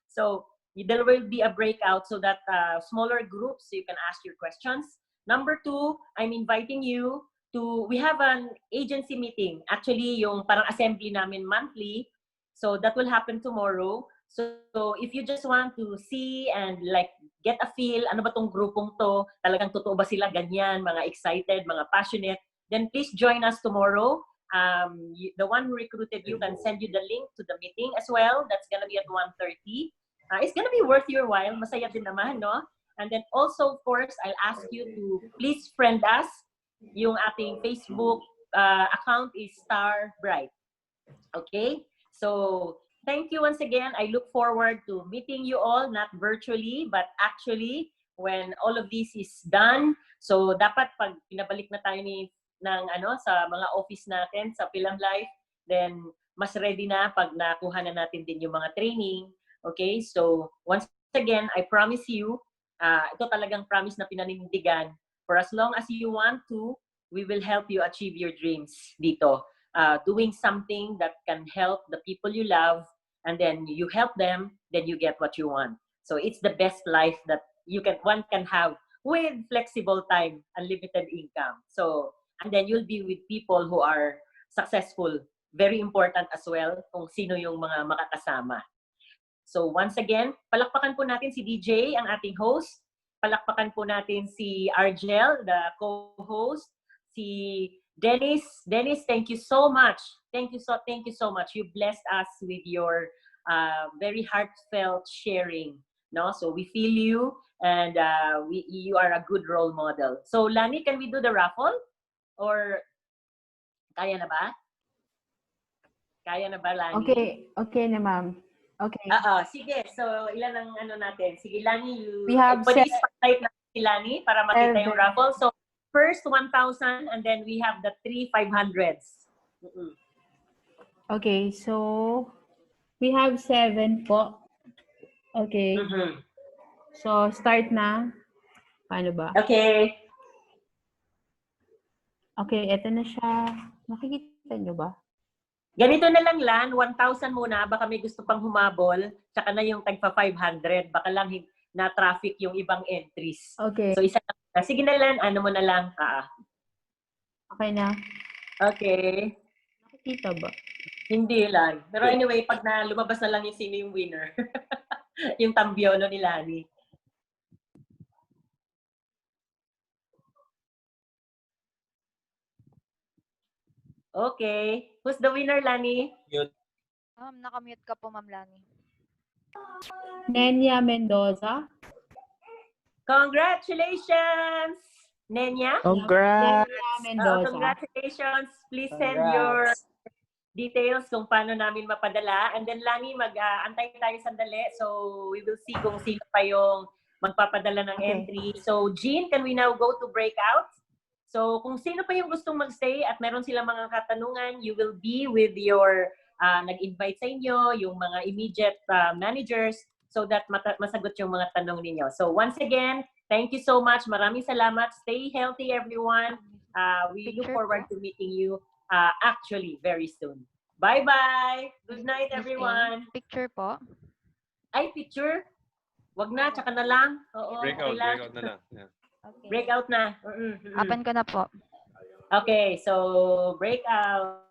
So there will be a breakout so that smaller groups, so you can ask your questions. Number 2, I'm inviting you we have an agency meeting. Actually, yung parang assembly namin monthly. So that will happen tomorrow. So if you just want to see and like get a feel, ano ba tong grupong to? Talagang totoo ba sila ganyan? Mga excited, mga passionate? Then please join us tomorrow. The one who recruited you can send you the link to the meeting as well. That's gonna be at 1:30. It's gonna be worth your while. Masaya din naman, no? And then also, of course, I'll ask you to please friend us. Yung ating Facebook account is Starbright. Okay? So, thank you once again. I look forward to meeting you all, not virtually, but actually, when all of this is done. So, dapat pag pinabalik na tayo sa mga office natin, sa Philam Life, then mas ready na pag nakuha na natin din yung mga training. Okay? So, once again, I promise you, ito talagang promise na pinanindigan. For as long as you want to, we will help you achieve your dreams dito. Doing something that can help the people you love, and then you help them, then you get what you want. So it's the best life that one can have with flexible time, unlimited income. So, and then you'll be with people who are successful. Very important as well kung sino yung mga makakasama. So once again, palakpakan po natin si DJ, ang ating host. Palakpakan po natin si Argel, the co-host. Si Dennis. Dennis, thank you so much. Thank you so much. You blessed us with your very heartfelt sharing. No? So we feel you, and you are a good role model. So Lani, can we do the raffle? Or kaya na ba? Kaya na ba, Lani? Okay na, ma'am. Okay. Sige. So, ilan ang natin? Sige, Lani, We have pwede spotlight na si Lani para makita yung raffle. So, first 1,000, and then we have the 3 500s. Okay, so we have 7 po. Okay. So, start na. Paano ba? Okay. Okay, eto na siya. Nakikita nyo ba? Ganito na lang, Lan. 1,000 muna. Baka may gusto pang humabol. Tsaka na yung tagpa 500. Baka lang na-traffic yung ibang entries. Okay. So, isa na. Sige na, Lan. Ano mo na lang. Okay na. Okay. Nakikita ba? Hindi, Lan. Pero anyway, pag lumabas na lang yung sino yung winner. Yung tambyono ni Lani. Okay. Who's the winner, Lani? Nakamute ka po, Ma'am Lani. Nenya Mendoza. Congratulations! Nenya? Nenya Mendoza. Congratulations. Please send your details kung paano namin mapadala. And then, Lani, mag-antay tayo sandali. So, we will see kung sino pa yung magpapadala ng entry. So, Jean, can we now go to breakout? So, kung sino pa yung gustong magstay at meron silang mga katanungan, you will be with your nag-invite sa inyo, yung mga immediate managers, so that masagot yung mga tanong ninyo. So, once again, thank you so much. Maraming salamat. Stay healthy, everyone. We look forward to meeting you actually very soon. Bye-bye. Good night, everyone. Picture po. Ay, picture? Wag na, tsaka na lang. Oo, Breakout na lang. Yeah. Okay. Breakout na. Open ko na po. Okay, so breakout.